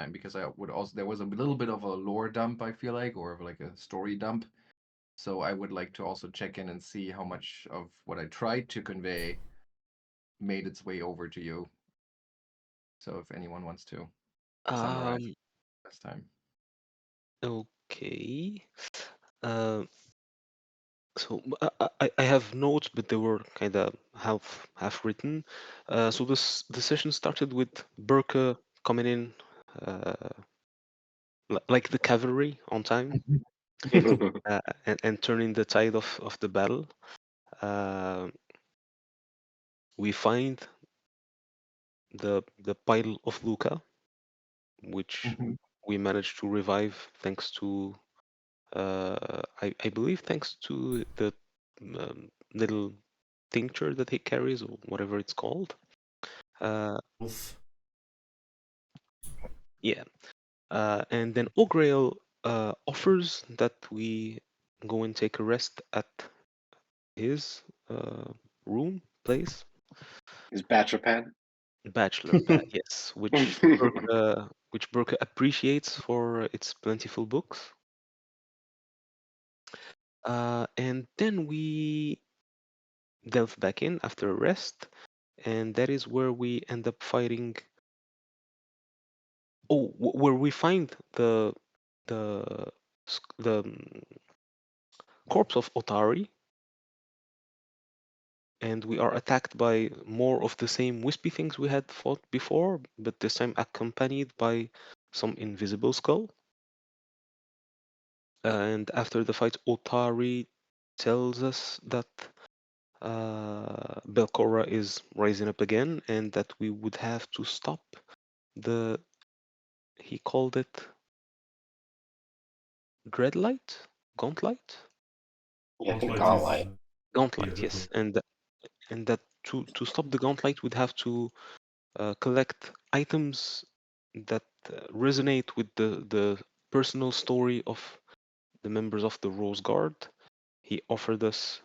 time, because I would also there was a little bit of a lore dump, I feel like, or like a story dump. So I would like to also check in and see how much of what I tried to convey made its way over to you. So if anyone wants to summarize Um, this time. okay. Uh, so I have notes, but they were kind of half written. So the session started with Birke coming in, uh, like the cavalry on time, and turning the tide of the battle. Uh, we find the pile of Lucca, which Mhm. we managed to revive thanks to I believe thanks to the little tincture that he carries, or whatever it's called. Uh, Wolf. yeah, and then Augrael offers that we go and take a rest at his room, place, His bachelor pad. bachelor pad, yes, which Birke appreciates for its plentiful books. And then we delve back in after a rest, and that is where we end up fighting. Oh, where we find the the corpse of Otari, and we are attacked by more of the same wispy things we had fought before, but this time accompanied by some invisible skull. And after the fight, Otari tells us that Belcora is rising up again, and that we would have to stop the, he called it Dreadlight? Gauntlight? Yeah, I think Gauntlight is Gauntlight. Gauntlight, yeah, yes. And that to stop the Gauntlight, we'd have to collect items that resonate with the personal story of the members of the Rose Guard. He offered us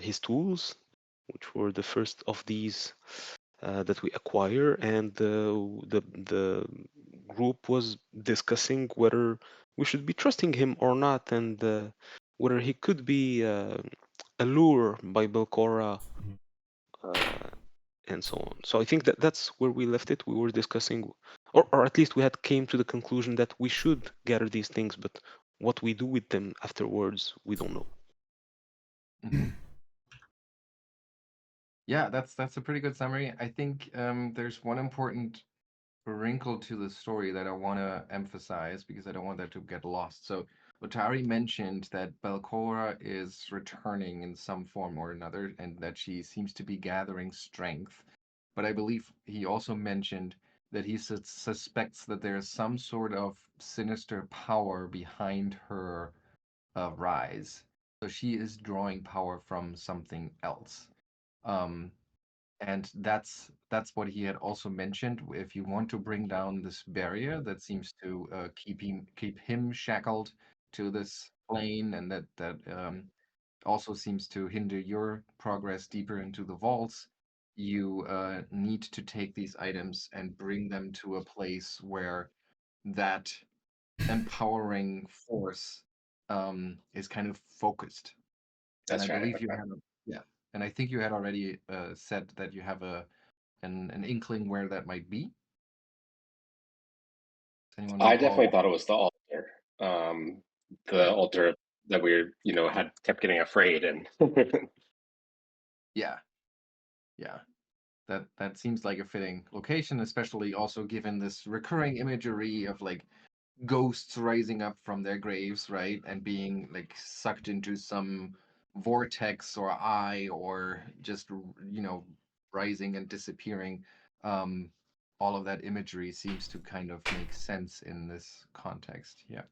his tools, which were the first of these that we acquire, and the group was discussing whether we should be trusting him or not, and whether he could be a lure by Belcora, Mhm. uh, and so on. So I think that that's where we left it. We were discussing, or at least we had came to the conclusion that we should gather these things, but what we do with them afterwards, we don't know. Mhm. Yeah, that's a pretty good summary. I think there's one important wrinkle to the story that I want to emphasize, because I don't want that to get lost. So Otari mentioned that Belcora is returning in some form or another, and that she seems to be gathering strength. But I believe he also mentioned that he suspects that there is some sort of sinister power behind her rise. So she is drawing power from something else. Um, and that's what he had also mentioned. If you want to bring down this barrier that seems to keep him shackled to this plane, and that also seems to hinder your progress deeper into the vaults, you need to take these items and bring them to a place where that empowering force is kind of focused. And I That's right. believe you Okay. had yeah, and I think you had already said that you have an inkling where that might be. Does anyone I definitely recall? thought it was the altar. The Yeah, altar that had kept getting afraid and yeah, yeah. That seems like a fitting location, especially also given this recurring imagery of like ghosts rising up from their graves, right, and being like sucked into some vortex or eye, or just rising and disappearing. Um, all of that imagery seems to kind of make sense in this context. Yeah.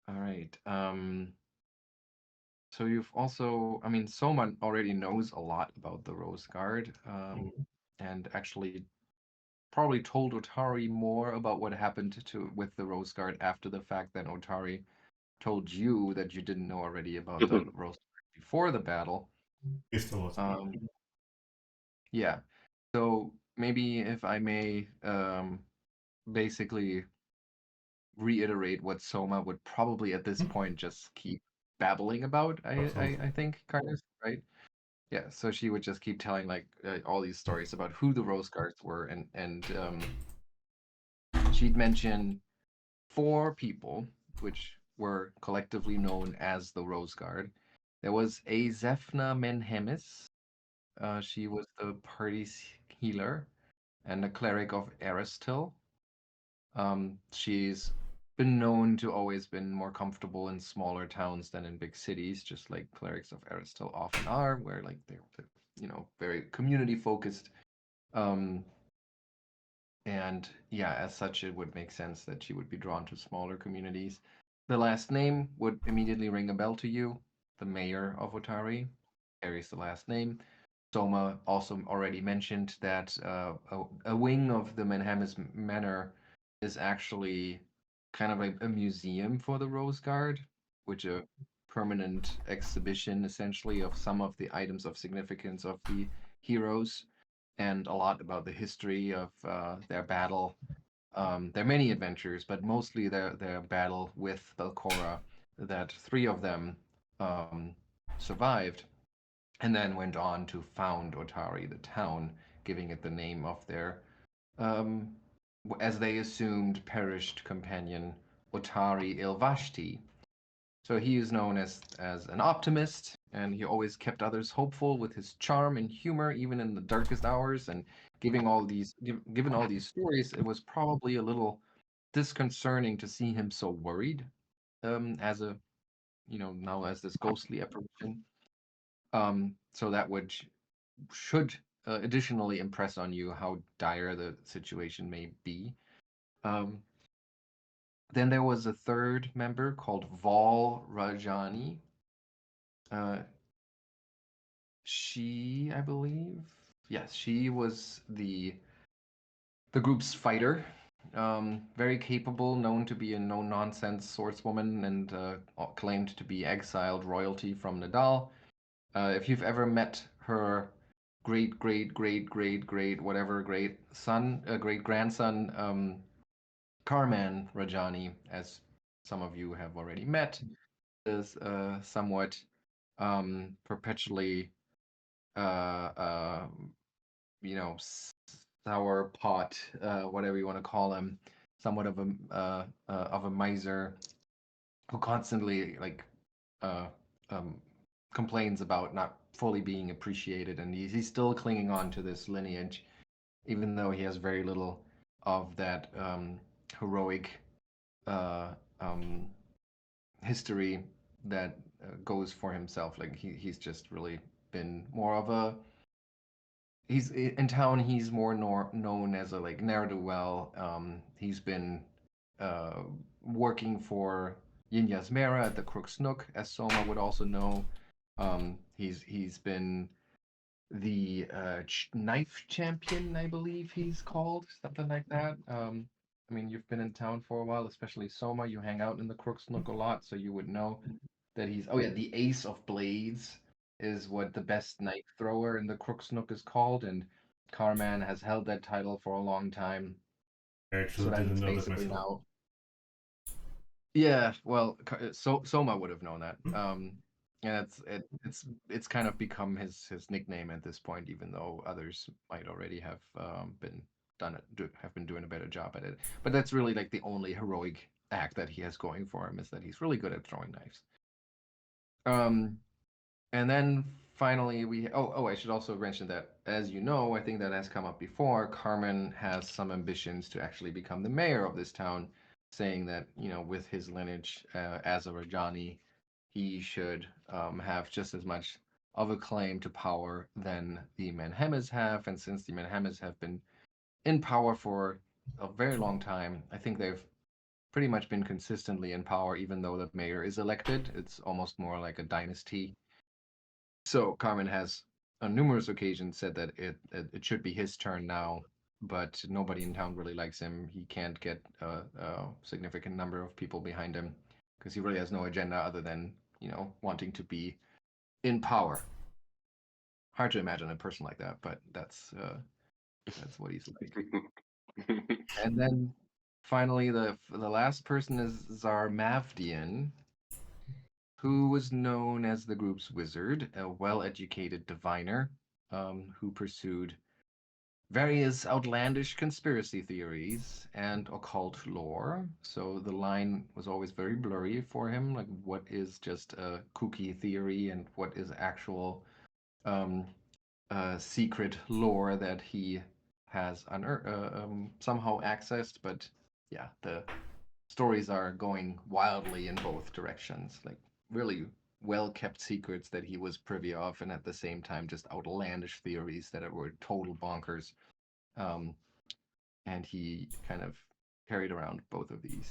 All right. So you've also, I mean, Soman already knows a lot about the Rose Guard, Mhm. and actually probably told Otari more about what happened to with the Rose Guard after the fact than Otari told you that you didn't know already about the Rose Guard before the battle. Missed a lot. Um, yeah. So maybe if I may, basically reiterate what Soma would probably at this point just keep babbling about. I think, kind of, right? Yeah. So she would just keep telling like all these stories about who the Rose Guards were, and she'd mention four people, which were collectively known as the Rose Guard. There was a Zephna Menhemis. She was the party's healer and a cleric of Aristil. She's been known to always been more comfortable in smaller towns than in big cities, just like clerics of Aristil often are, where like they're very community focused. Um, and yeah, as such, it would make sense that she would be drawn to smaller communities. The last name would immediately ring a bell to you. The mayor of Otari carries the last name. Soma also already mentioned that a wing of the Menhamis Manor is actually kind of like a museum for the Rose Guard, which a permanent exhibition essentially of some of the items of significance of the heroes and a lot about the history of their battle, their many adventures, but mostly their battle with Belcora. That three of them survived, and then went on to found Otari, the town, giving it the name of their, um, as they assumed, perished companion Otari Ilvashti. So he is known as an optimist, and he always kept others hopeful with his charm and humor, even in the darkest hours. And given all these stories, it was probably a little disconcerting to see him so worried, as a now as this ghostly apparition. So that should additionally impress on you how dire the situation may be. Um, then there was a third member called Vol Rajani. Uh, she, I believe, yes, she was the group's fighter. Very capable, known to be a no-nonsense swordswoman, and claimed to be exiled royalty from Nadal. If you've ever met her great whatever great son, great grandson, Carman Rajani, as some of you have already met, is somewhat perpetually uh, uh, sour pot, whatever you want to call him, somewhat of a miser who constantly uh, um, complains about not fully being appreciated, and he's still clinging on to this lineage, even though he has very little of that heroic uh, um, history that goes for himself. Like he's just really been more of a he's in town. He's more known as a like ne'er do well. He's been uh, working for Yin Yasmera at the Crook's Nook, as Soma would also know. He's been the knife champion, I believe he's called, something like that. I mean, you've been in town for a while, especially Soma. You hang out in the Crook's Nook a lot, so you would know that he's. Oh yeah, the Ace of Blades is what the best knife thrower in the Crook's Nook is called, and Carman has held that title for a long time. I So actually that didn't he's know that basically myself. now. Yeah, well, Soma would have known that. And it's kind of become his nickname at this point, even though others might already have have been doing a better job at it. But that's really like the only heroic act that he has going for him, is that he's really good at throwing knives. Um, and then finally I should also mention that, as you know, I think that has come up before, Carmen has some ambitions to actually become the mayor of this town, saying that, with his lineage as a Rajani, he should have just as much of a claim to power than the Menhemes have. And since the Menhemes have been in power for a very long time, I think they've pretty much been consistently in power, even though the mayor is elected. It's almost more like a dynasty. So Carmen has on numerous occasions said that it should be his turn now, but nobody in town really likes him. He can't get a significant number of people behind him because he really has no agenda other than, wanting to be in power. Hard to imagine a person like that, but that's what he's like. And then finally, the last person is Zarmavdian, who was known as the group's wizard, a well-educated diviner, who pursued various outlandish conspiracy theories and occult lore. So the line was always very blurry for him, like what is just a kooky theory and what is actual um, secret lore that he has somehow accessed. But yeah, the stories are going wildly in both directions, like really well kept secrets that he was privy of, and at the same time just outlandish theories that were total bonkers. Um, and he kind of carried around both of these.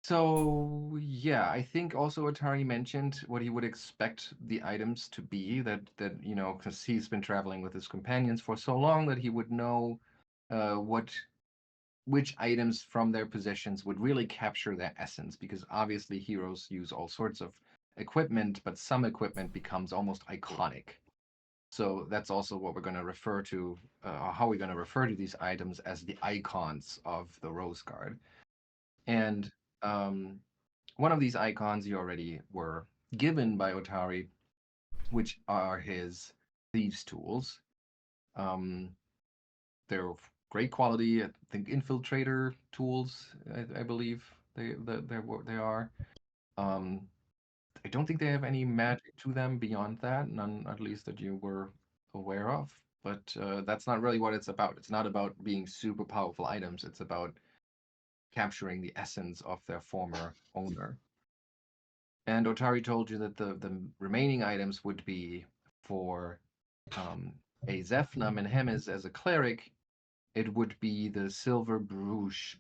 So yeah, I think also Atari mentioned what he would expect the items to be. That because he's been traveling with his companions for so long that he would know which items from their possessions would really capture their essence. Because obviously heroes use all sorts of equipment, but some equipment becomes almost iconic. So that's also what we're going to refer to, how we're going to refer to these items as the icons of the Rose Guard. And um, one of these icons you already were given by Otari, which are his thieves' tools. Um, they're of great quality. I think infiltrator tools, I believe they are. Um, I don't think they have any magic to them beyond that, none at least that you were aware of. But that's not really what it's about. It's not about being super powerful items. It's about capturing the essence of their former owner. And Otari told you that the remaining items would be for a Zephna Menhemes as a cleric. It would be the silver brooch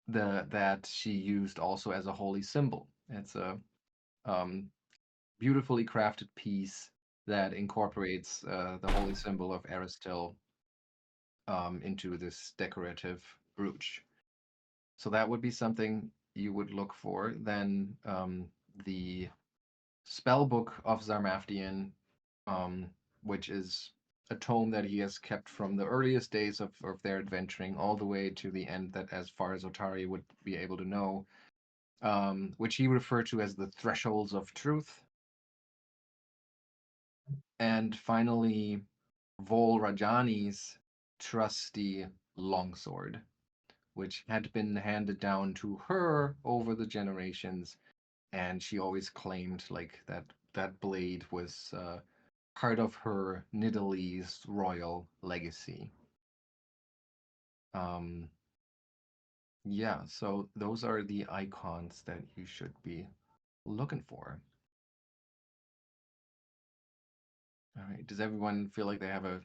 that she used also as a holy symbol. It's a um, beautifully crafted piece that incorporates the holy symbol of Aristil into this decorative brooch. So that would be something you would look for. Then the spell book of Zarmafdian, um, which is a tome that he has kept from the earliest days of their adventuring all the way to the end, that as far as Otari would be able to know, which he referred to as the thresholds of truth. And finally, Vol Rajani's trusty longsword, which had been handed down to her over the generations, and she always claimed like that blade was part of her Nidalese royal legacy. Um, yeah, so those are the icons that you should be looking for. All right, does everyone feel like they have a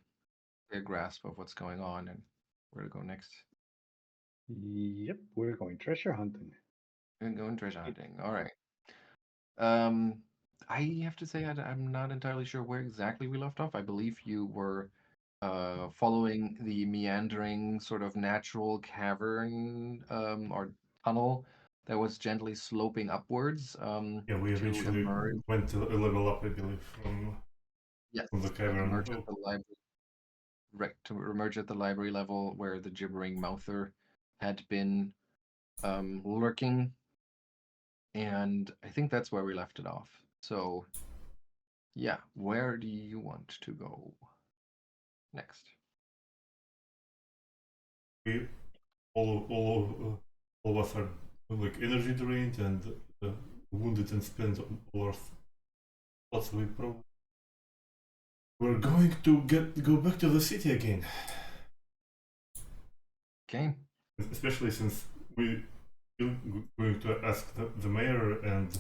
clear grasp of what's going on and where to go next? Yep, we're going treasure hunting. We're going treasure hunting. All right. Um, I have to say I'm not entirely sure where exactly we left off. I believe you were following the meandering sort of natural cavern or tunnel that was gently sloping upwards Yeah, we to eventually emerge. went to a level up, I believe, Yes, from the cavern. emerge at the library, to emerge at the library level where the gibbering mouther had been lurking, and I think that's where we left it off. So, yeah, where do you want to go next? We all of us are like energy drained and wounded and spent all our thoughts. We're going to go back to the city again. Okay. Especially since we're going to ask the mayor and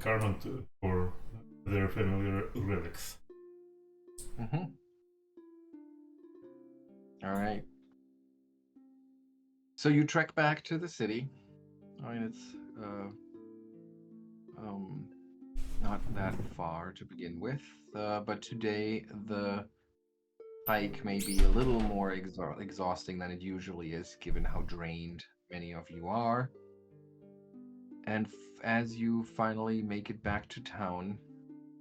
Carman for their familiar relics. Mm-hmm. All right. So you trek back to the city. I mean, it's not that far to begin with, but today the hike may be a little more exhausting than it usually is, given how drained many of you are. And as you finally make it back to town,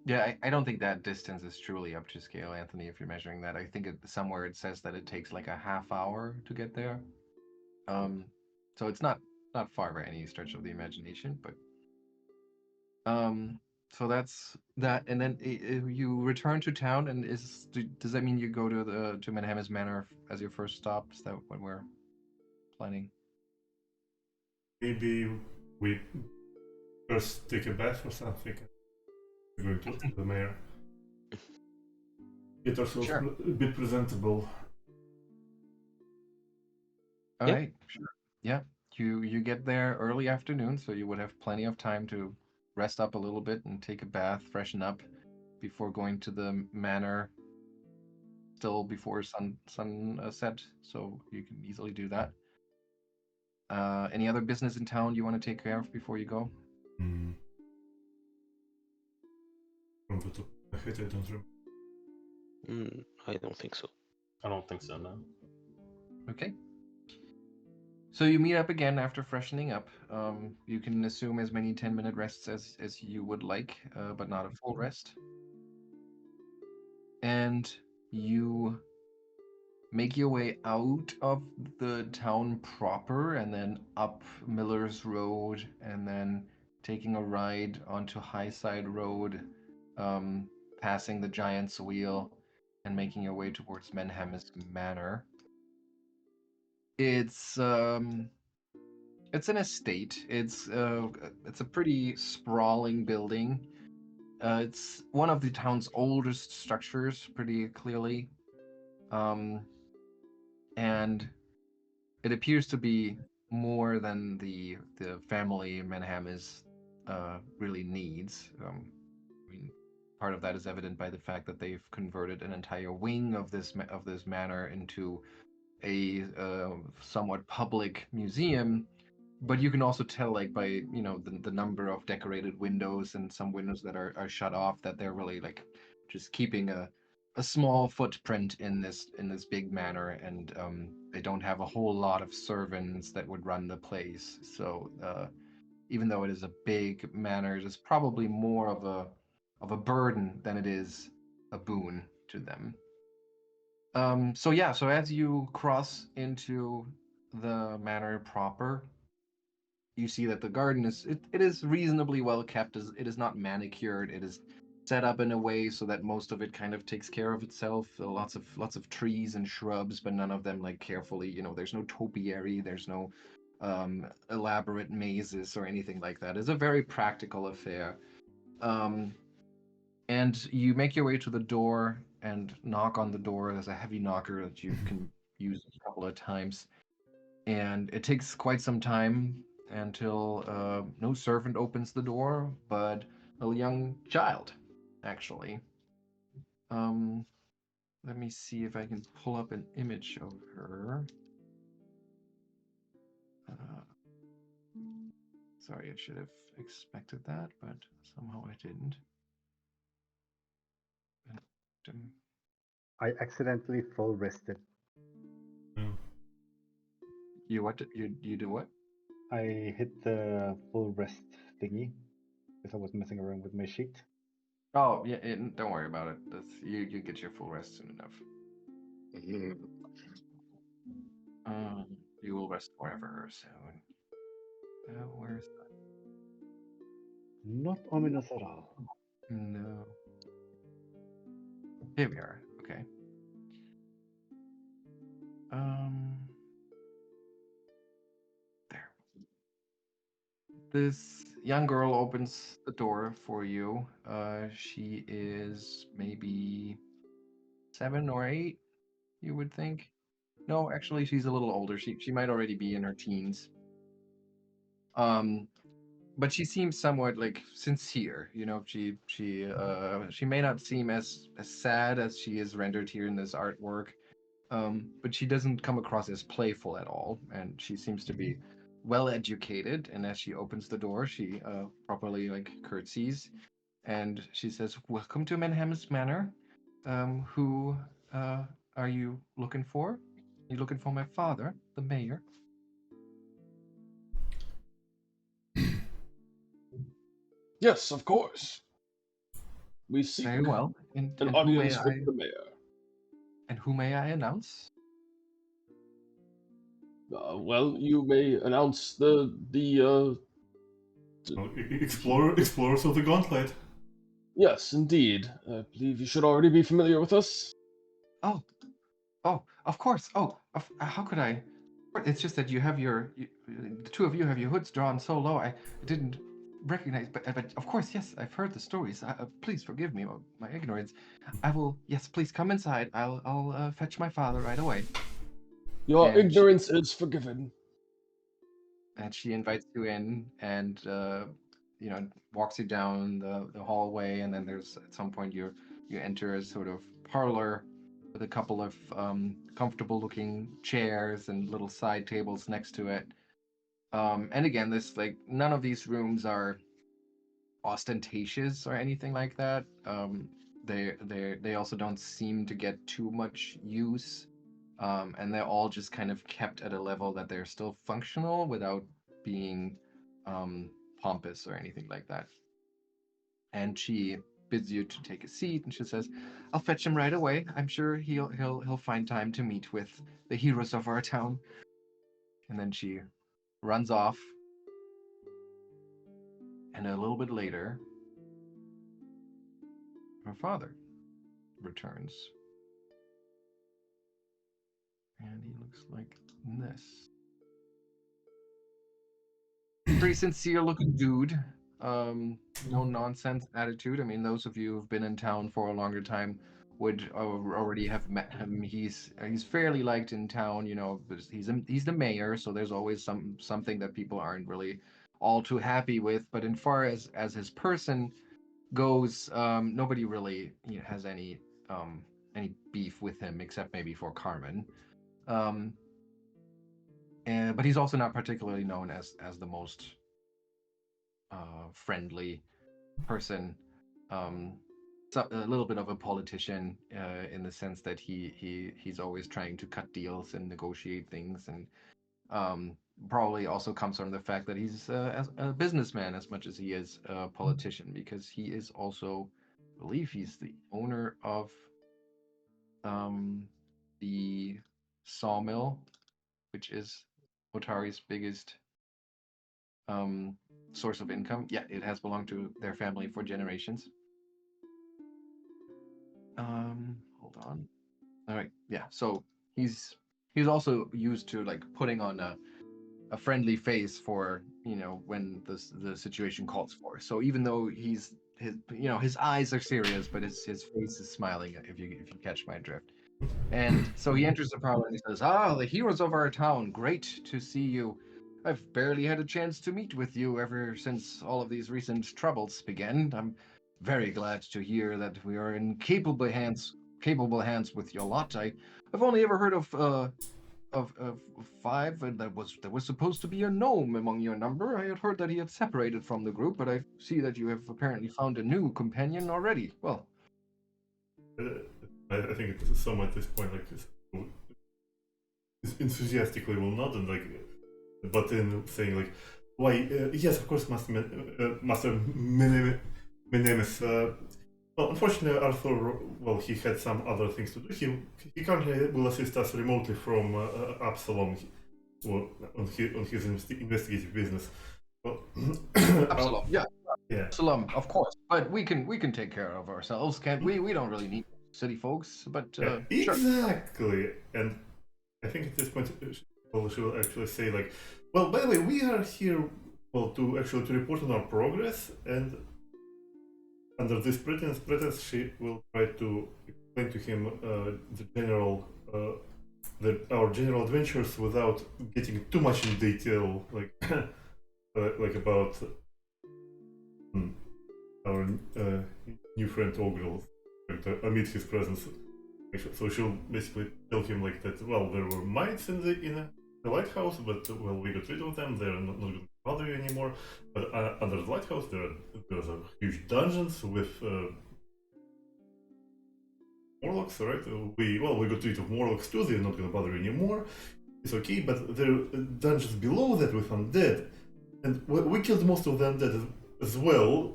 Yeah, I don't think that distance is truly up to scale, Anthony, if you're measuring that. I think somewhere it says that it takes like a half hour to get there. Um, so it's not far by any stretch of the imagination, but so that's that. And then you return to town, and does that mean you go to Manham's Manor as your first stop? Is that what we're planning? Maybe we first take a bath or something. We're going to the mayor. Get ourselves Sure. a bit presentable. All Yeah. right, sure. Yeah, you get there early afternoon, so you would have plenty of time to rest up a little bit and take a bath, freshen up before going to the manor. Still before sunset, so you can easily do that. Any other business in town you want to take care of before you go? From the top of my head, I don't remember. I don't think so. I don't think so, no. Okay. So you meet up again after freshening up. You can assume as many 10-minute rests as you would like, but not a full rest. And you make your way out of the town proper and then up Miller's Road and then taking a ride onto Highside Road, passing the Giant's Wheel and making your way towards Menham's Manor. It's an estate. It's a pretty sprawling building. It's one of the town's oldest structures, pretty clearly. And it appears to be more than the family Menham is really needs. I mean, part of that is evident by the fact that they've converted an entire wing of this manor into a somewhat public museum. But you can also tell, like by the number of decorated windows and some windows that are shut off, that they're really like just keeping a small footprint in this big manor, and they don't have a whole lot of servants that would run the place. So even though it is a big manor, it is probably more of a burden than it is a boon to them. So yeah, so as you cross into the manor proper, you see that the garden it is reasonably well kept. It is not manicured. It is set up in a way so that most of it kind of takes care of itself. Lots of trees and shrubs, but none of them like carefully. There's no topiary. There's no elaborate mazes or anything like that. It's a very practical affair. And you make your way to the door and knock on the door. There's a heavy knocker that you can use a couple of times. And it takes quite some time until no servant opens the door, but a young child, actually. Let me see if I can pull up an image of her. Sorry, I should have expected that, but somehow I didn't. I accidentally full rested. You what? You do what? I hit the full rest thingy because I was messing around with my sheet. Oh yeah, don't worry about it. You get your full rest soon enough. You will rest forever soon. Where's that? Not ominous at all. No. Here we are. Okay. There. This young girl opens the door for you. She is maybe 7 or 8, you would think. No, actually, she's a little older. She might already be in her teens. But she seems somewhat like sincere. She may not seem as sad as she is rendered here in this artwork. But she doesn't come across as playful at all, and she seems to be well educated. And as she opens the door, she properly like curtsies, and she says, "Welcome to Menham's Manor. Who are you looking for? Are you looking for my father, the mayor?" Yes, of course. We seek Very well. an And who may audience with I the mayor. and who may I announce? Well, you may announce the Well, explorers of the Gauntlight. Yes, indeed. I believe you should already be familiar with us. Oh, oh, of course. Oh, how could I? It's just that you have the two of you have your hoods drawn so low. I didn't recognize. But of course, yes, I've heard the stories. Please forgive me my ignorance. I will. Yes, please come inside. I'll fetch my father right away. Your And ignorance is forgiven. And she invites you in, and walks you down the hallway, and then there's at some point you enter a sort of parlor with a couple of comfortable looking chairs and little side tables next to it. And again, this like none of these rooms are ostentatious or anything like that. They also don't seem to get too much use. And they're all just kind of kept at a level that they're still functional without being pompous or anything like that. And she bids you to take a seat, and she says, "I'll fetch him right away. I'm sure he'll find time to meet with the heroes of our town." And then she runs off. And a little bit later, her father returns. And he looks like this. Pretty sincere looking dude. No nonsense attitude. I mean, those of you who've been in town for a longer time would already have met him. He's fairly liked in town, but he's the mayor, so there's always something that people aren't really all too happy with. But in far as his person goes, nobody really has any beef with him except maybe for Carman. But he's also not particularly known as the most friendly person. So a little bit of a politician in the sense that he's always trying to cut deals and negotiate things, and probably also comes from the fact that he's a businessman as much as he is a politician, because he is also, I believe he's the owner of the sawmill, which is Otari's biggest source of income. Yeah, it has belonged to their family for generations. Hold on. All right, yeah. So he's also used to like putting on a friendly face for when the situation calls for. So even though his eyes are serious, but his face is smiling. If you catch my drift. And so he enters the parlor and he says, "Ah, the heroes of our town, great to see you. I've barely had a chance to meet with you ever since all of these recent troubles began. I'm very glad to hear that we are in capable hands with your lot. I've only ever heard of five, and there was supposed to be a gnome among your number. I had heard that he had separated from the group, but I see that you have apparently found a new companion already. Well, I think it's Souma at this point enthusiastically will nod and but then saying why yes, of course, Master Menemes. Well, unfortunately, Arthur, well, he had some other things to do. He currently will assist us remotely from Absalom on his investigative business. Well, Absalom, yeah. Yeah. Absalom, of course, but we can take care of ourselves, can't we? We don't really need city folks, but sure. Exactly. And I think at this point, she will actually say well, by the way, we are here to report on our progress, and under this pretense, she will try to explain to him our general adventures without getting too much in detail, about our new friend Augrael, amid his presence. So she'll basically tell him that, well, there were mites in the lighthouse, but well, we got rid of them. They're not going to bother you anymore. But under the lighthouse, there's a huge dungeons with Morlocks, right? We got rid of Morlocks too. They're not going to bother you anymore. It's okay, but there are dungeons below that with undead, and we killed most of the undead as well.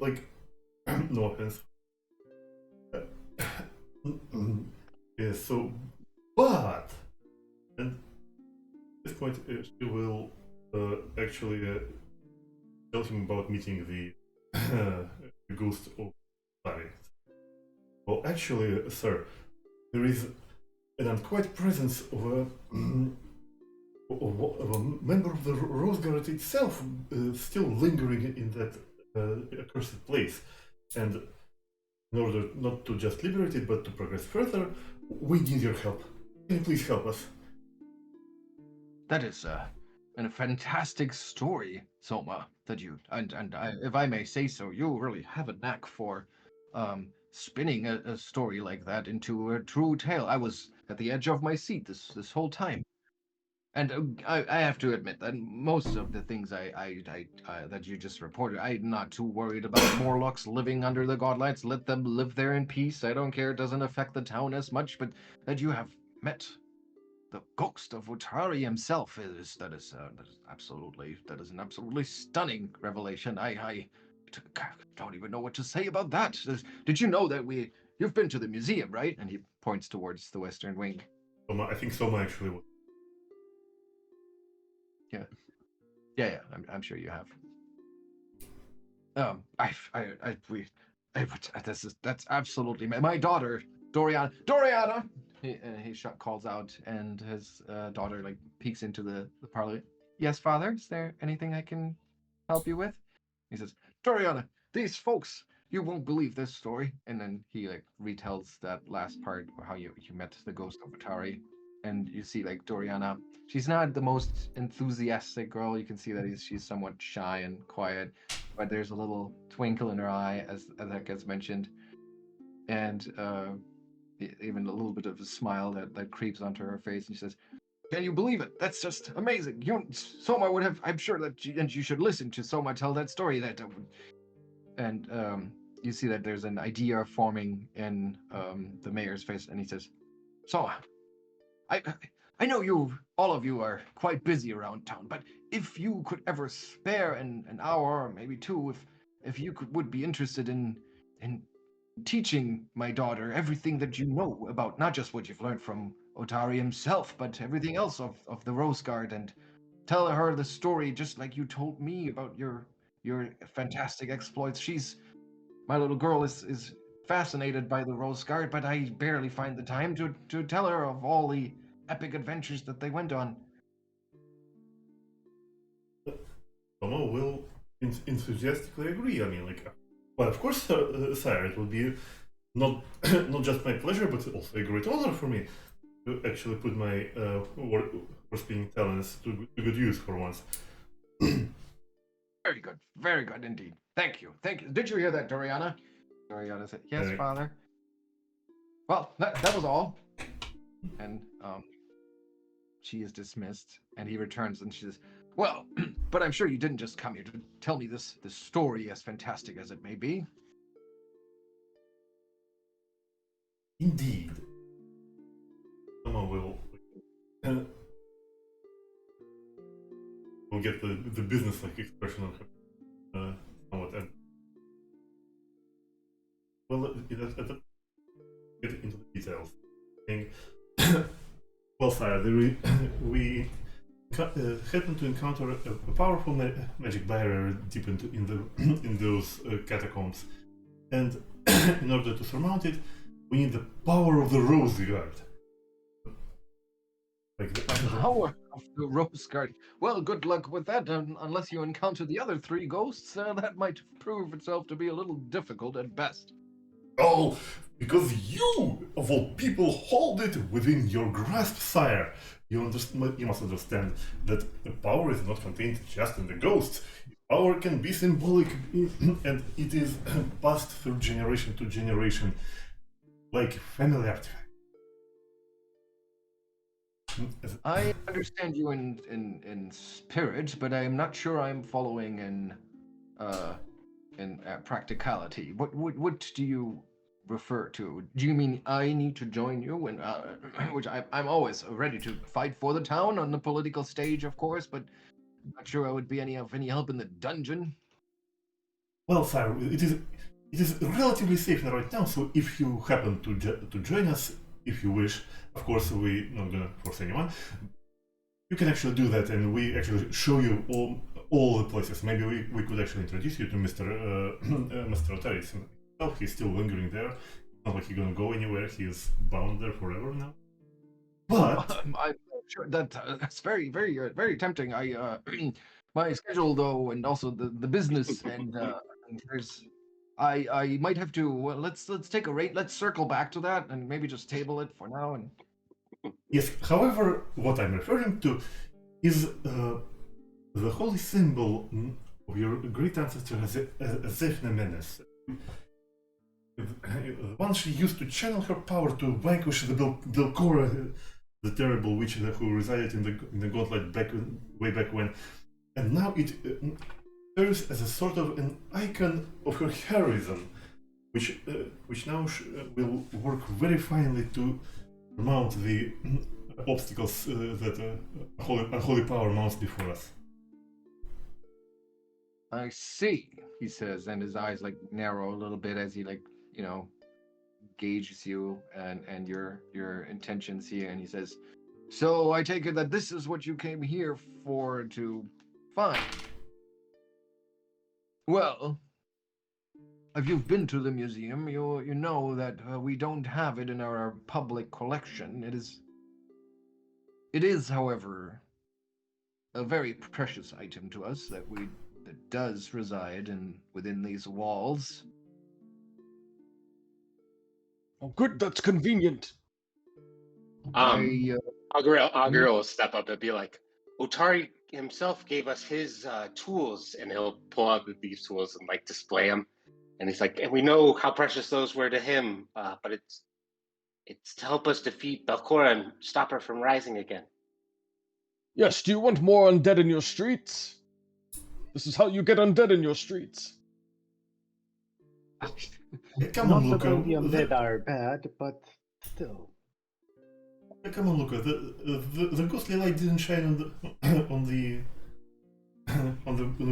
No offense. Yes, so, but, and at this point, she will actually tell him about meeting the, the ghost of Barry. Well, actually, sir, there is an unquiet presence of a member of the Rose Guard itself still lingering in that accursed place. And in order not to just liberate it, but to progress further, we need your help. Can you please help us? That is a fantastic story, Soma. That you and I, if I may say so, you really have a knack for spinning a story like that into a true tale. I was at the edge of my seat this whole time. And I have to admit that most of the things I that you just reported, I'm not too worried about Morlocks living under the Godlights. Let them live there in peace. I don't care. It doesn't affect the town as much. But that you have met the ghost of Ottardo himself that is an absolutely stunning revelation. I don't even know what to say about that. Did you know that you've been to the museum, right? And he points towards the western wing. Soma, I think Soma actually was. Yeah, I'm sure you have. That's absolutely my daughter, Doriana. He calls out, and his daughter like peeks into the parlor. Yes, father. Is there anything I can help you with? He says, Doriana, these folks, you won't believe this story. And then he like retells that last part where how you met the ghost of Atari. And you see like Doriana, she's not the most enthusiastic girl. You can see that she's somewhat shy and quiet, but there's a little twinkle in her eye as that gets mentioned, and even a little bit of a smile that creeps onto her face. And she says, "Can you believe it? That's just amazing. Soma would have. I'm sure that you should listen to Soma tell that story. And you see that there's an idea forming in the mayor's face, and he says, Soma, I know all of you are quite busy around town, but if you could ever spare an hour or maybe two, if you would be interested in teaching my daughter everything that you know about not just what you've learned from Otari himself, but everything else of the Rose Guard, and tell her the story just like you told me about your fantastic exploits. My little girl is fascinated by the Rose Guard, but I barely find the time to tell her of all the epic adventures that they went on. Soma will enthusiastically agree. I mean, like, well, of course, sire, it will be not not just my pleasure, but also a great honor for me to actually put my war-speaking talents to good use for once. Very good indeed. Thank you. Did you hear that, Doriana? Doriana said, "Yes, father." Well, that was all. And she is dismissed, and he returns, and she says, "Well, but I'm sure you didn't just come here to tell me this story, as fantastic as it may be." Indeed. Soma will get the business-like expression on her somewhat. And well, get into the details. Well, sire, we happened to encounter a powerful magic barrier deep in those catacombs, and in order to surmount it, we need the power of the Rose Guard. Like the power of the Rose Guard. Well, good luck with that, unless you encounter the other three ghosts. That might prove itself to be a little difficult at best. Oh, because you, of all people, hold it within your grasp, sire. You must understand that the power is not contained just in the ghosts. Power can be symbolic, and it is passed through generation to generation, like family artifact. I understand you in spirit, but I'm not sure I'm following in practicality. What do you refer to? Do you mean I need to join you? And which I'm always ready to fight for the town on the political stage, of course, but I'm not sure I would be any help in the dungeon. Well, sire, it is it is relatively safe right now. So if you happen to join us, if you wish, of course we're not gonna force anyone. You can actually do that, and we actually show you all the places. Maybe we could actually introduce you to Mr. Mr. Ottardo himself. He's still lingering there. Not like he's gonna go anywhere. He's bound there forever now. But I'm sure that's very, very, very tempting. I my schedule though, and also the business, and there's I might have to. Well, let's take a rate. Let's circle back to that, and maybe just table it for now. And yes, however, what I'm referring to is the holy symbol of your great ancestor Zefne Menes. The one she used to channel her power to vanquish the Belcora, the terrible witch who resided in the Gauntlight way back when. And now it serves as a sort of an icon of her heroism, which now will work very finely to surmount the obstacles that unholy power mounts before us. I see, he says, and his eyes like narrow a little bit as he gauges you and your intentions here, and he says, "So I take it that this is what you came here for to find." Well, if you've been to the museum, you know that we don't have it in our public collection. It is, however, a very precious item to us that does reside within these walls. Oh, good, that's convenient. Augrael will step up and be like, Ottardo himself gave us his tools, and he'll pull out these tools and like display them. And he's like, and we know how precious those were to him, but it's to help us defeat Belcora and stop her from rising again. Yes, do you want more undead in your streets? This is how you get undead in your streets. Come Not on, that Lucca. all the undead are bad, but still. Come on, Lucca. The ghostly light didn't shine on the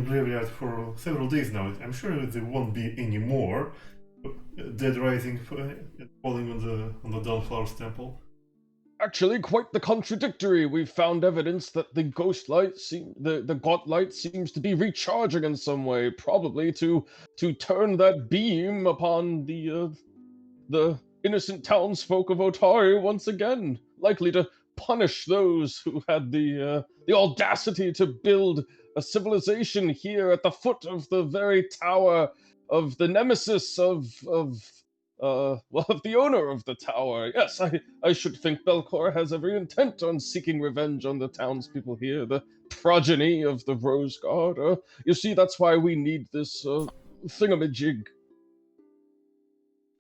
graveyard for several days now. I'm sure there won't be any more dead rising falling on the Dawnflower's temple. Actually, quite the contradictory. We've found evidence that the the Gauntlight seems to be recharging in some way, probably to turn that beam upon the innocent townsfolk of Ottardo once again, likely to punish those who had the audacity to build a civilization here at the foot of the very tower of the nemesis of the owner of the tower. Yes, I should think Belcor has every intent on seeking revenge on the townspeople here, the progeny of the Rose Guard. You see, that's why we need this thingamajig.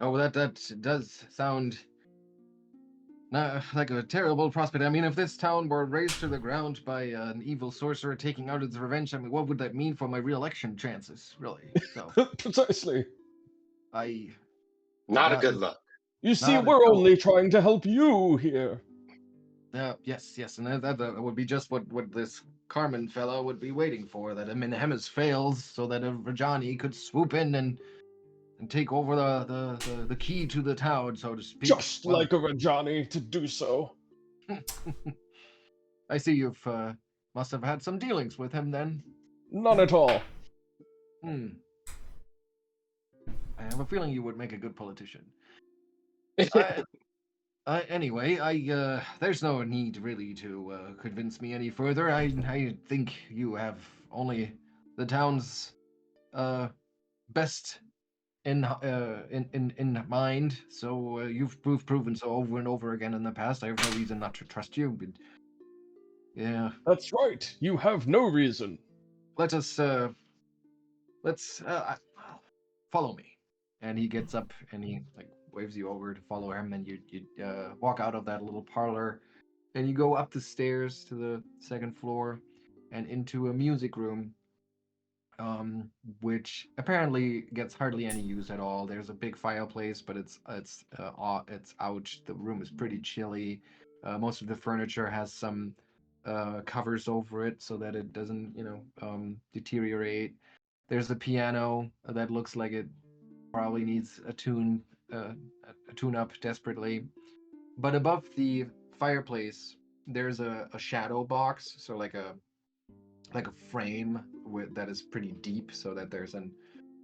Oh, that does sound like a terrible prospect. I mean, if this town were razed to the ground by an evil sorcerer taking out its revenge, I mean, what would that mean for my re-election chances, really? So, Precisely. Not a That good is- look. You see, Not at we're all. only trying to help you here. yes, and that would be just what this Carman fellow would be waiting for, that Minhemis fails so that Rajani could swoop in and take over the key to the town, so to speak. Just like a Rajani to do so. I see you've must have had some dealings with him then. None at all. I have a feeling you would make a good politician. Anyway, there's no need really to convince me any further. I think you have only the town's best in mind. So you've proven so over and over again in the past. I have no reason not to trust you. But yeah, That's right. You have no reason. let's follow me. And he gets up and he waves you over to follow him, and you walk out of that little parlor, and you go up the stairs to the second floor, and into a music room, which apparently gets hardly any use at all. There's a big fireplace, but it's out. The room is pretty chilly. Most of the furniture has some covers over it so that it doesn't deteriorate. There's a piano that looks like it probably needs a tune up desperately. But above the fireplace, there's a shadow box, so like a frame that is pretty deep, so that there's an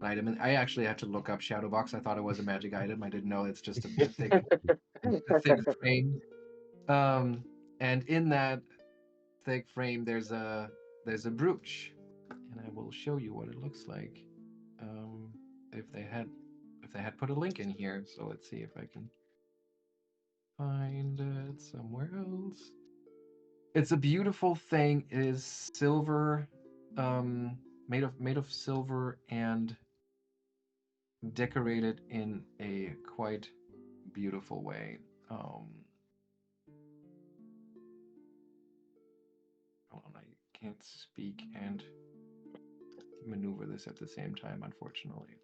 item. And I actually had to look up shadow box. I thought it was a magic item. I didn't know it's just a thick frame. Um, and in that thick frame, there's a brooch, and I will show you what it looks like. Um, if they had put a link in here, so let's see if I can find it somewhere else. It's a beautiful thing. It is silver, made of silver and decorated in a quite beautiful way. Hold on, I can't speak and maneuver this at the same time, unfortunately.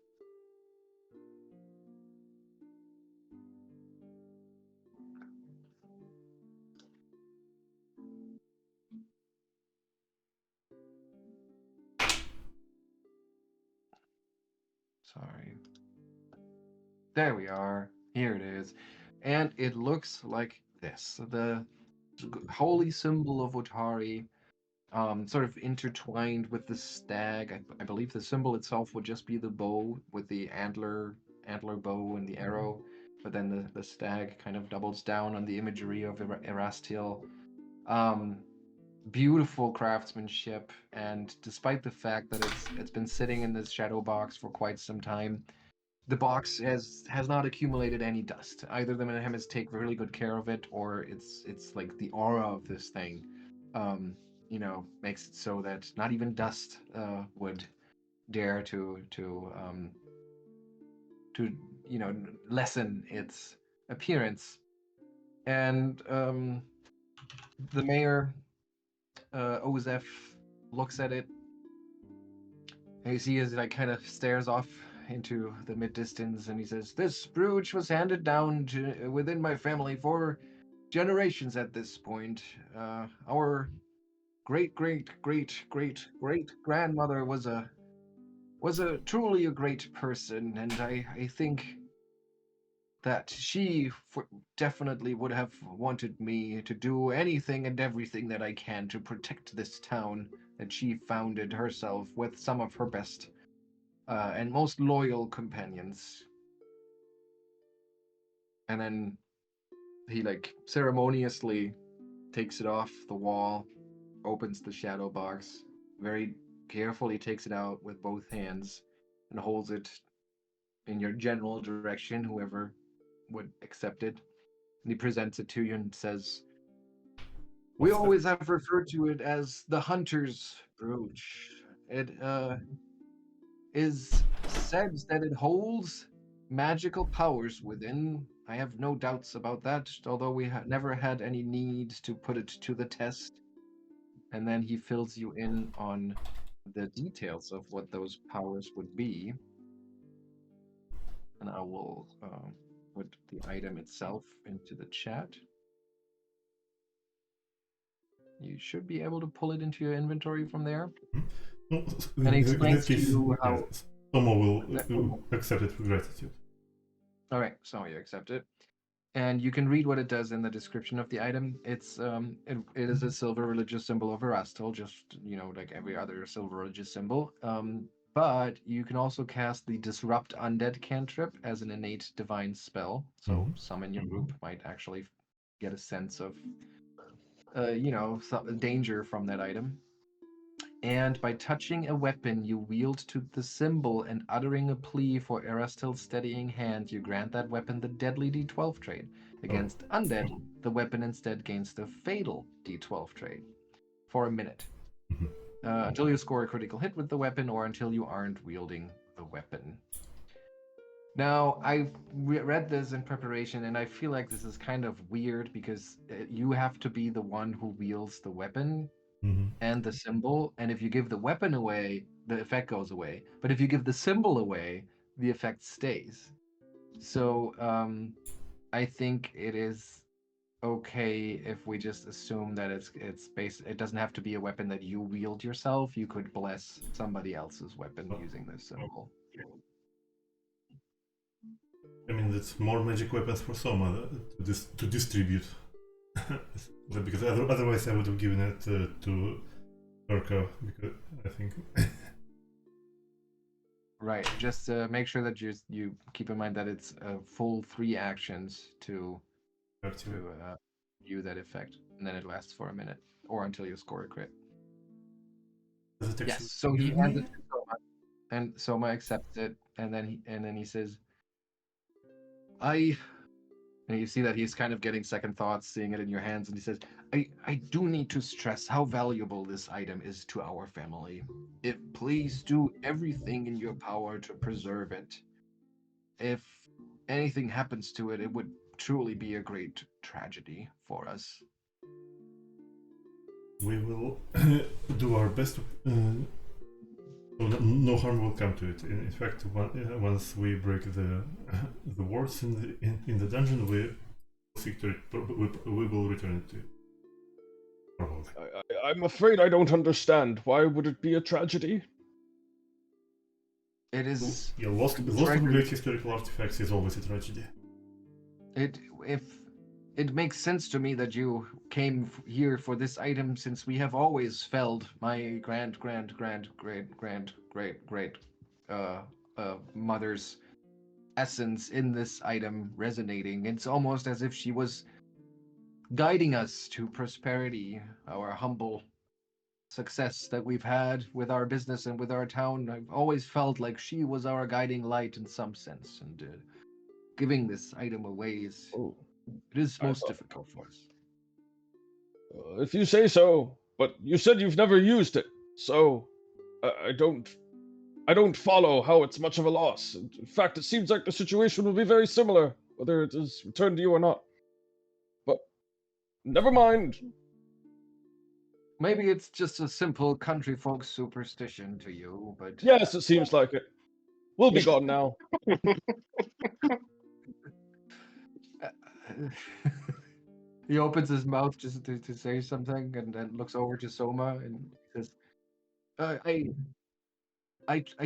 Sorry. There we are. Here it is. And it looks like this. The holy symbol of Otari, sort of intertwined with the stag. I believe the symbol itself would just be the bow with the antler bow and the arrow, but then the stag kind of doubles down on the imagery of Erastil. Um, Beautiful craftsmanship, and despite the fact that it's been sitting in this shadow box for quite some time, the box has not accumulated any dust. Either the Menehemis take really good care of it, or it's like the aura of this thing, makes it so that not even dust would dare to lessen its appearance. And the mayor, Ozef, looks at it. And you see as he like kind of stares off into the mid distance, and he says, "This brooch was handed down within my family for generations at this point. Our great great great great great grandmother was a truly a great person, and I think that she definitely would have wanted me to do anything and everything that I can to protect this town that she founded herself with some of her best and most loyal companions." And then he like ceremoniously takes it off the wall, opens the shadow box, very carefully takes it out with both hands, and holds it in your general direction, whoever would accept it. And he presents it to you and says, "We What's that? always have referred to it as the Hunter's Brooch. It is said that it holds magical powers within. I have no doubts about that, although we never had any need to put it to the test." And then he fills you in on the details of what those powers would be. And I will put the item itself into the chat. You should be able to pull it into your inventory from there. No, And he in explains that to case, you how... yes, someone will accept it with gratitude. All right, so you accept it. And you can read what it does in the description of the item. It is a silver religious symbol of Erastil, just like every other silver religious symbol. But you can also cast the Disrupt Undead cantrip as an innate divine spell. So some in your group might actually get a sense of, some danger from that item. And by touching a weapon you wield to the symbol and uttering a plea for Erastil's steadying hand, you grant that weapon the deadly D12 trait. Against undead, the weapon instead gains the fatal D12 trait for a minute. Until you score a critical hit with the weapon or until you aren't wielding the weapon. Now, I've read this in preparation, and I feel like this is kind of weird because you have to be the one who wields the weapon and the symbol, and if you give the weapon away, the effect goes away. But if you give the symbol away, the effect stays. So I think it is okay if we just assume that it doesn't have to be a weapon that you wield yourself. You could bless somebody else's weapon using this symbol. I mean, that's more magic weapons for Soma to distribute. Because otherwise I would have given it to Birke, because I think... Right. Just make sure that you keep in mind that it's a full 3 actions to view that effect, and then it lasts for a minute or until you score a crit. Does it Yes. actually So he give hands me? it to Soma, and Soma accepts it, and then he says, And you see that he's kind of getting second thoughts, seeing it in your hands, and he says, I do need to stress how valuable this item is to our family. Please do everything in your power to preserve it. If anything happens to it, it would truly be a great tragedy for us. We will do our best. So no harm will come to it. In fact, once we break the wards in the dungeon, we seek to we will return it to you. Probably. I'm afraid I don't understand. Why would it be a tragedy? It is. Yeah, loss of great historical artifacts is always a tragedy. It makes sense to me that you came here for this item, since we have always felt my great mother's essence in this item resonating. It's almost as if she was guiding us to prosperity, our humble success that we've had with our business and with our town. I've always felt like she was our guiding light in some sense, and giving this item away is most difficult for us. If you say so, but you said you've never used it, so I don't follow how it's much of a loss. In fact, it seems like the situation will be very similar, whether it is returned to you or not. But never mind. Maybe it's just a simple country folk superstition to you, but Yes, it seems like it. We'll be gone now. he opens his mouth just to say something, and then looks over to Soma and says, I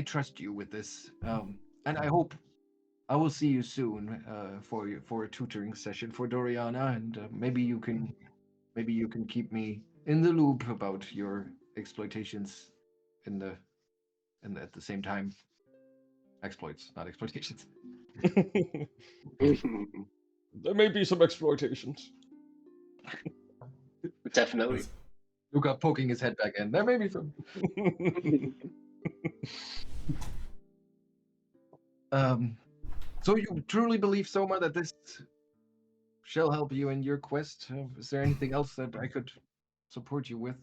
trust you with this, and I hope I will see you soon for a tutoring session for Doriana, and maybe you can keep me in the loop about your exploitations at the same time. Exploits, not exploitations. There may be some exploitations. Definitely. Lucca poking his head back in. There may be some. So you truly believe, Soma, that this shall help you in your quest? Is there anything else that I could support you with?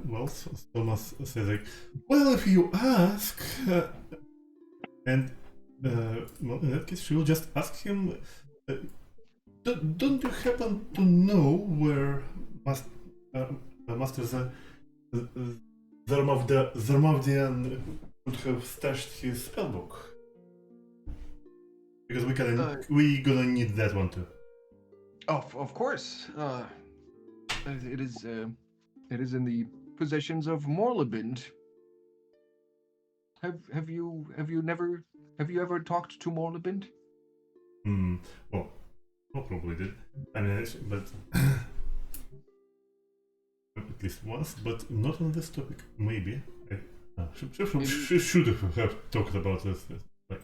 Well, Thomas says like, well, if you ask, and well, in that case, she will just ask him. Don't you happen to know where Master Zarmavdian would have stashed his spellbook? Because we gonna need that one too. Of course. It is in the possessions of Morlebind. Have you ever talked to Morlebind? Well, probably did. I mean, but at least once, but not on this topic. Maybe. She should have talked about this. Like,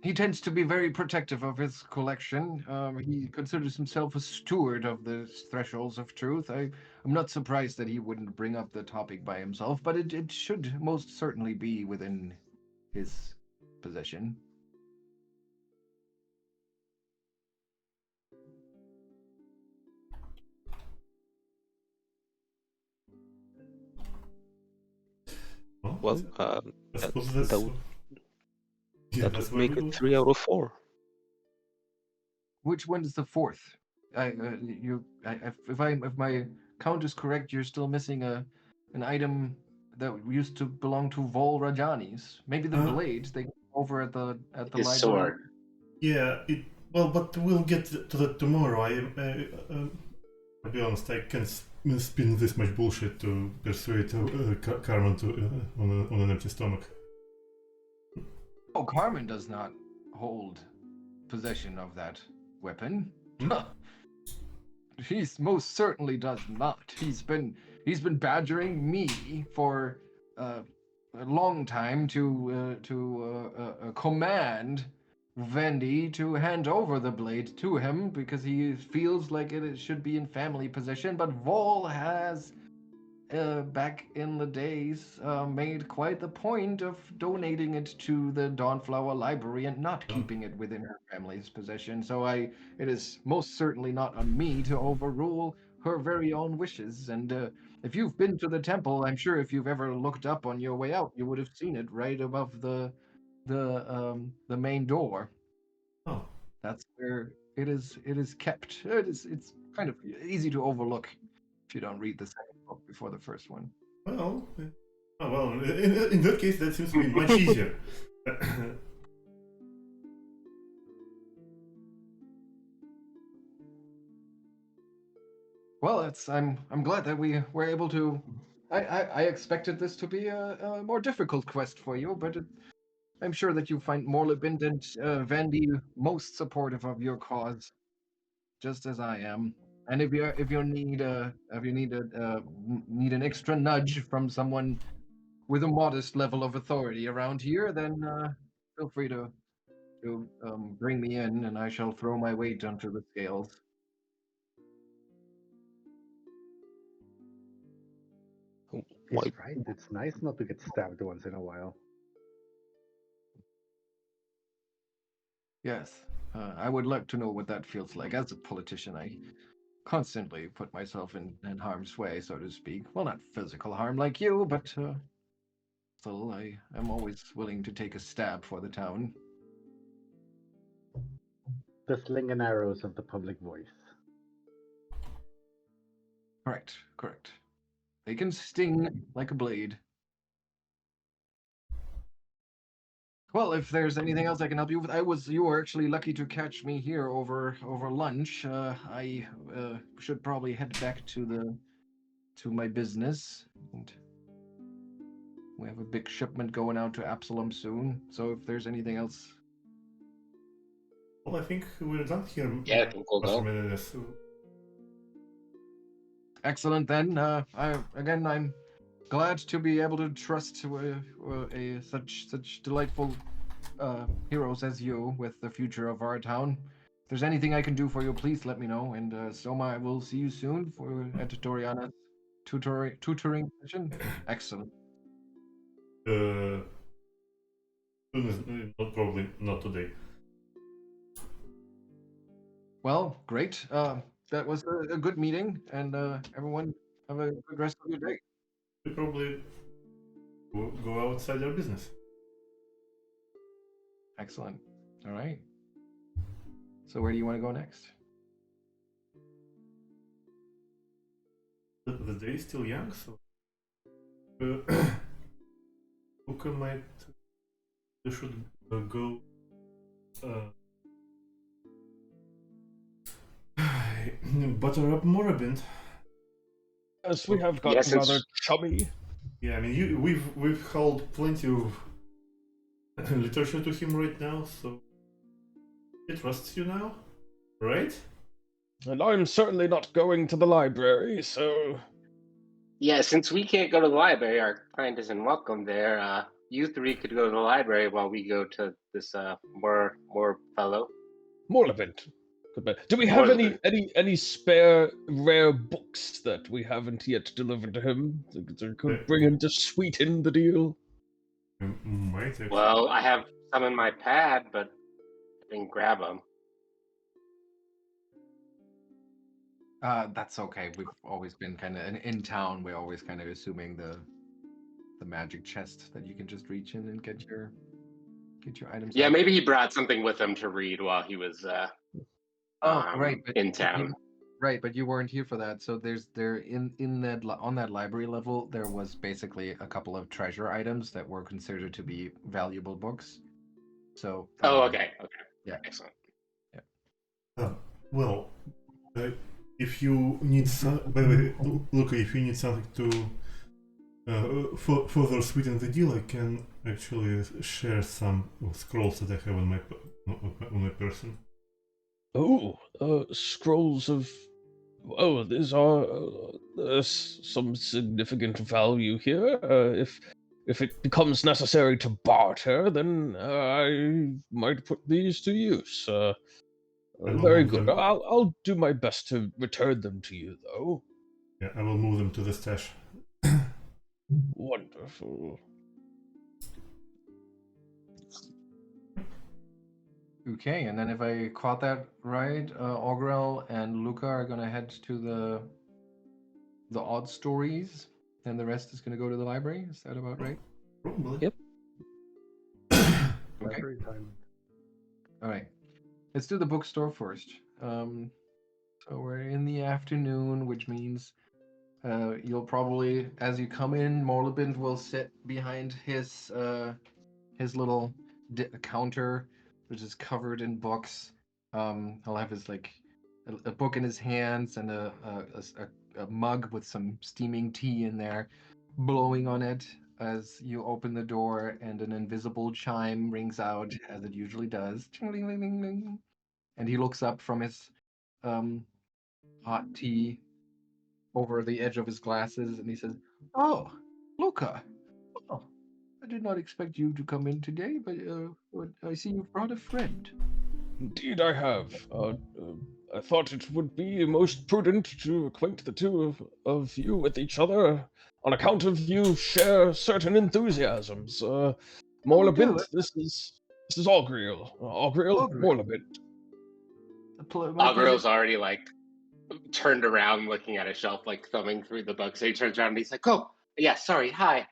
he tends to be very protective of his collection. He considers himself a steward of the thresholds of truth. I'm not surprised that he wouldn't bring up the topic by himself, but it should most certainly be within his possession. Well, I suppose that would make it 3 out of 4. Which one is the fourth? If my count is correct, you're still missing an item that used to belong to Vol Rajani's. Maybe the blade they over at the His library. sword. Yeah, but we'll get to that tomorrow. I'll be honest, I can't spin this much bullshit to persuade Carman to on an empty stomach. Oh, Carman does not hold possession of that weapon. He most certainly does not. He's been badgering me for a long time to command Vendi to hand over the blade to him because he feels like it should be in family possession. But Vol has, back in the days, made quite the point of donating it to the Dawnflower Library and not keeping it within her family's possession. So it is most certainly not on me to overrule her very own wishes. And if you've been to the temple, I'm sure if you've ever looked up on your way out, you would have seen it right above the main door. Oh, That's where it is kept. It's kind of easy to overlook if you don't read the second book before the first one. well. Oh, well, in that case, that seems to be much easier. Well, I'm glad that we were able to. I expected this to be a more difficult quest for you, but I'm sure that you find Morlebint and Vandy most supportive of your cause, just as I am. And if you need need an extra nudge from someone with a modest level of authority around here, then feel free to bring me in, and I shall throw my weight onto the scales. Why? He's right. It's nice not to get stabbed once in a while. Yes, I would like to know what that feels like. As a politician, I constantly put myself in harm's way, so to speak. Well, not physical harm like you, but still, I am always willing to take a stab for the town. The sling and arrows of the public voice. Correct. They can sting like a blade. Well, if there's anything else I can help you with, you were actually lucky to catch me here over lunch. I should probably head back to my business. And we have a big shipment going out to Absalom soon. So if there's anything else, Well, I think we're done here. Yeah, I think we'll Master go. Menendez. excellent. Then I'm glad to be able to trust such delightful heroes as you with the future of our town. If there's anything I can do for you, please let me know. And Soma, I will see you soon at Doriana's tutoring session. Excellent. Probably not today. Well, great. That was a good meeting, and everyone have a good rest of your day. We probably go outside our business. Excellent. All right. So where do you want to go next? The day is still young, so Lucca might should go. Butter up Morabint. Yes, we have got Yes, it's- rather chummy. Yeah, I mean, we've held plenty of literature to him right now, so he trusts you now, right? And I'm certainly not going to the library, so Yeah, since we can't go to the library, our client isn't welcome there. You three could go to the library while we go to this more fellow. Morlevent. Do we have any spare rare books that we haven't yet delivered to him? That could bring him to sweeten the deal. Might actually. Well, I have some in my pad, but I didn't grab them. That's okay. We've always been kind of in town. We're always kind of assuming the magic chest that you can just reach in and get your items. Yeah, out. maybe he brought something with him to read while he was right, but in town. Right, but you weren't here for that. So on that library level, there was basically a couple of treasure items that were considered to be valuable books. So. Okay. Yeah. Excellent. Well, if you need some, by the way, look, if you need something further sweeten the deal, I can actually share some scrolls that I have on my person. Oh, scrolls of. Oh, these are some significant value here. If it becomes necessary to barter, then I might put these to use. I will Very move good. them. I'll do my best to return them to you, though. Yeah, I will move them to the stash. Wonderful. Okay, and then if I caught that right, Augrael and Lucca are gonna head to the odd stories, and the rest is gonna go to the library. Is that about right? Probably. Yep. Okay. Library time. All right. Let's do the bookstore first. So we're in the afternoon, which means you'll probably, as you come in, Morlabint will sit behind his little counter, which is covered in books. He'll have his a book in his hands and a mug with some steaming tea in there, blowing on it as you open the door, and an invisible chime rings out as it usually does. Ching-ling-ling-ling-ling. And he looks up from his um, hot tea over the edge of his glasses, and he says, "Oh, Lucca. Oh, I did not expect you to come in today, but I see you brought a friend." Indeed, I have. I thought it would be most prudent to acquaint the two of you with each other on account of you share certain enthusiasms. Morlabint, do. this is Augrael. Augrael, Augrael. Morlabint. My pleasure. Augrael's already like turned around looking at a shelf, like thumbing through the books. So he turns around and he's like, "Oh, yeah, sorry, hi.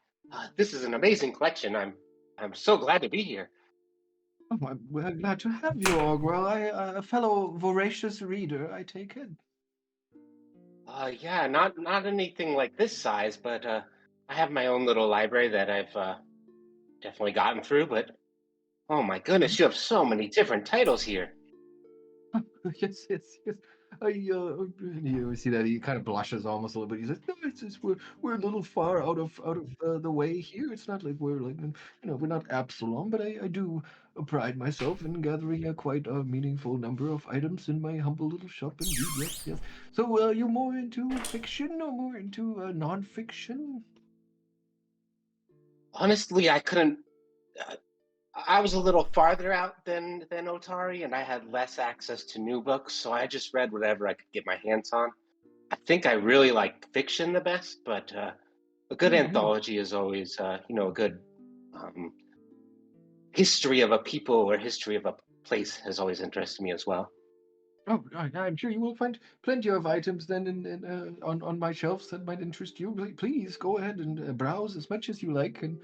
This is an amazing collection. I'm so glad to be here." Oh, we're glad to have you, Augrael. A fellow voracious reader, I take it. Yeah, not anything like this size, but I have my own little library that I've definitely gotten through. But oh my goodness, you have so many different titles here. Yes, yes, yes. You see that he kind of blushes almost a little bit. He says, "No, it's we're a little far out of the way here. It's not like we're like we're not Absalom, but I do pride myself in gathering a quite a meaningful number of items in my humble little shop. Indeed, yes, yes. So, you more into fiction or more into non-fiction?" Honestly, I couldn't. I was a little farther out than Otari, and I had less access to new books, so I just read whatever I could get my hands on. I think I really like fiction the best, but a good Mm-hmm. anthology is always, a good um, history of a people or history of a place has always interested me as well. Oh, I'm sure you will find plenty of items then on my shelves that might interest you. Please go ahead and browse as much as you like, and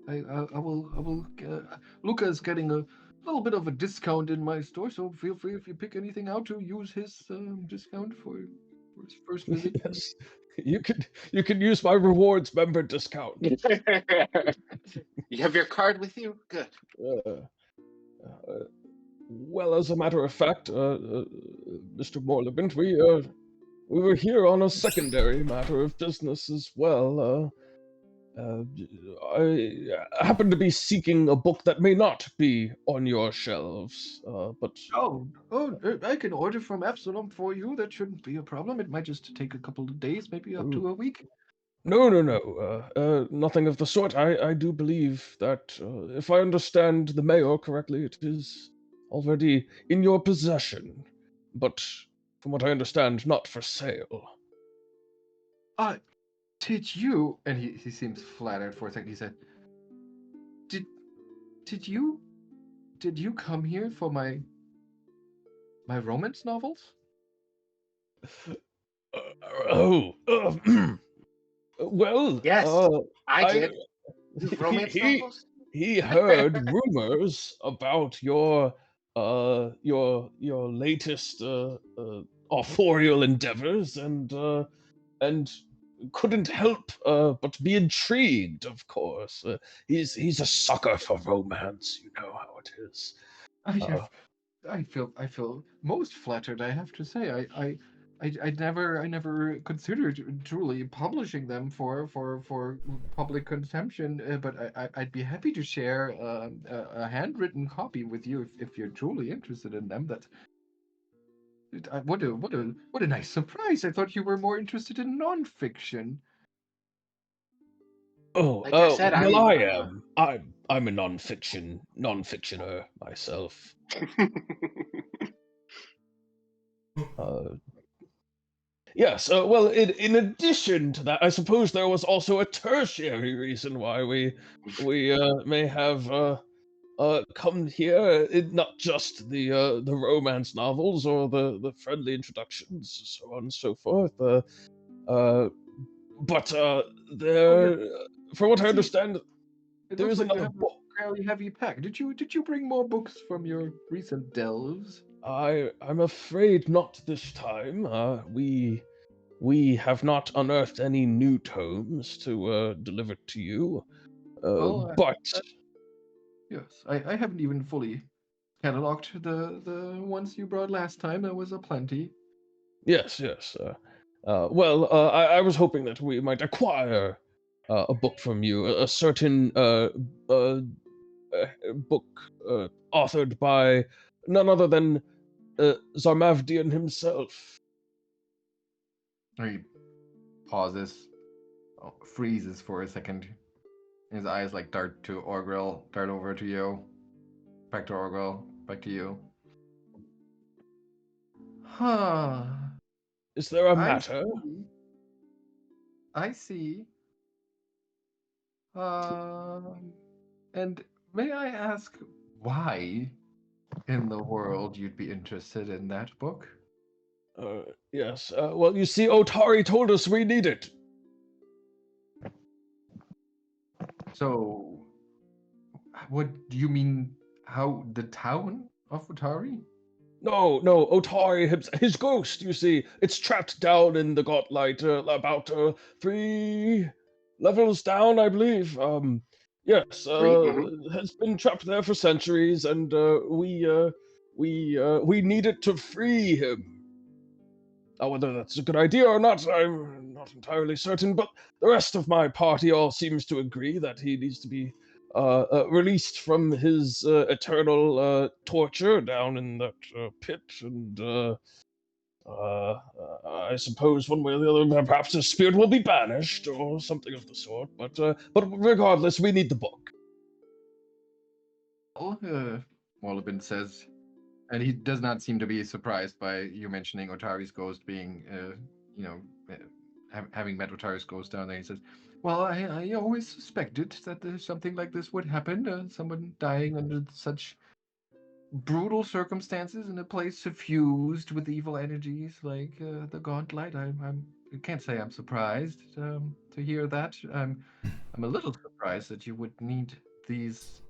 I will. Lucca's getting a little bit of a discount in my store, so feel free if you pick anything out to use his discount for his first visit. Yes, you can use my rewards member discount. You have your card with you? Good. Well, as a matter of fact, Mr. Morlabint, we were here on a secondary matter of business as well. I happen to be seeking a book that may not be on your shelves, but Oh, I can order from Absalom for you. That shouldn't be a problem. It might just take a couple of days, maybe up to a week. no, nothing of the sort. I do believe that, if I understand the mayor correctly, it is already in your possession, but from what I understand, not for sale. Did you? And he seems flattered for a second. He said, "Did did you come here for my romance novels?" Oh, well, Yes, I I did. Romance novels? he heard rumors about your latest authorial endeavors, and couldn't help but be intrigued. Of course, he's a sucker for romance. You know how it is. I feel most flattered. I have to say, I never considered truly publishing them for public consumption, but I'd be happy to share a handwritten copy with you if you're truly interested in them. What a nice surprise! I thought you were more interested in nonfiction. Oh, Like I said, well, I'm. I am. I'm a non-fictioner myself. Uh, yes. Well, in addition to that, I suppose there was also a tertiary reason why we may have come here. Not just the romance novels or the friendly introductions, so on and so forth. Uh, but Oh yeah, there, from what I I see. understand, It there looks is like you another have book. a fairly heavy pack. Did you bring more books from your recent delves? I'm afraid not this time. We have not unearthed any new tomes to deliver to you. Well, But yes, I haven't even fully cataloged the ones you brought last time. There was a plenty. yes, yes. I was hoping that we might acquire a book from you, a certain book authored by none other than Zarmavdian himself. He pauses, freezes for a second. His eyes like dart to Augrael, dart over to you, back to Augrael, back to you. Huh. Is there a I matter? see. I see. And may I ask why in the world you'd be interested in that book? Yes. Well, you see, Otari told us we need it. So, what do you mean? How the town of Utari? No, Otari, his ghost, you see, it's trapped down in the Gauntlight, about 3 levels down, I believe. Yes, has been trapped there for centuries, and we needed to free him. Now, whether that's a good idea or not, I'm not entirely certain, but the rest of my party all seems to agree that he needs to be released from his eternal torture down in that pit, and I suppose one way or the other, perhaps his spirit will be banished or something of the sort. But regardless, we need the book. Well, Wolabin says, and he does not seem to be surprised by you mentioning Otari's ghost being, having met Otari's ghost down there. He says, "Well, I always suspected that something like this would happen. Someone dying under such brutal circumstances in a place suffused with evil energies like the Gauntlight. I can't say I'm surprised to hear that. I'm a little surprised that you would need these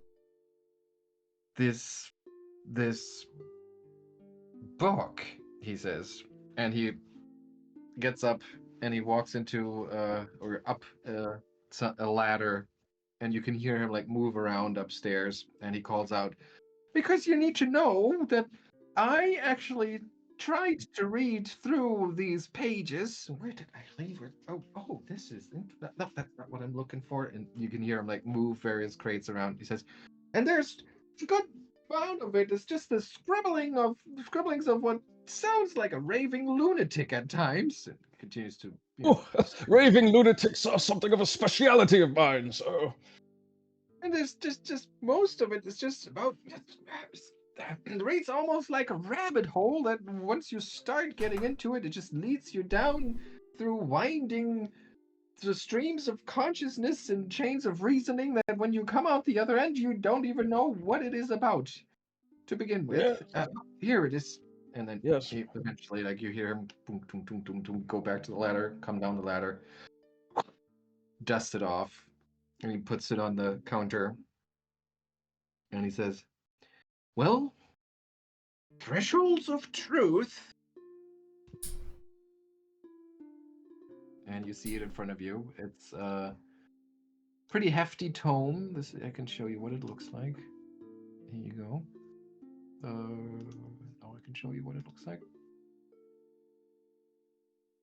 this this book," he says, and he gets up and he walks into or up a ladder, and you can hear him like move around upstairs, and he calls out, "Because you need to know that I actually tried to read through these pages. Where did I leave it? Oh, this is no, that's not what I'm looking for." And you can hear him like move various crates around. He says, "And there's a good amount of it is just the scribblings of what sounds like a raving lunatic at times." And continues to, Oh, raving lunatics are something of a speciality of mine, so. And there's just most of it is just about it reads almost like a rabbit hole that once you start getting into it, it just leads you down through winding the streams of consciousness and chains of reasoning that when you come out the other end, you don't even know what it is about to begin Yeah. with. Here it is. And then Yes. eventually, like you hear him boom, boom, boom, boom, boom, go back to the ladder, come down the ladder, dust it off, and he puts it on the counter. And he says, "Well, Thresholds of Truth." And you see it in front of you. It's a pretty hefty tome. This I can show you what it looks like. Here you go. Now I can show you what it looks like.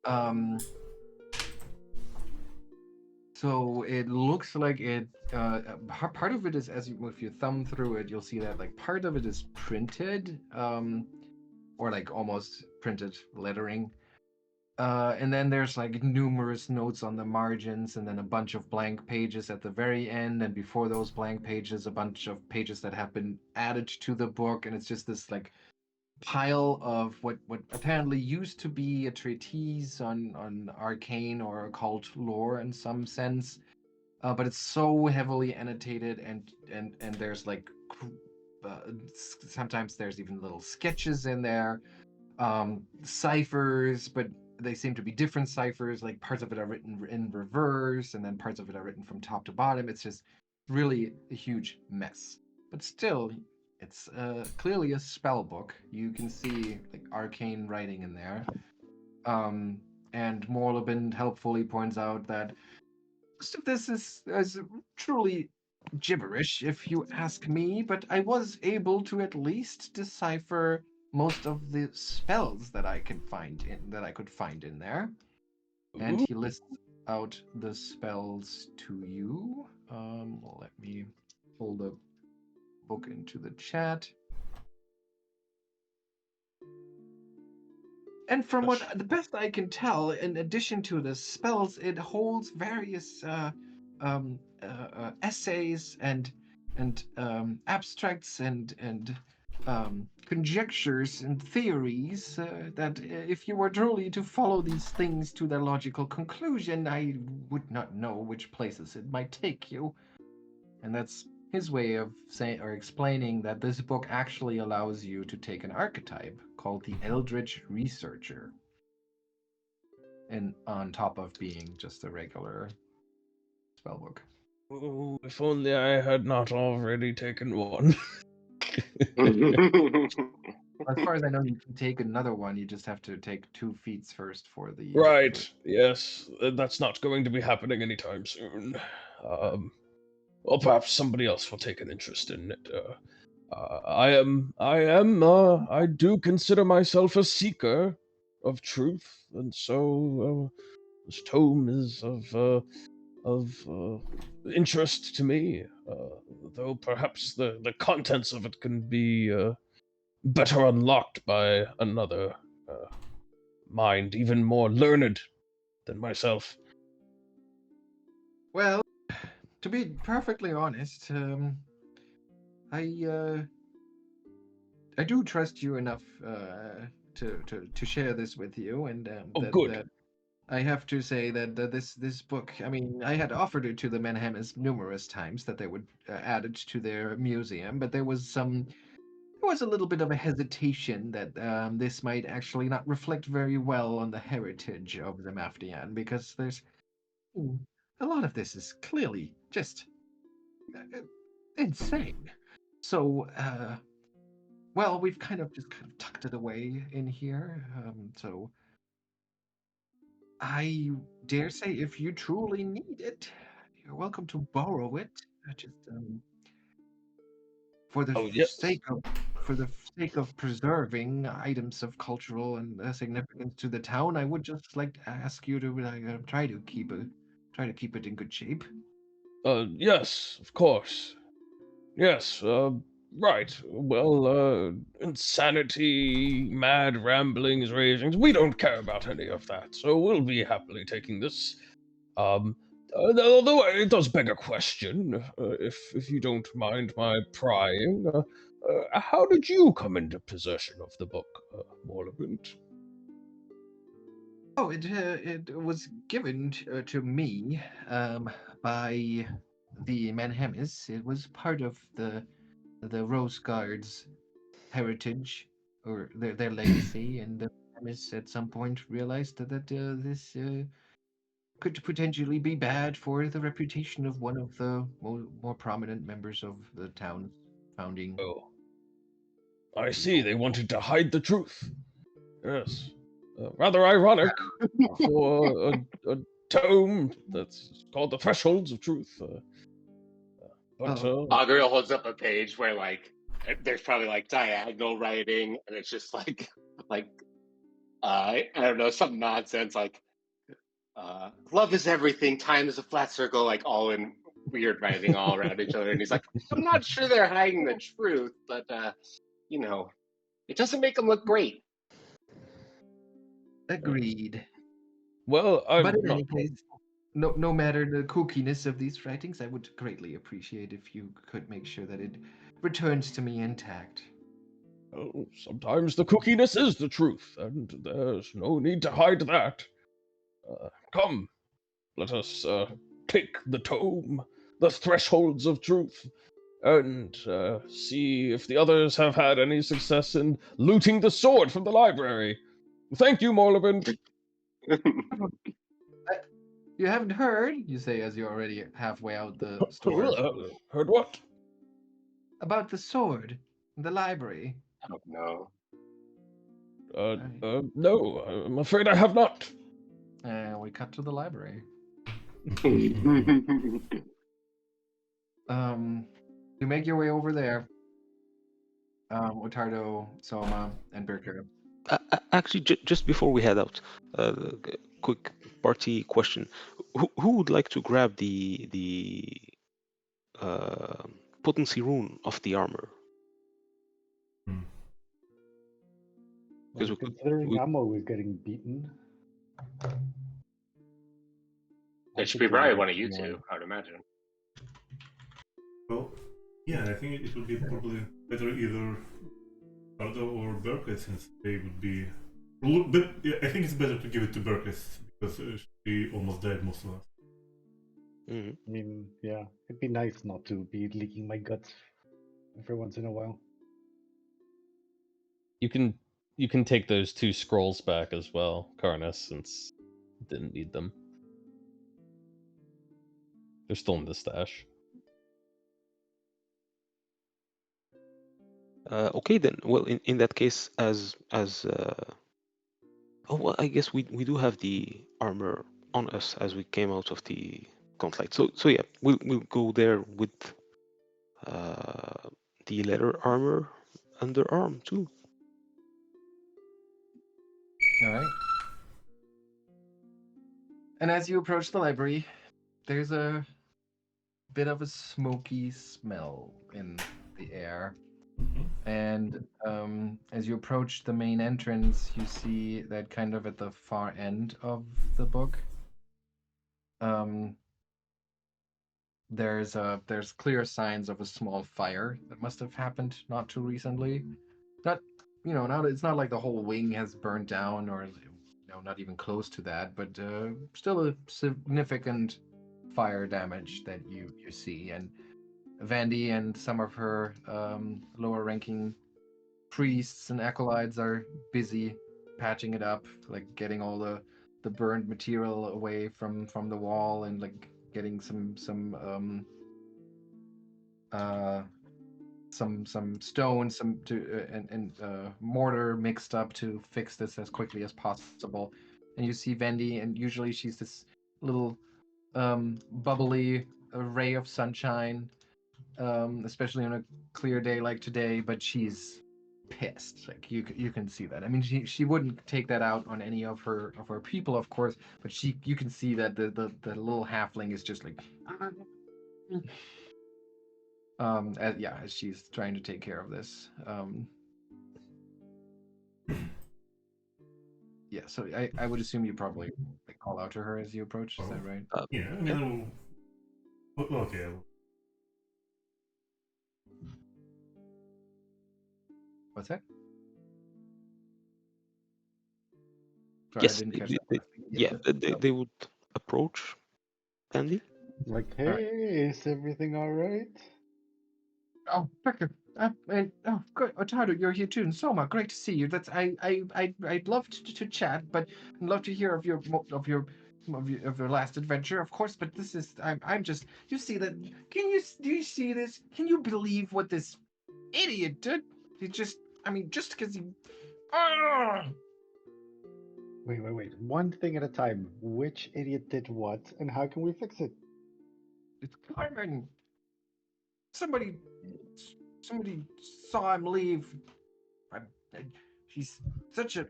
Um, so it looks like it. Part of it is, as you if you thumb through it, you'll see that like part of it is printed, or like almost printed lettering. And then there's like numerous notes on the margins, and then a bunch of blank pages at the very end. And before those blank pages, a bunch of pages that have been added to the book. And it's just this like pile of what apparently used to be a treatise on arcane or occult lore in some sense. But it's so heavily annotated, and there's like sometimes there's even little sketches in there, ciphers, but they seem to be different ciphers. Like parts of it are written in reverse, and then parts of it are written from top to bottom. It's just really a huge mess. But still, it's clearly a spell book. You can see like arcane writing in there. And Morlabin helpfully points out that most of this is truly gibberish, if you ask me, but I was able to at least decipher most of the spells that I could find in there. And he lists out the spells to you. Let me pull the book into the chat. And from the best I can tell, in addition to the spells, it holds various essays and abstracts and conjectures and theories that, if you were truly to follow these things to their logical conclusion, I would not know which places it might take you. And that's his way of saying or explaining that this book actually allows you to take an archetype called the Eldritch Researcher, and on top of being just a regular spellbook. Oh, if only I had not already taken one. As far as I know, you can take another one. You just have to take 2 feats first for the Right, yes. That's not going to be happening anytime soon. Or perhaps somebody else will take an interest in it. I do consider myself a seeker of truth, and so this tome is of interest to me. Though perhaps the contents of it can be better unlocked by another mind, even more learned than myself. Well, to be perfectly honest, I do trust you enough to share this with you, and Good. that I have to say that this book, I mean, I had offered it to the Manhammers numerous times that they would add it to their museum, but there was a little bit of a hesitation that this might actually not reflect very well on the heritage of the Maftian, because there's a lot of this is clearly just insane. So, well, we've kind of tucked it away in here. So I dare say, if you truly need it, you're welcome to borrow it. Just for the Oh, yes. sake of preserving items of cultural and significance to the town, I would just like to ask you to try to keep it in good shape. Yes, of course. Yes, right. Well, insanity, mad ramblings, ravings, we don't care about any of that, so we'll be happily taking this. Although it does beg a question, if you don't mind my prying. How did you come into possession of the book, Morlabin? Oh, it was given to me by the Manhamis. It was part of the Rose Guard's heritage, or their legacy, and the Manhamis at some point realized that this could potentially be bad for the reputation of one of the more prominent members of the town's founding. Oh, I see. They wanted to hide the truth. Yes. Rather ironic for a tome that's called The Thresholds of Truth. But Augrael holds up a page where like there's probably like diagonal writing, and it's just like I don't know, some nonsense like love is everything, time is a flat circle, like all in weird writing all around each other. And he's like, I'm not sure they're hiding the truth, but you know, it doesn't make them look great. Agreed. Well, But I'm in not. any case, no matter the kookiness of these writings, I would greatly appreciate if you could make sure that it returns to me intact. Oh, sometimes the cookiness is the truth, and there's no need to hide that. Come, let us take the tome, the thresholds of truth, and see if the others have had any success in looting the sword from the library. Thank you, Morlevin. You haven't heard, you say as you're already halfway out the store, Heard what? about the sword in the library. I don't know. No, I'm afraid I have not. We cut to the library. Mhm. You make your way over there. Ottardo, Souma, and Birke. Actually, just before we head out, quick party question: who would like to grab the potency rune of the armor? Hmm. Because Well, considering we- ammo is getting beaten, It should be probably one of you two, I would imagine. Well, yeah, I think it would be probably better either Ottardo or Birke, since they would be. But yeah, I think it's better to give it to Birke because she almost died most of us. Mhm. I mean, yeah, it'd be nice not to be leaking my guts every once in a while. You can take those 2 scrolls back as well, Karnas, since you didn't need them. They're still in the stash. Okay then. Well, in that case, oh well, I guess we do have the armor on us as we came out of the Gauntlight. So yeah, we'll go there with the leather armor underarm too. All right. And as you approach the library, there's a bit of a smoky smell in the air. And as you approach the main entrance, you see that kind of at the far end of the book, there's clear signs of a small fire that must have happened not too recently. Not, it's not like the whole wing has burned down or not even close to that, but still a significant fire damage that you see. And Vandy and some of her lower ranking priests and acolytes are busy patching it up, like getting all the burned material away from the wall and like getting some stone, and mortar mixed up to fix this as quickly as possible. And you see Vendi, and usually she's this little bubbly ray of sunshine, especially on a clear day like today. But she's pissed. Like you can see that. I mean, she wouldn't take that out on any of her people, of course, but you can see that the little halfling is just like. As she's trying to take care of this. Yeah, so I would assume you probably like, call out to her as you approach. Is that right? Yeah, I mean, okay. What's that? Sorry, Yes, I didn't catch they, that. they would approach Andy. Like, All right. hey, is everything all right? Oh, Birke. Good. Ottardo, you're here too. And Soma, great to see you. I'd love to chat, but I'd love to hear of your last adventure, of course. But this is I'm just. You see that? Do you see this? Can you believe what this idiot did? Just because he. Ah! Wait. One thing at a time. Which idiot did what, and how can we fix it? It's Carman. Somebody saw him leave. I, he's such a.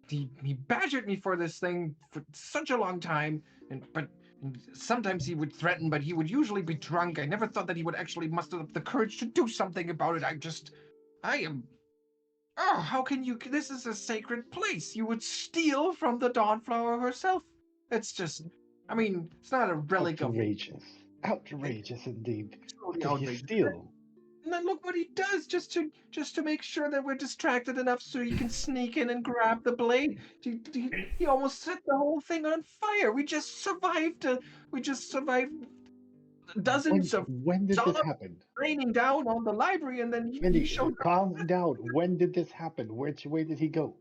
he badgered me for this thing for such a long time, but sometimes he would threaten, but he would usually be drunk. I never thought that he would actually muster up the courage to do something about it. I am. Oh, how can you? This is a sacred place. You would steal from the Dawnflower herself. It's just. I mean, it's not a relic of. Outrageous. Outrageous indeed. What Truly did he outrageous. steal? And then look what he does, just to make sure that we're distracted enough so he can sneak in and grab the blade. He almost set the whole thing on fire. We just survived. We just survived dozens of When did this dollars happen? raining down on the library, and then he Wendy, showed up. calm down. When did this happen? Which way did he go?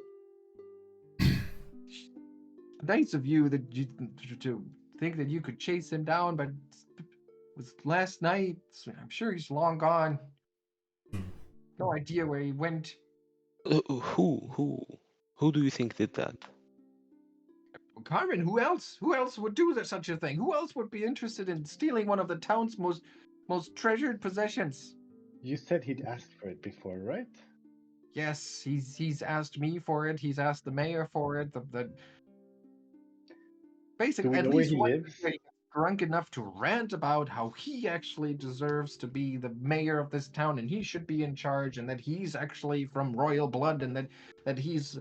Nice of you that you to think that you could chase him down, but it was last night. So I'm sure he's long gone. No idea where he went. Who do you think did that? Carman, who else? Who else would do such a thing? Who else would be interested in stealing one of the town's most treasured possessions? You said he'd asked for it before, right? Yes, he's asked me for it. He's asked the mayor for it. The basically, Do we at know where least he one lives? guy gets drunk enough to rant about how he actually deserves to be the mayor of this town, and he should be in charge, and that he's actually from royal blood, and that he's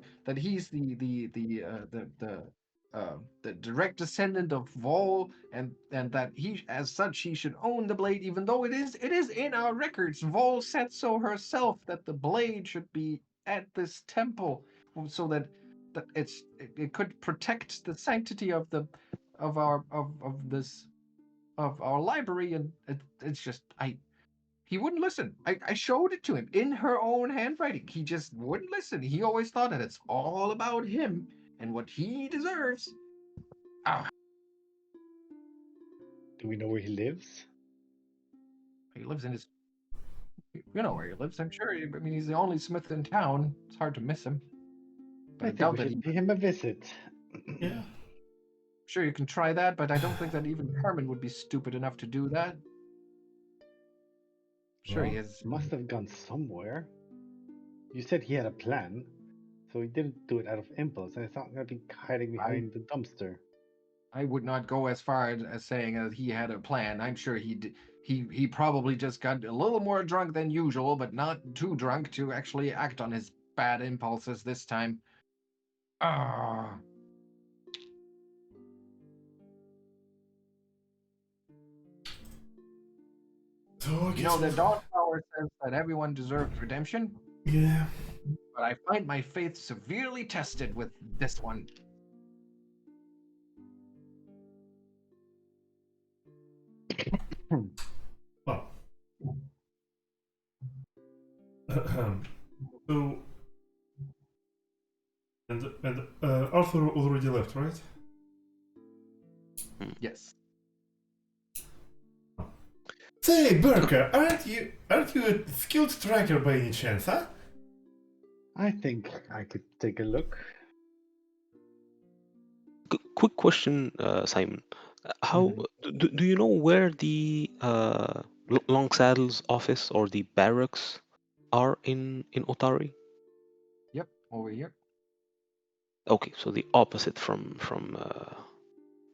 the direct descendant of Vol, and that he, as such, he should own the blade, even though it is in our records. Vol said so herself that the blade should be at this temple, so that it could protect the sanctity of our library, and it's just he wouldn't listen. I showed it to him in her own handwriting. He just wouldn't listen. He always thought that it's all about him and what he deserves. Do we know where he lives? He lives in his. You know where he lives, I'm sure. I mean, he's the only smith in town. It's hard to miss him. But I I think doubt we that should pay him a visit. Yeah. Sure, you can try that, but I don't think that even Carman would be stupid enough to do that. Sure, he Well, is. Must have gone somewhere. You said he had a plan, so he didn't do it out of impulse. I thought he'd be hiding behind the dumpster. I would not go as far as saying that he had a plan. I'm sure he probably just got a little more drunk than usual, but not too drunk to actually act on his bad impulses this time. Ah. So I You guess know, the Dawnflower says that everyone deserves redemption, yeah. but I find my faith severely tested with this one. Well. So and Arthur already left, right? Yes. Say, Birke, aren't you a skilled tracker by any chance, huh? I think I could take a look. Quick question, Simon. How do you know where the Longsaddle's office or the barracks are in Otari? Yep. Over here. Okay, so the opposite from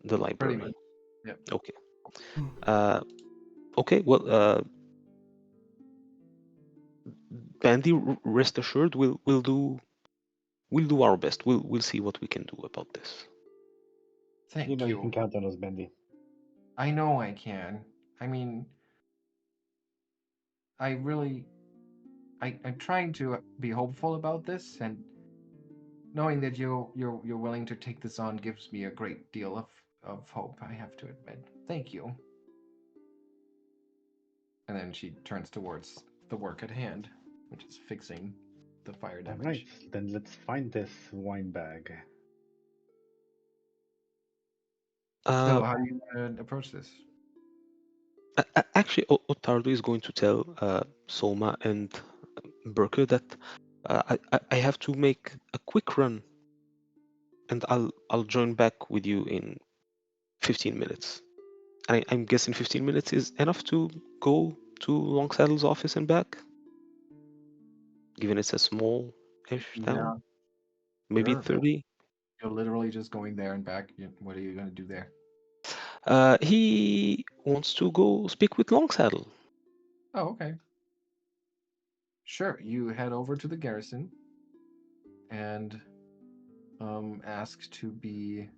the Pretty library. much. Yep. Okay. Okay. Well, Bandy, rest assured, we'll do our best. We'll see what we can do about this. Thank You know you you. can count on us, Bendy. I know I can. I mean, I'm trying to be hopeful about this, and knowing that you're willing to take this on gives me a great deal of hope, I have to admit. Thank you. And then she turns towards the work at hand, which is fixing the fire All damage. right, then let's find this wine bag. So how do you approach this? Actually, Ottardo is going to tell Souma and Birke that I have to make a quick run, and I'll join back with you in 15 minutes. I'm guessing 15 minutes is enough to go to Longsaddle's office and back, given it's a small-ish town. maybe Sure. 30. You're literally just going there and back. What are you going to do there? He wants to go speak with Longsaddle. Oh, okay. Sure. You head over to the garrison and ask to be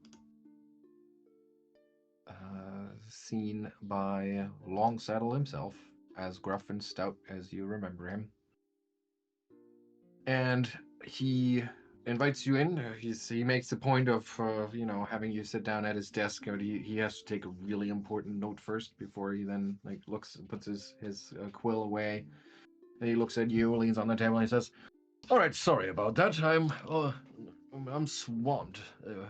seen by Longsaddle himself, as gruff and stout as you remember him. And he invites you in. He makes a point of having you sit down at his desk, but he has to take a really important note first before he then puts his quill away. And he looks at you, leans on the table, and he says, "All right, sorry about that. I'm swamped.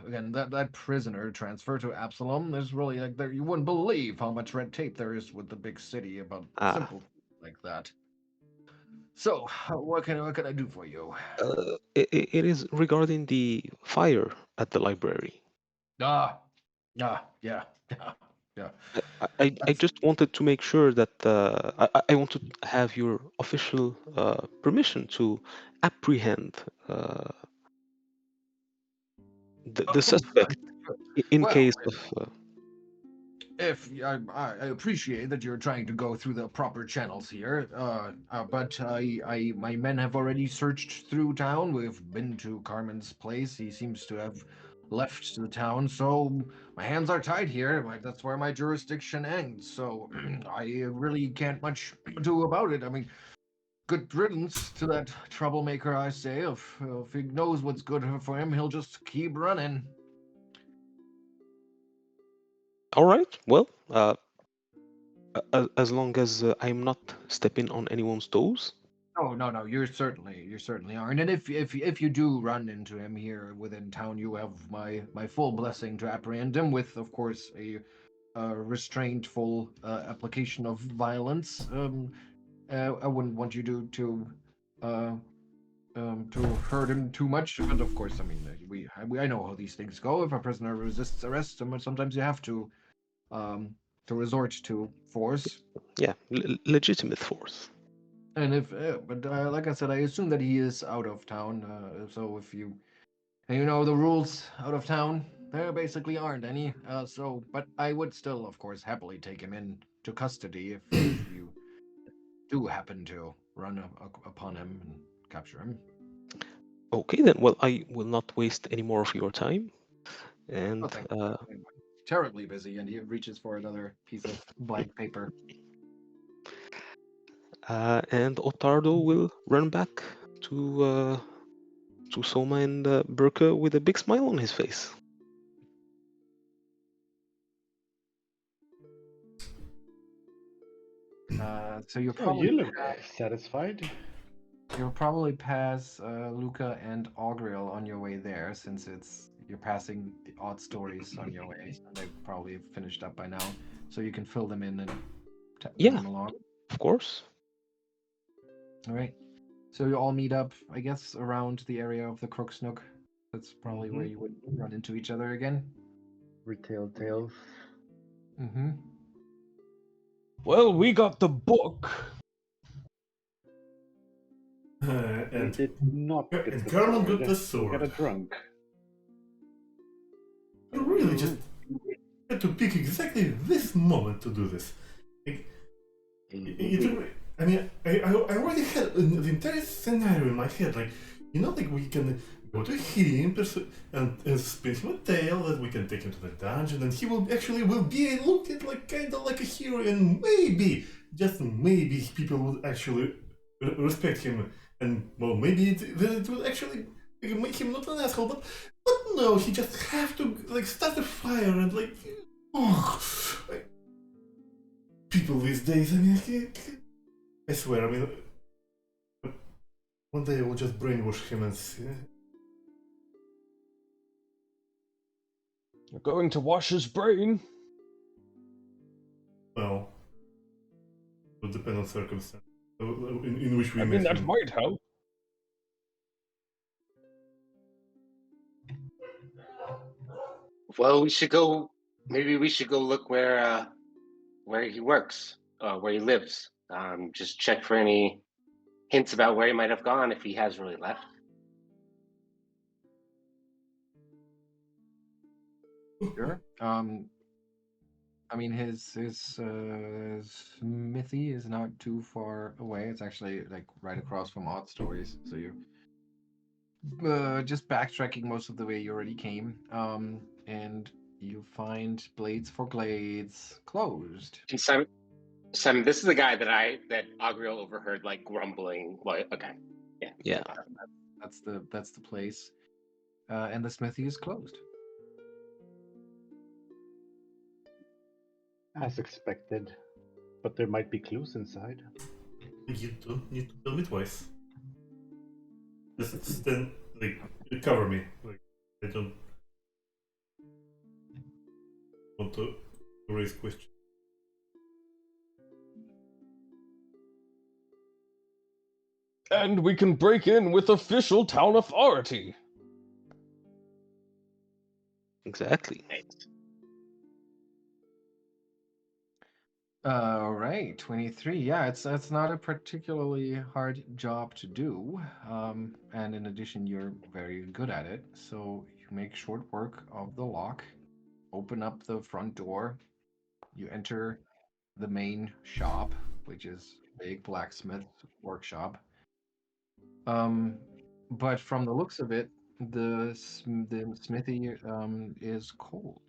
Again, that prisoner transfer to Absalom. There's really you wouldn't believe how much red tape there is with the big city about simple like that. So, what can I do for you?" It is regarding the fire at the library. Yeah, yeah. I That's- just wanted to make sure that I want to have your official permission to apprehend the suspect in well, case of. if I appreciate that you're trying to go through the proper channels here, but my men have already searched through town. We've been to Carman's place. He seems to have left the town, so my hands are tied here. That's where my jurisdiction ends. So I really can't much do about it. I mean, good riddance to that troublemaker, I say. If he knows what's good for him, he'll just keep running. All right. Well, as long as I'm not stepping on anyone's toes. Oh no, you certainly aren't. And if you do run into him here within town, you have my full blessing to apprehend him with, of course, a restraintful application of violence. I wouldn't want you to hurt him too much, but of course, I mean, I know how these things go. If a prisoner resists arrest, sometimes you have to resort to force. Yeah, legitimate force. And like I said, I assume that he is out of town. So if you know the rules out of town, there basically aren't any. But I would still, of course, happily take him into custody if you do happen to run upon him and capture him. Okay then. Well, I will not waste any more of your time. And Oh, thank you. I'm terribly busy, and he reaches for another piece of blank paper. and Ottardo will run back to Souma and Birke with a big smile on his face. So you'll Oh, probably you look satisfied. you'll probably pass Lucca and Augrael on your way there, since you're passing the odd stories on your way. So they've probably finished up by now, so you can fill them in and bring Yeah, them along. of course. All right. So you all meet up, I guess, around the area of the Crook's Nook. That's probably where you would run into each other again. Retail tales. Mm-hmm. Well, we got the book. We And did not get and the Carman sword. got the We sword. got a drunk. You really just had to pick exactly this moment to do this. It took me, I mean, I already had the entire scenario in my head. Like, like we can go to him and spin him a tale that we can take him to the dungeon, and he will be looked at like kind of like a hero, and maybe, just maybe, people would actually respect him, and well, maybe it will actually make him not an asshole. But no, he just have to like start a fire and like, people these days. I mean, I swear. I mean, one day I will just brainwash him and see. You're going to wash his brain. Well, it will depend on circumstances in which we I met mean, that him. might help. Well, we should go. Maybe we should go look where he works, where he lives. Just check for any hints about where he might have gone if he has really left. Sure. I mean, his smithy is not too far away. It's actually like right across from Odd Stories. So you're just backtracking most of the way you already came. And you find Blades for Glades closed. And Simon, this is the guy that Augrael overheard like grumbling. Like, okay, yeah, Yeah. That's the place. And the smithy is closed. As expected. But there might be clues inside. You don't need to tell me twice. Just stand, like, cover me. Like, I don't want to raise questions. And we can break in with official town authority. Exactly. All right, 23. Yeah, it's not a particularly hard job to do. And in addition, you're very good at it. So you make short work of the lock, open up the front door, you enter the main shop, which is big blacksmith workshop. But from the looks of it, the smithy is cold,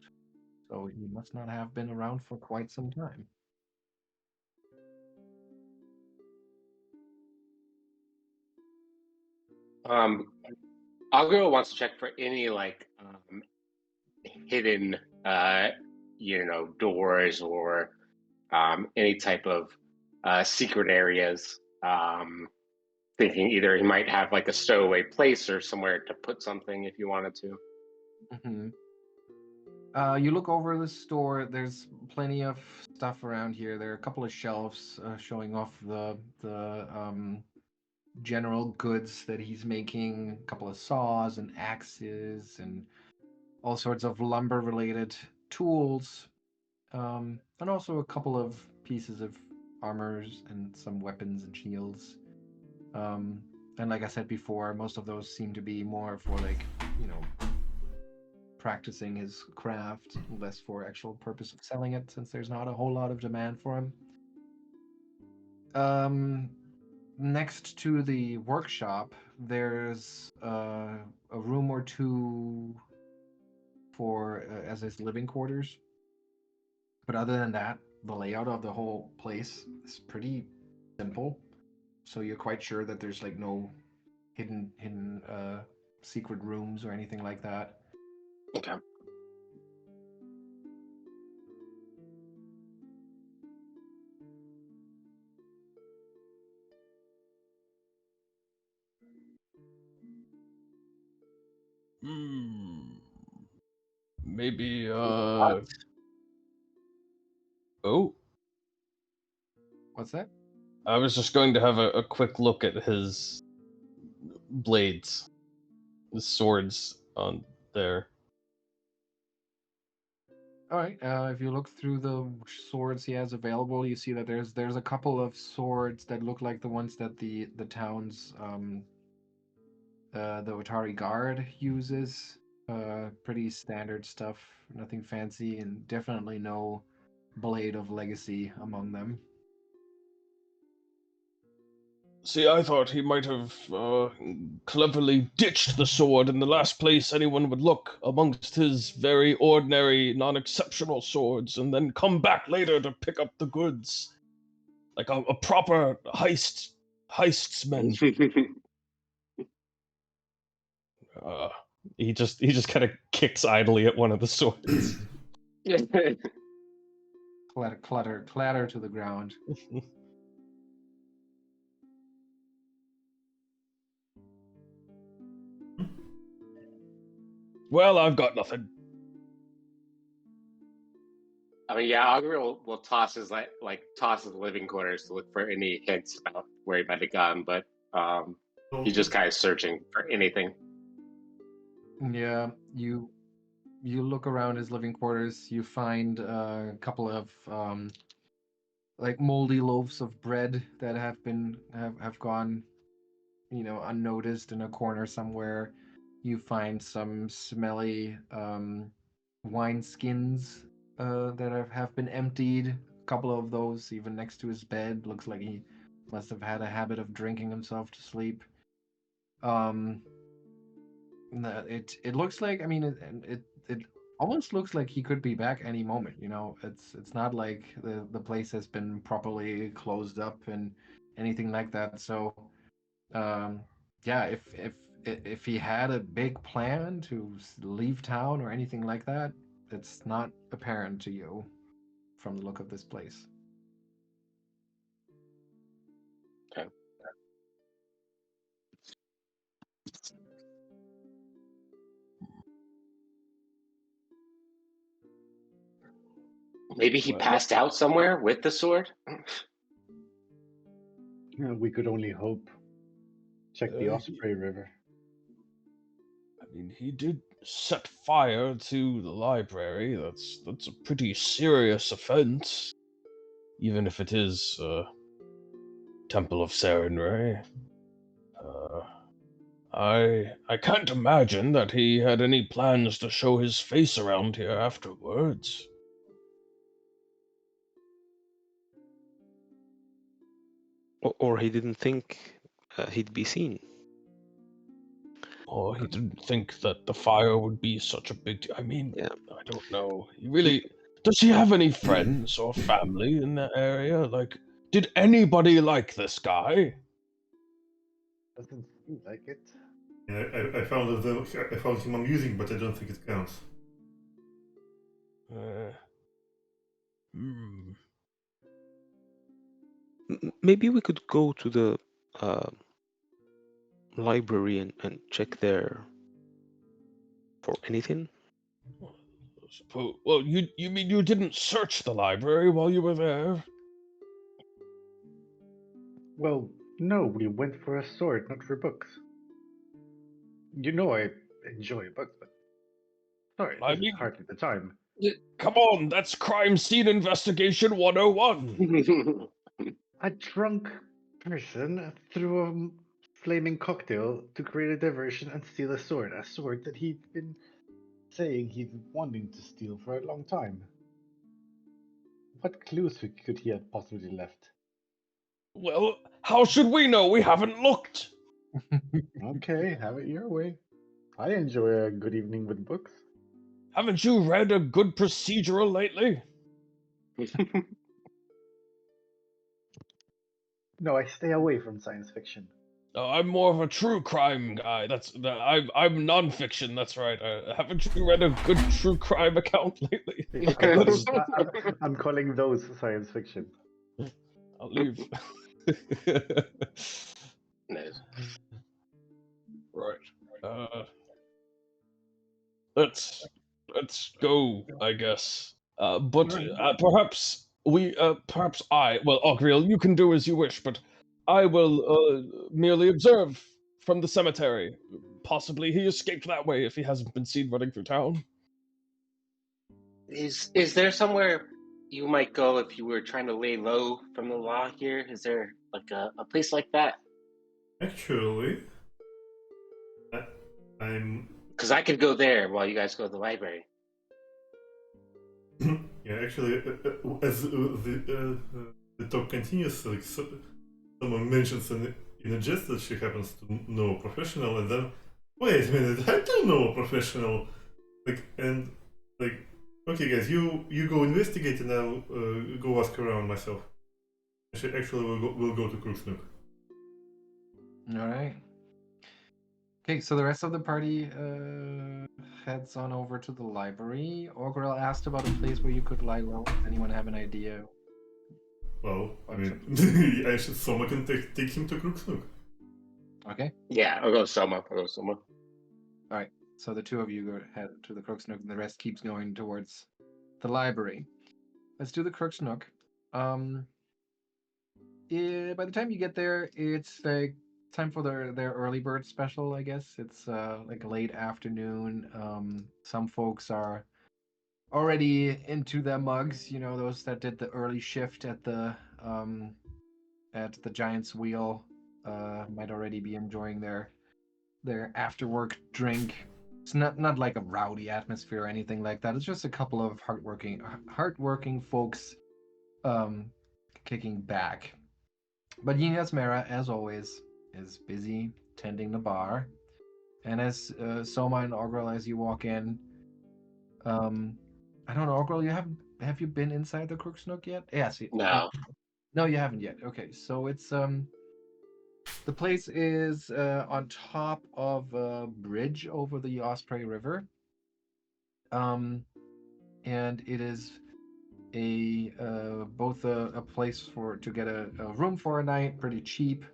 so he must not have been around for quite some time. Augrael wants to check for any like hidden, doors or any type of secret areas. Thinking either he might have like a stowaway place or somewhere to put something if you wanted to. Hmm. You look over the store. There's plenty of stuff around here. There are a couple of shelves showing off the general goods that he's making. A couple of saws and axes and all sorts of lumber-related tools, and also a couple of pieces of armors and some weapons and shields. And like I said before, most of those seem to be more for like, practicing his craft, less for actual purpose of selling it, since there's not a whole lot of demand for him. Next to the workshop, there's a room or two for as his living quarters. But other than that, the layout of the whole place is pretty simple. So you're quite sure that there's like no hidden secret rooms or anything like that. Okay. Maybe oh, What's that? I was just going to have a quick look at his blades, his swords on there. All right. If you look through the swords he has available, you see that there's a couple of swords that look like the ones that the town's the Otari Guard uses. Pretty standard stuff, nothing fancy, and definitely no blade of legacy among them. See, I thought he might have cleverly ditched the sword in the last place anyone would look amongst his very ordinary, non-exceptional swords, and then come back later to pick up the goods, like a proper heistsman. He just kind of kicks idly at one of the swords. Clatter to the ground. Well, I've got nothing. I mean, yeah, Augrael will toss his toss his living quarters to look for any hints about where he might have gone, but he's just kind of searching for anything. Yeah, you look around his living quarters. You find a couple of like moldy loaves of bread that have gone, unnoticed in a corner somewhere. You find some smelly wine skins that have been emptied. A couple of those even next to his bed. Looks like he must have had a habit of drinking himself to sleep. It looks like, I mean, it almost looks like he could be back any moment. You know, it's not like the place has been properly closed up and anything like that. So, um, yeah, if he had a big plan to leave town or anything like that, it's not apparent to you from the look of this place. Okay. Maybe he Well, passed out somewhere with the sword. We could only hope. Check the he- Osprey River. I mean, he did set fire to the library. That's a pretty serious offense, even if it is Temple of Sarenrae. I can't imagine that he had any plans to show his face around here afterwards. Or he didn't think he'd be seen. Or he didn't think that the fire would be such a big deal. I mean, Yeah. I don't know. Does he have any friends or family in that area? Like, did anybody like this guy? Doesn't seem like it. Yeah, I found him amusing, but I don't think it counts. Hmm. Maybe we could go to the library and check there for anything. Well, you mean you didn't search the library while you were there? Well, no, we went for a sword, not for books. You know I enjoy books, but sorry, I this is mean, hardly the time. come on, that's crime scene investigation 101. A drunk person threw a flaming cocktail to create a diversion and steal a sword that he'd been saying he's wanting to steal for a long time. What clues could he have possibly left? Well, how should we know? We haven't looked. Okay, have it your way. I enjoy a good evening with books. Haven't you read a good procedural lately? No, I stay away from science fiction. I'm more of a true crime guy. I'm nonfiction. That's right. Haven't you read a good true crime account lately? I'm calling those science fiction. I'll leave. Nice. Right. Let's go, I guess. But perhaps well, Augrael, you can do as you wish, but I will merely observe from the cemetery. Possibly he escaped that way if he hasn't been seen running through town. Is there somewhere you might go if you were trying to lay low from the law here? Is there like a place like that? Actually, I'm. Because I could go there while you guys go to the library. Yeah, actually, as the talk continues, like someone mentions in a jest that she happens to know a professional, and then wait a minute, I do know a professional. Okay, guys, you go investigate, and I'll go ask around myself. Actually, we'll go to Crook's Nook. All right. Okay, so the rest of the party heads on over to the library. Augrael asked about a place where you could lie low. Does anyone have an idea? Well, I mean, Souma can take him to Crook's Nook. Okay. Yeah, I'll go Souma. All right. So the two of you head to the Crook's Nook, and the rest keeps going towards the library. Let's do the Crook's Nook. By the time you get there, it's like time for their early bird special, I guess. It's like late afternoon. Some folks are already into their mugs, you know, those that did the early shift at the Giant's Wheel might already be enjoying their after work drink. It's not like a rowdy atmosphere or anything like that. It's just a couple of hardworking folks um, kicking back. But Yinas Mera, as always, is busy tending the bar. And as Soma and Augrael, as you walk in, I don't know, Augrael, have you been inside the Crook's Nook yet? Yes. No. No, you haven't yet. Okay, so it's the place is on top of a bridge over the Osprey River. And it is a both a place for to get a room for a night, pretty cheap.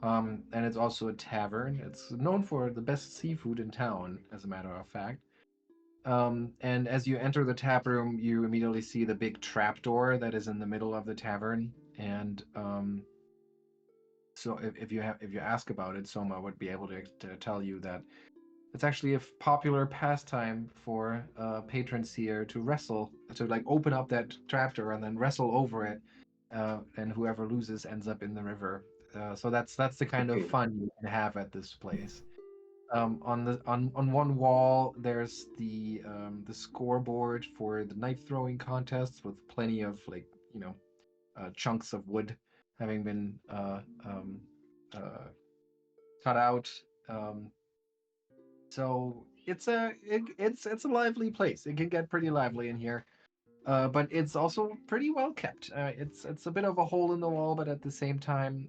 And it's also a tavern. It's known for the best seafood in town, as a matter of fact. And as you enter the tap room, you immediately see the big trapdoor that is in the middle of the tavern. And so if you ask about it, Soma would be able to tell you that it's actually a popular pastime for patrons here to wrestle, to like open up that trapdoor and then wrestle over it, and whoever loses ends up in the river. So that's the kind of fun you can have at this place. On one wall, there's the scoreboard for the knife throwing contests with plenty of chunks of wood having been cut out. Um, So it's a lively place. It can get pretty lively in here, but it's also pretty well kept. It's a bit of a hole in the wall, but at the same time,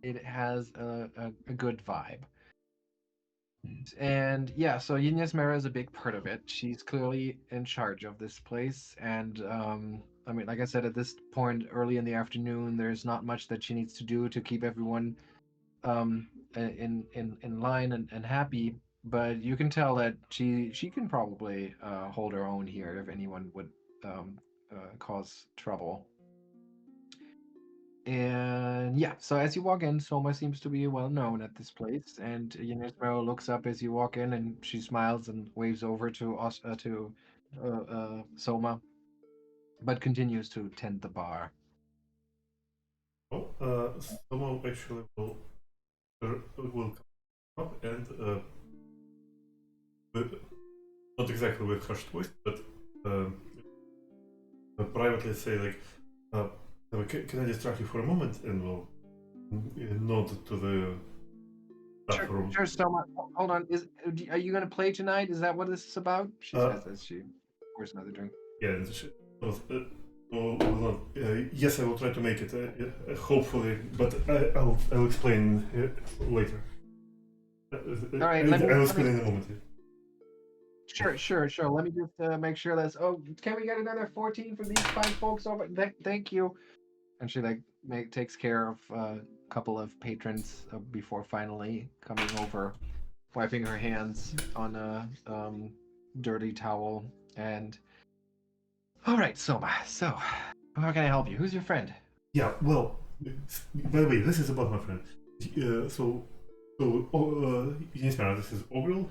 it has a good vibe. And yeah, so Yinyas Mera is a big part of it. She's clearly in charge of this place, and I mean, like I said, at this point early in the afternoon, there's not much that she needs to do to keep everyone in line and happy, but you can tell that she can probably hold her own here if anyone would cause trouble. And yeah, so as you walk in, Soma seems to be well known at this place, and Yenismero looks up as you walk in, and she smiles and waves over to Soma, but continues to tend the bar. Well, someone actually will come up and not exactly with hushed voice, but privately say like, can I distract you for a moment, and we'll nod to the staff room. Sure, Soma. Hold on. Are you going to play tonight? Is that what this is about? She says as she pours another drink. Yeah. Yes, I will try to make it. Hopefully, but I'll explain later. All right. I'll explain in a moment. Sure. Let me just make sure that's. Oh, can we get another 14 for these fine folks over? Thank you. And she takes care of a couple of patrons before finally coming over, wiping her hands on a dirty towel. And all right, Soma. So, how can I help you? Who's your friend? Yeah. Well, by the way, this is about my friend. Yunismara, this is Augrael.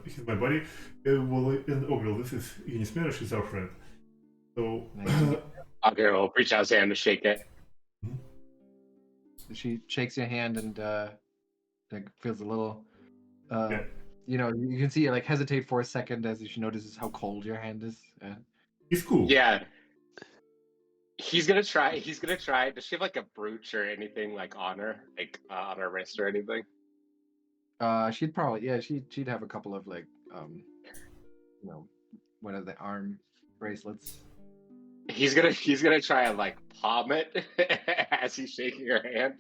He's my buddy. And Augrael, this is Yunismara. She's our friend. So. Augrael will reach out his hand to shake it. She shakes your hand and feels a little. Yeah. You can see her hesitate for a second as she notices how cold your hand is. He's cool. Yeah. He's gonna try. Does she have a brooch or anything on her, on her wrist or anything? She'd probably she'd have a couple of one of the arm bracelets. He's gonna try and palm it as he's shaking her hand.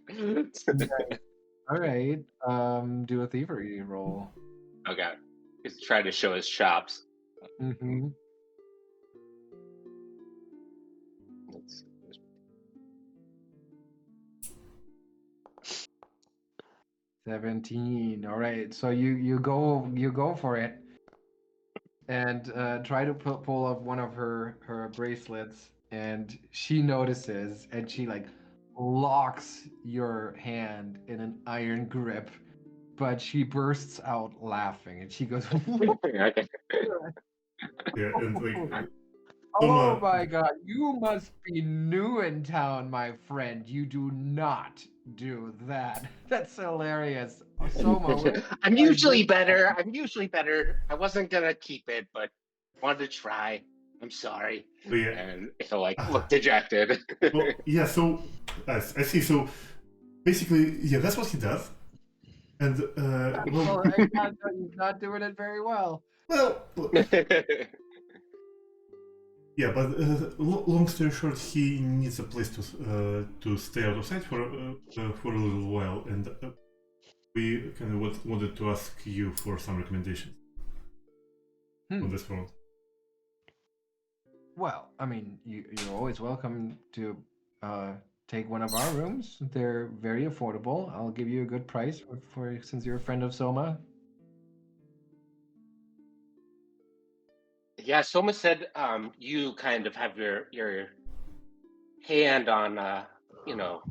All right. Do a thievery roll. Okay. He's trying to show his chops. Mm-hmm. 17. All right. So you go for it, and try to pull off one of her bracelets, and she notices, and she locks your hand in an iron grip, but she bursts out laughing, and she goes, Yeah, and Oh Souma, my god, you must be new in town, my friend. You do not do that. That's hilarious. Soma, where did I'm you find usually this better. from? I'm usually better. I wasn't gonna keep it, but wanted to try. I'm sorry. oh, yeah. And he'll like look dejected. Well, yeah. So I see. So basically, yeah, that's what he does. And Well, well, I can't tell he's not doing it very well. well, yeah. But long story short, he needs a place to stay out of sight for a little while, and we kind of wanted to ask you for some recommendations on this front. Well, I mean, you're always welcome to take one of our rooms. They're very affordable. I'll give you a good price for since you're a friend of Soma. Yeah, Soma said you kind of have your hand on you know,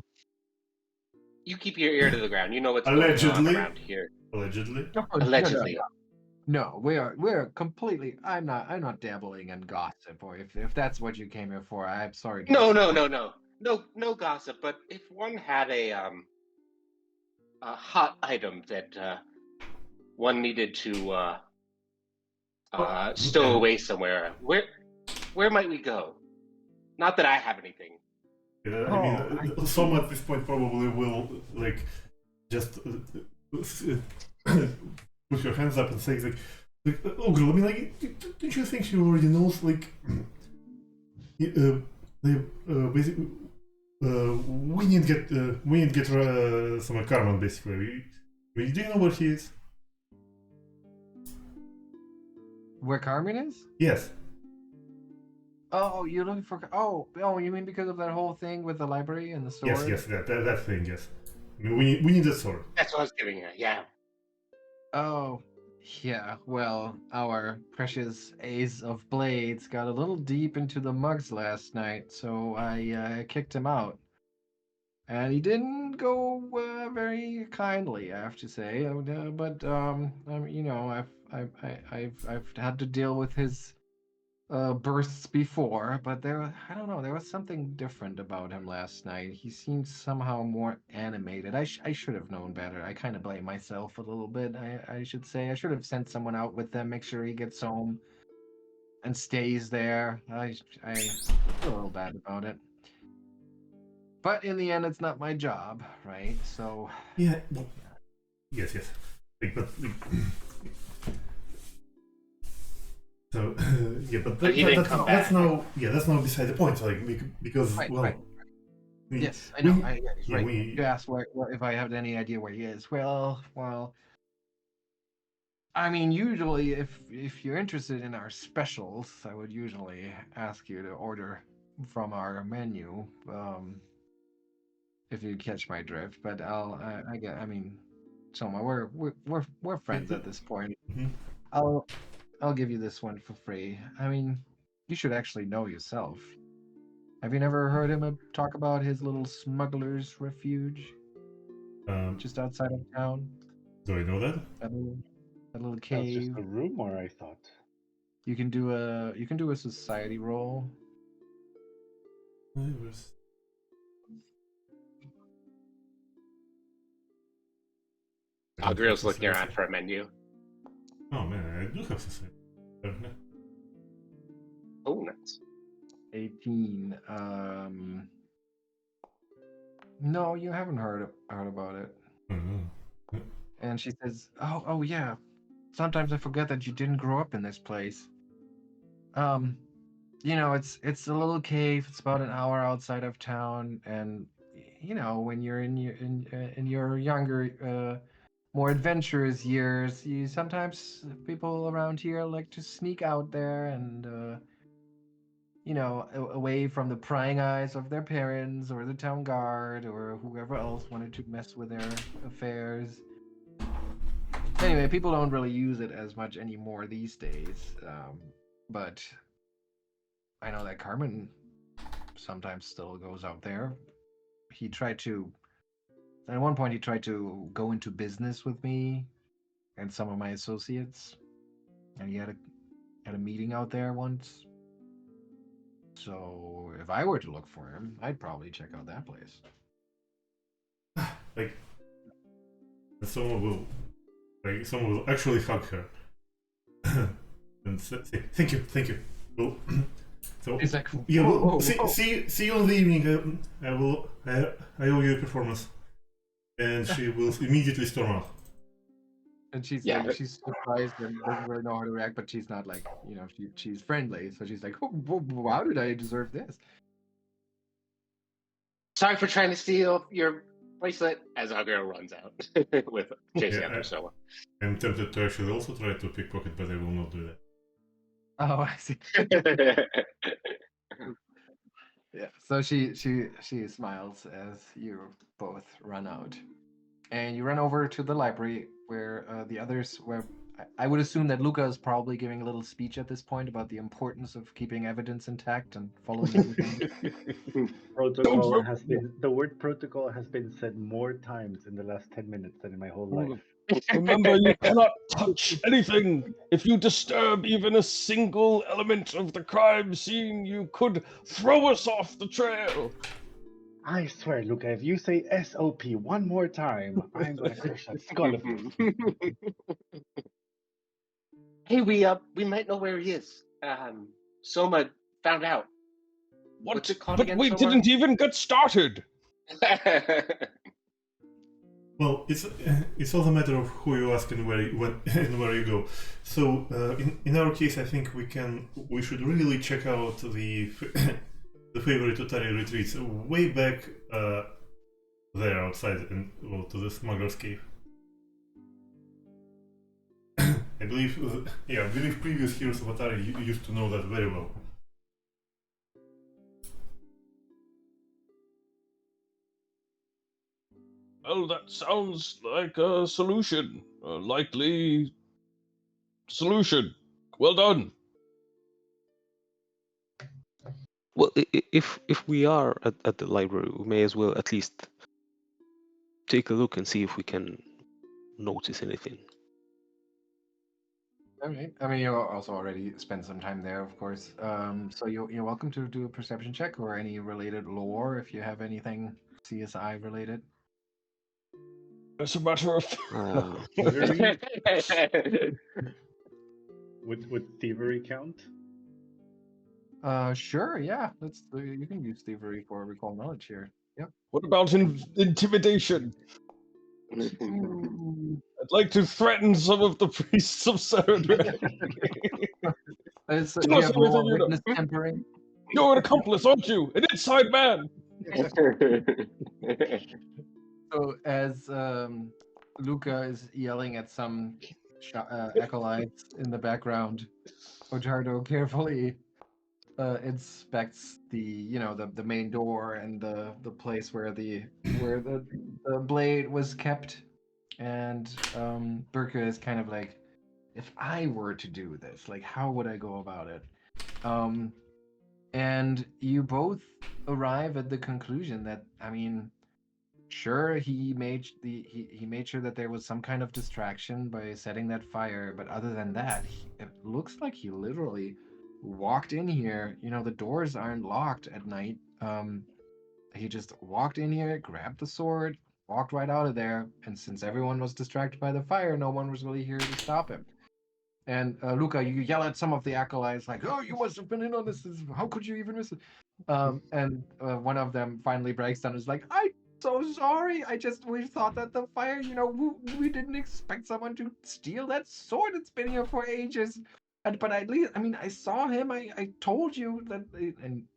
you keep your ear to the ground. You know what's going on Allegedly, around here. allegedly. No, Allegedly. no, we're completely. I'm not dabbling in gossip, or if that's what you came here for, I'm sorry. No, no, no, no. No gossip, but if one had a hot item that one needed to stow And away somewhere, where might we go? Not that I have anything. I mean, some at this point probably will like just put your hands up and say like oh girl, I mean, like, don't you think she already knows like basically we need to get some Carman basically. Do you know where he is? Where Carmen is? Yes. Oh, you're looking for. Oh, you mean because of that whole thing with the library and the sword? Yes, that thing, yes. I mean, we need a sword. That's what I was getting at. Yeah. Oh, yeah. Well, our precious Ace of Blades got a little deep into the mugs last night, so I kicked him out. And he didn't go very kindly, I have to say. But you know, I've had to deal with his bursts before, but I don't know, there was something different about him last night. He seemed somehow more animated. I should have known better. I kind of blame myself a little bit. I should say I should have sent someone out with them, make sure he gets home and stays there. I feel a little bad about it. But in the end, it's not my job, right? So Yeah. Well, yes. Like, but like, so yeah, but But he didn't come that's back. that's now beside the point. Like because Right, well, right. we- yes, I know. we- Yeah, yeah, right. You asked if I have any idea where he is. Well, I mean, usually if you're interested in our specials, I would usually ask you to order from our menu. If you catch my drift, but I mean, Soma, we're friends at this point. Mhm. I'll give you this one for free. I mean, you should actually know yourself. Have you never heard him talk about his little smuggler's refuge just outside of town? Do I know that? That little That's just cave. a rumor, I thought. You can do a society roll. Augrael's looking around for a menu. Oh man, I do have society. Oh, nice. 18. No, you haven't heard about it. Mm-hmm. And she says, "Oh yeah. Sometimes I forget that you didn't grow up in this place. You know, it's a little cave. It's about an hour outside of town, and you know, when you're in your younger, more adventurous years, you sometimes people around here like to sneak out there and you know, away from the prying eyes of their parents or the town guard or whoever else wanted to mess with their affairs. Anyway, people don't really use it as much anymore these days. But I know that Carman sometimes still goes out there. At one point, he tried to go into business with me and some of my associates, and he had a meeting out there once. So if I were to look for him, I'd probably check out that place. Like, someone will actually hug her and say, "Thank you, thank you." Well, so He's like, yeah, "Whoa, well, whoa, whoa." see you in the evening. I owe you a performance, and she will immediately storm off. And she's Yeah. like, she's surprised and doesn't really know how to react, but she's not like, she's friendly. So she's like, oh, how did I deserve this? Sorry for trying to steal your bracelet. As Augrael runs out with chasing Yeah, after Souma. I'm tempted to actually also try to pickpocket, but I will not do that. Oh, I see. Yeah. So she smiles as you both run out, and you run over to the library where the others were. I would assume that Lucca is probably giving a little speech at this point about the importance of keeping evidence intact and following everything. Protocol has been the word protocol has been said more times in the last 10 minutes than in my whole life. Remember, you cannot touch anything. If you disturb even a single element of the crime scene, you could throw us off the trail. I swear, Luca, if you say SOP one more time, I'm gonna crush that skull of yours. Hey, we might know where he is. Souma found out. What? What's it called But again, we Souma? didn't even get started. Well, it's all a matter of who you ask and where you go. So in our case, I think we should really check out the the favorite Ottardo retreats way back there outside to the smuggler's cave. I believe previous heroes of Ottardo used to know that very well. Well, that sounds like a solution. A likely solution. Well done. Well, if we are at the library, we may as well at least take a look and see if we can notice anything. All right. I mean, you also already spent some time there, of course. So you're welcome to do a perception check or any related lore if you have anything CSI related. As a matter of Thievery? Would thievery count? Sure, yeah. You can use thievery for recall knowledge here. Yep. What about intimidation? Mm, I'd like to threaten some of the priests of Saradray. do Tell you us have everything more you know. witness tempering? You're an accomplice, aren't you? An inside man. So as Lucca is yelling at some acolytes in the background, Ottardo carefully inspects the main door and the place where the blade was kept, and Birke is kind of like, if I were to do this, like, how would I go about it? And you both arrive at the conclusion that, I mean, sure, he made sure that there was some kind of distraction by setting that fire, but other than that, it looks like he literally walked in here. The doors aren't locked at night. He just walked in here, grabbed the sword, walked right out of there, and since everyone was distracted by the fire, no one was really here to stop him. And Lucca, you yell at some of the acolytes like, "Oh, you must have been in on this. How could you even miss it?" And one of them finally breaks down and is like, "I'm so sorry. We thought that the fire, we didn't expect someone to steal that sword. It's been here for ages. But at least, I mean, I saw him. I told you that." And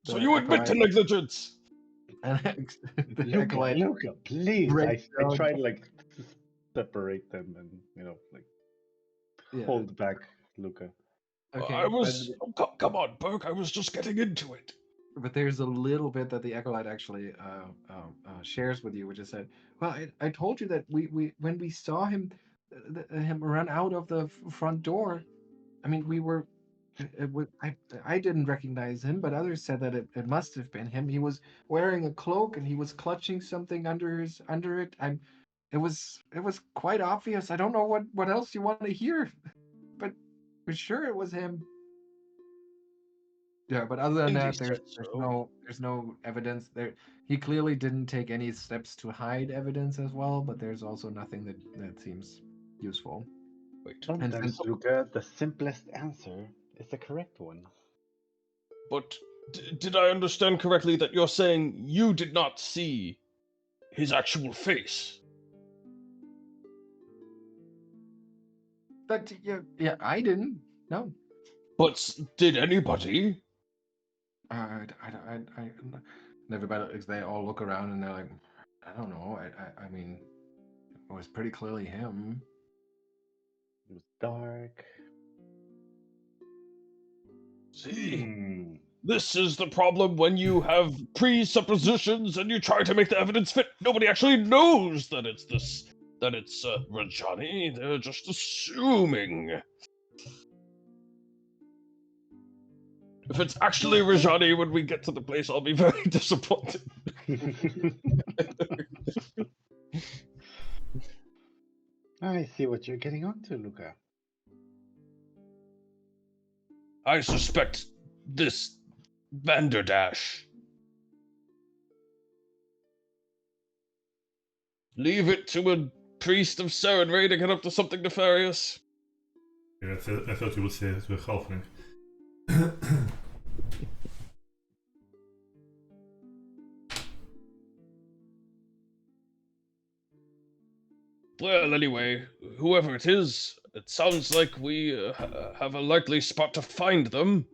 So the you admit to acolyte, negligence. and the acolyte Luca, please. I breaks down. tried to separate them and Yeah. hold back Luca. Okay. I was. Come on, Burke. I was just getting into it. But there's a little bit that the acolyte actually shares with you, which is that, well, I told you that we when we saw him run out of the front door, I mean, I didn't recognize him, but others said that it must have been him. He was wearing a cloak and he was clutching something under it. It was quite obvious. I don't know what else you want to hear, but for sure it was him. Yeah, but other than Indy that, said so. there's no evidence there. He clearly didn't take any steps to hide evidence as well, but there's also nothing that seems useful. Wait, And Sometimes, since Lucca, the simplest answer is the correct one. but did I understand correctly that you're saying you did not see his actual face? but yeah, I didn't. No. But did anybody? And everybody, they all look around and they're like, I don't know. I mean, it was pretty clearly him. It was dark. See, Hmm. this is the problem when you have presuppositions and you try to make the evidence fit. Nobody actually knows that it's this, that it's Rajani. They're just assuming. If it's actually Rajani when we get to the place, I'll be very disappointed. I see what you're getting onto, Lucca. I suspect this Vanderdash. Leave it to a priest of Serenray to get up to something nefarious. Yeah, I thought you would say it to a halfling. Well, anyway, whoever it is, it sounds like we have a likely spot to find them.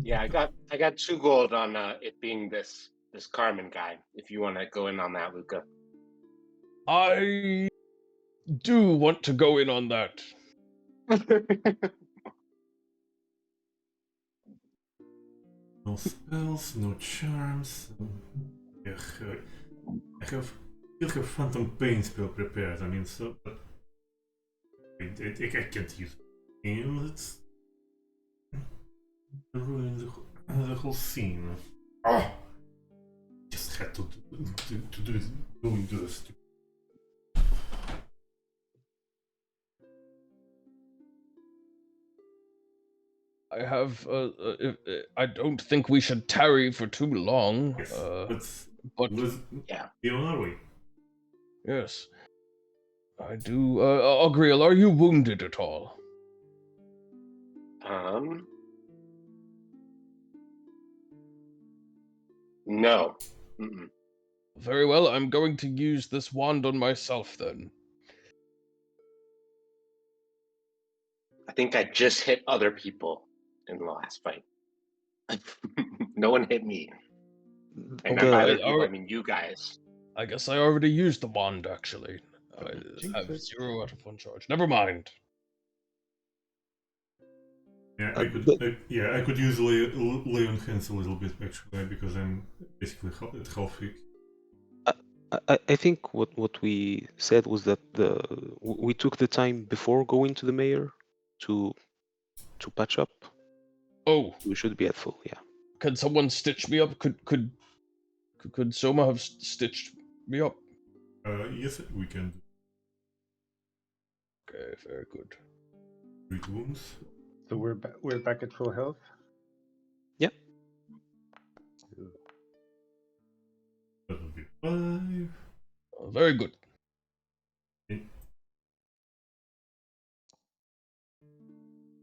Yeah, I got 2 gold on it being this Carman guy. If you want to go in on that, Lucca. I do want to go in on that. No spells, no charms. Yeah, I still have Phantom Pain spell prepared. I mean, so but I can't use it. It's ruining the whole scene. Oh, just had to do it. Doing this. I have. I don't think we should tarry for too long. Yes, but let's Yeah. be on our way. yes, I do. Augrael, are you wounded at all? No. Mm-mm. Very well. I'm going to use this wand on myself then. I think I just hit other people in the last fight. No one hit me. And by Okay, other people, I mean you guys. I guess I already used the wand, actually. I have Jesus. 0 out of 1 charge. Never mind. Yeah, but- I could use lay on hands a little bit actually because I'm basically at half week. I think what we said was that we took the time before going to the mayor to patch up. Oh, We should be at full, yeah. can someone stitch me up? Could Souma have stitched me up? Yes, we can do Okay, very good. 3 wounds. So we're back at full health. Yep. That would be 5. Very good.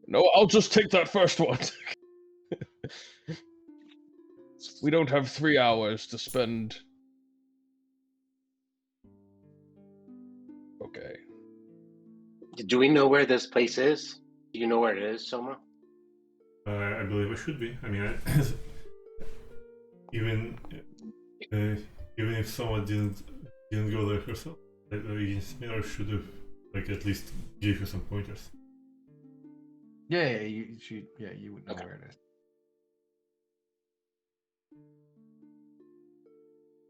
No, I'll just take that first one. We don't have 3 hours to spend. Okay. Do we know where this place is? Do you know where it is, Soma? I believe I should be. I mean, even if someone didn't go there herself, Miller should have like at least gave you some pointers. Yeah, you would know Okay. where it is.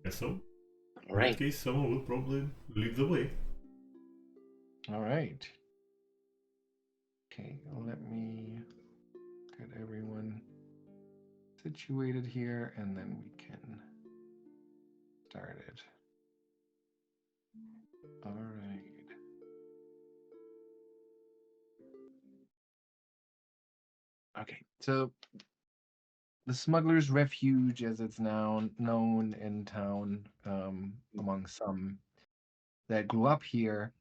Yeah, so All in right. that case, someone will probably lead the way. All right. Okay, let me get everyone situated here, and then we can start it. All right. Okay, so the Smuggler's Refuge, as it's now known in town, among some that grew up here,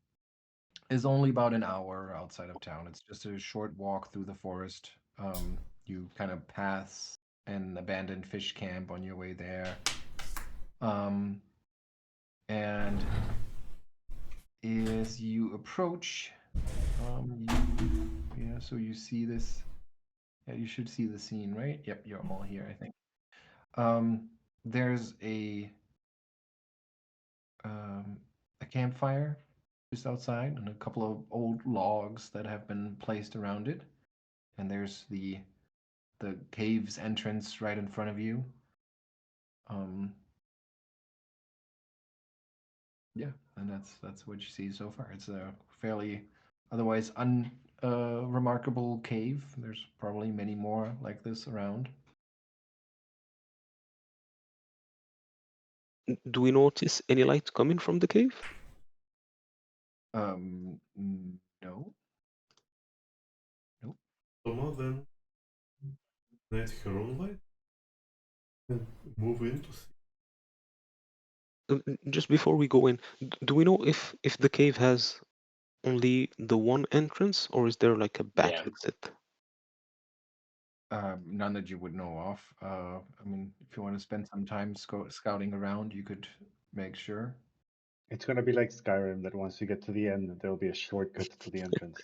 is only about an hour outside of town. It's just a short walk through the forest. You kind of pass an abandoned fish camp on your way there. And as you approach, so you see this. Yeah, you should see the scene, right? Yep, you're all here, I think. There's a campfire just outside, and a couple of old logs that have been placed around it. And there's the cave's entrance right in front of you. Yeah, and that's what you see so far. It's a fairly otherwise remarkable cave. There's probably many more like this around. Do we notice any light coming from the cave? No. Nope. Souma then net her own light and move in to see. Just before we go in, do we know if the cave has only the one entrance, or is there like a back Yeah. exit? None that you would know of. I mean, if you want to spend some time scouting around, you could make sure. It's gonna be like Skyrim, that once you get to the end, there will be a shortcut to the entrance.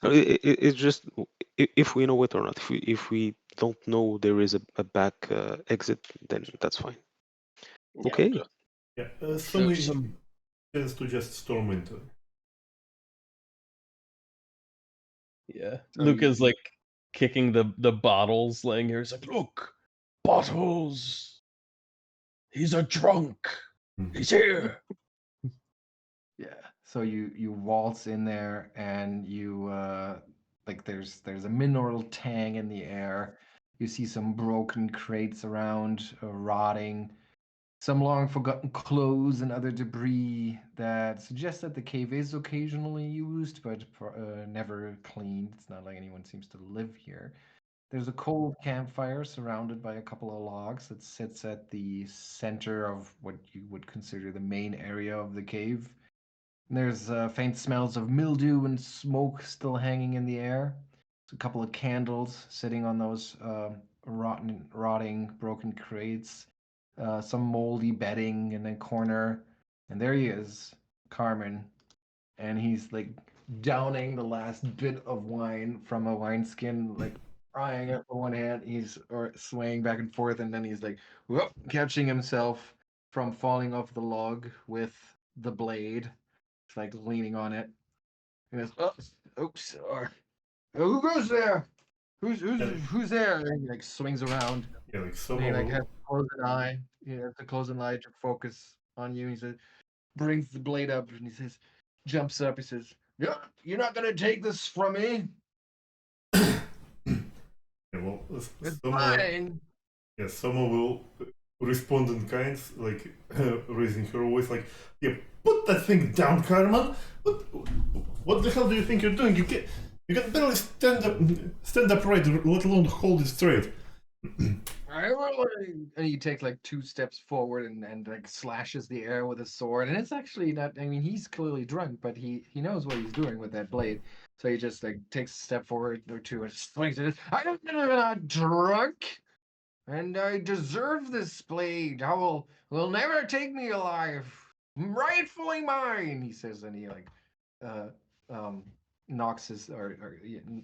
It's just if we know it or not. If we don't know there is a back exit, then that's fine. Yeah. Okay. Yeah, So Souma tends to just storm into it. Yeah. So Lucca's you- like kicking the bottles laying here. He's like, look, bottles. He's a drunk. He's here. Yeah. So you waltz in there, and you like there's a mineral tang in the air. You see some broken crates around, rotting, some long forgotten clothes and other debris that suggest that the cave is occasionally used, but never cleaned. It's not like anyone seems to live here. There's a cold campfire surrounded by a couple of logs that sits at the center of what you would consider the main area of the cave. And there's faint smells of mildew and smoke still hanging in the air. There's a couple of candles sitting on those rotting, broken crates. Some moldy bedding in a corner. And there he is, Carman. And he's like downing the last bit of wine from a wineskin, like prying it with one hand. He's swaying back and forth, and then he's like, whoop, catching himself from falling off the log with the blade. It's like leaning on it. And it's, oops, who goes there? Who's there? And he like swings around. Yeah, like And he like Souma has to close an eye. He has to close an eye to focus on you. He says, brings the blade up, and he says, jumps up. He says, "Yeah, you're not gonna take this from me. yeah, well, It's Souma, mine." yeah, Souma will respond in kind, like raising her voice, like, yeah, put that thing down, Carman. What the hell do you think you're doing? You can barely stand upright, let alone hold it straight. And he takes like 2 steps forward and like slashes the air with his sword. And it's actually not. I mean, he's clearly drunk, but he knows what he's doing with that blade. So he just like takes a step forward or two and swings it. I'm not drunk, and I deserve this blade. I will never take me alive. Rightfully mine, he says, and he like knocks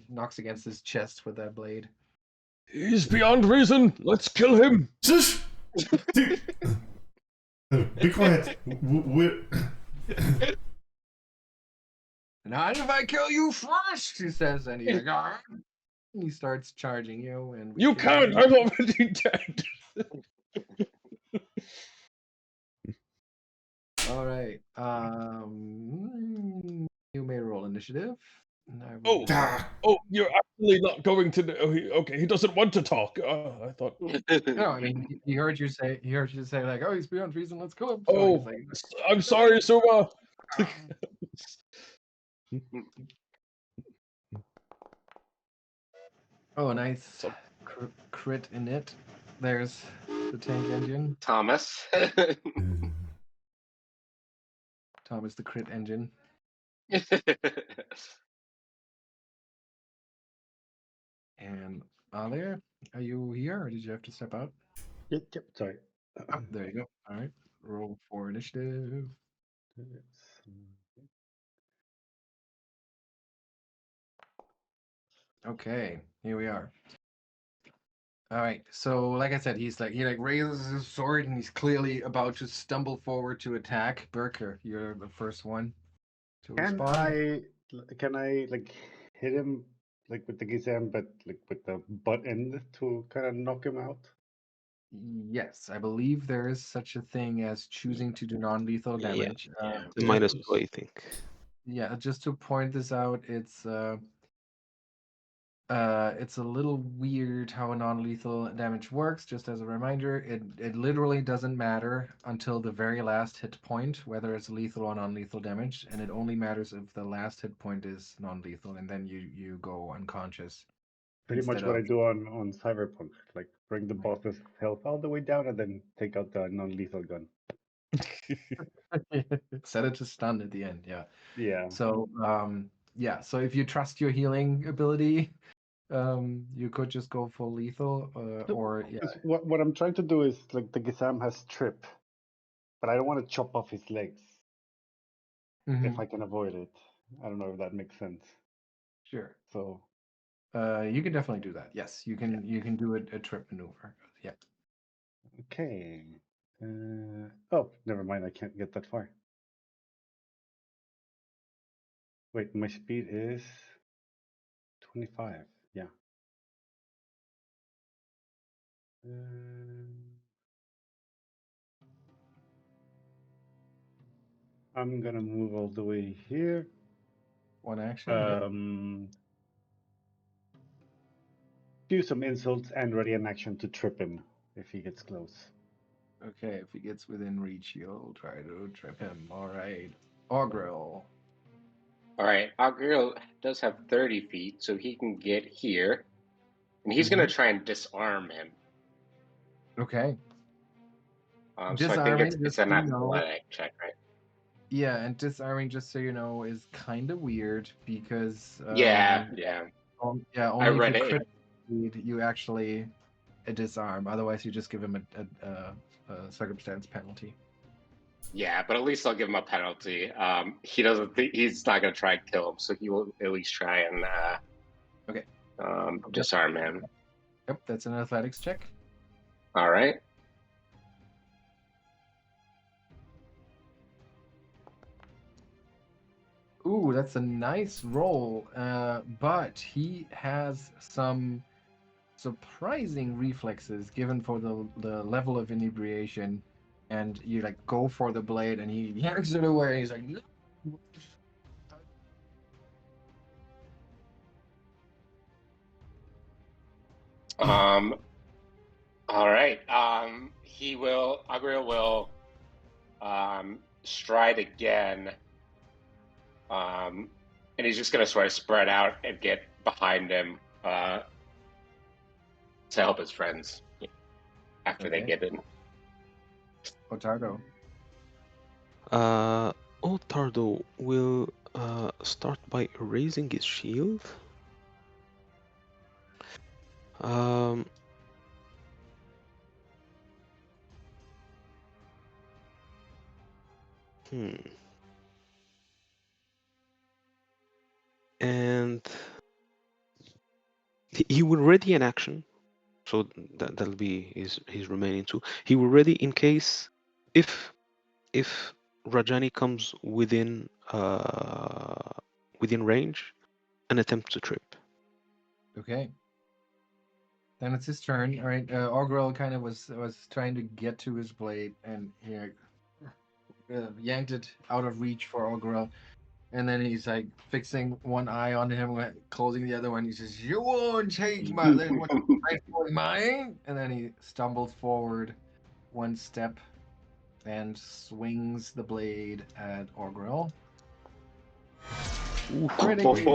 knocks against his chest with that blade. He's beyond reason. Let's kill him. Shush! Be quiet. We're Not if I kill you first, he says, and he's like, "Ah." And he starts charging you, and we You can- can't. I'm already dead. All right. You may roll initiative. And I Oh. will- Oh, you're actually not going to. Oh, okay, he doesn't want to talk. I thought. No, I mean, he heard you say like, "Oh, he's beyond reason. Let's kill him." So Oh, he's like, I'm sorry, Souma. Oh, nice So- crit in it. There's the tank engine. Thomas. Thomas, the crit engine. And Alia, are you here, or did you have to step out? Yep, sorry. There you go. All right. Roll for initiative. Okay, here we are. All right. So, like I said, he raises his sword and he's clearly about to stumble forward to attack. Birke, you're the first one to Can respond. I like hit him like with the gizem, but like with the butt end to kind of knock him out? Yes, I believe there is such a thing as choosing to do non-lethal Yeah, damage. yeah. the minus 2, I think. Yeah, just to point this out, it's a little weird how a non-lethal damage works. Just as a reminder, it literally doesn't matter until the very last hit point, whether it's lethal or non-lethal damage, and it only matters if the last hit point is non-lethal, and then you go unconscious. Pretty much Instead what I of do on Cyberpunk, like bring the boss's health all the way down and then take out the non-lethal gun. set it to stun at the end. Yeah. Yeah. So yeah. So if you trust your healing ability, you could just go full lethal, or yeah. 'Cause what I'm trying to do is like the gizem has trip, but I don't want to chop off his legs if Mhm. I can avoid it. I don't know if that makes sense. Sure. So You can definitely do that. Yes, you can do a trip maneuver. Yeah. okay. Oh, never mind. I can't get that far. Wait, my speed is 25. Yeah. I'm gonna move all the way here. One action. Yep. Do some insults and ready an action to trip him if he gets close. Okay, if he gets within reach, you'll try to trip him. All right. Augrael. All right, Augrael does have 30 feet, so he can get here, and he's gonna try and disarm him. Okay. So I think Disarming, it's just an so you know. athletic check, right? Yeah, and disarming, just so you know, is kind of weird because Yeah. yeah, I only if you read it. crit succeed, you actually disarm. Otherwise, you just give him a circumstance penalty. Yeah, but at least I'll give him a penalty. He doesn't think he's not gonna try and kill him, so he will at least try and Okay. disarm him. Yep, that's an athletics check. All right. Ooh, that's a nice roll. But he has some surprising reflexes given for the level of inebriation, and you like go for the blade, and he yanks it away. He's like, "No." All right. Augrael will stride again. And he's just gonna sort of spread out and get behind him to help his friends after they Okay. get in. Ottardo. Ottardo will start by raising his shield. And he will ready an action, so that'll be his remaining 2. He will ready in case if Rajani comes within range, an attempt to trip. Okay. Then it's his turn. All right. Augrael kind of was trying to get to his blade, and he yanked it out of reach for Augrael. And then he's like fixing one eye on him, closing the other one. He says, "You won't take my what's right mine." And then he stumbles forward one step and swings the blade at Augrael. Critically,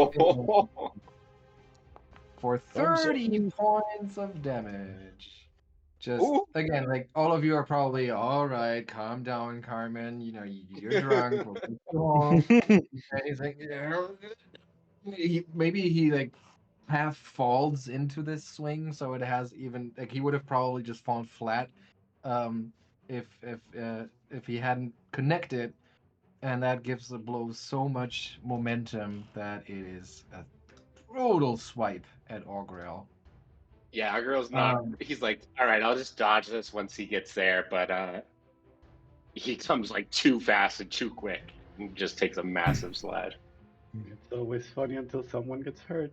for I'm 30 points of damage. Just Ooh. again, like all of you are probably all right. Calm down, Carmen. You know you're drunk. We'll get you home. And he's like, yeah. Maybe he like half falls into this swing, so it has even like he would have probably just fallen flat, um, if he hadn't connected, and that gives the blow so much momentum that it is a brutal swipe at Augrael. Yeah, our girl's not. He's like, all right, I'll just dodge this once he gets there, but he comes like too fast and too quick, and just takes a massive slide. It's always funny until someone gets hurt.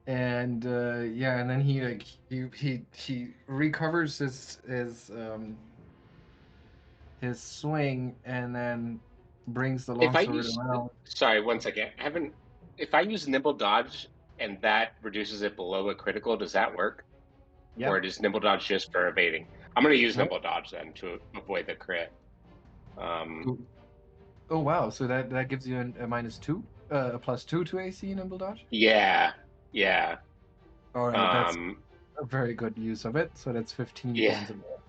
And yeah, and then he like he recovers his swing and then brings the If I longsword use, around. sorry, one second. I haven't. If I use nimble dodge and that reduces it below a critical, does that work? Yep. Or is nimble dodge just for evading? I'm gonna use Nope. nimble dodge then to avoid the crit. Oh wow! So that gives you a -2, a +2 to AC nimble dodge. Yeah. All right, that's Um, a very good use of it. So that's 15 Yeah. points of damage.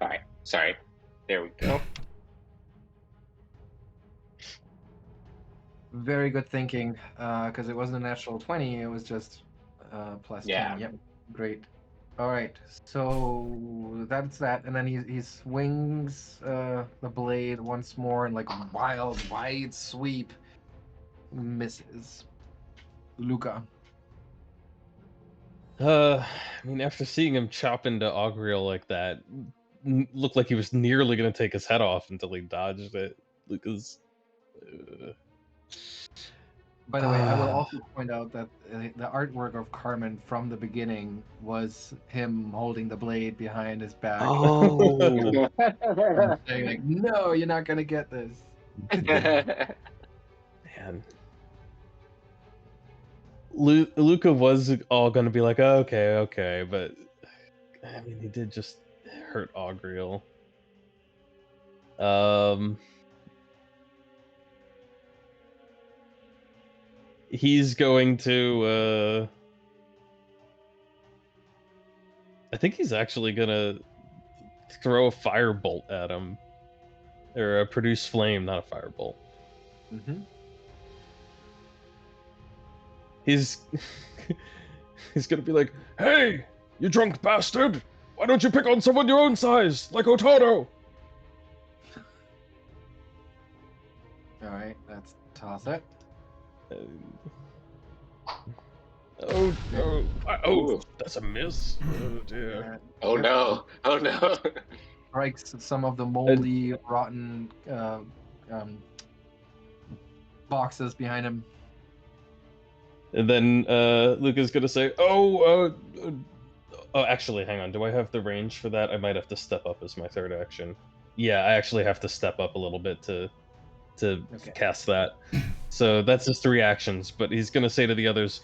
all right. Sorry. There we go. Very good thinking, because it wasn't a natural 20. It was just +10. Yeah. Yep, great. All right, so that's that, and then he swings the blade once more, and like a wild, wide sweep misses. Lucca. I mean, after seeing him chop into Augrael like that, looked like he was nearly going to take his head off until he dodged it. Lucas. By the way, I will also point out that the artwork of Carman from the beginning was him holding the blade behind his back. Oh, And saying like, "No, you're not gonna get this." Man. Lucca was all going to be like, okay, but I mean, he did just hurt Augrael. He's going to I think he's actually gonna throw a firebolt at him. Or produce flame, not a firebolt. Mm-hmm. He's he's gonna be like, "Hey, you drunk bastard! Why don't you pick on someone your own size, like Ottardo?" All right, let's toss it. Ooh. That's a miss. Oh dear. Oh no! Oh no! Strikes some of the moldy, rotten boxes behind him. And then Luca's gonna say, actually, hang on. Do I have the range for that? I might have to step up as my third action. Yeah, I actually have to step up a little bit to cast that. So that's his 3 actions. But he's gonna say to the others,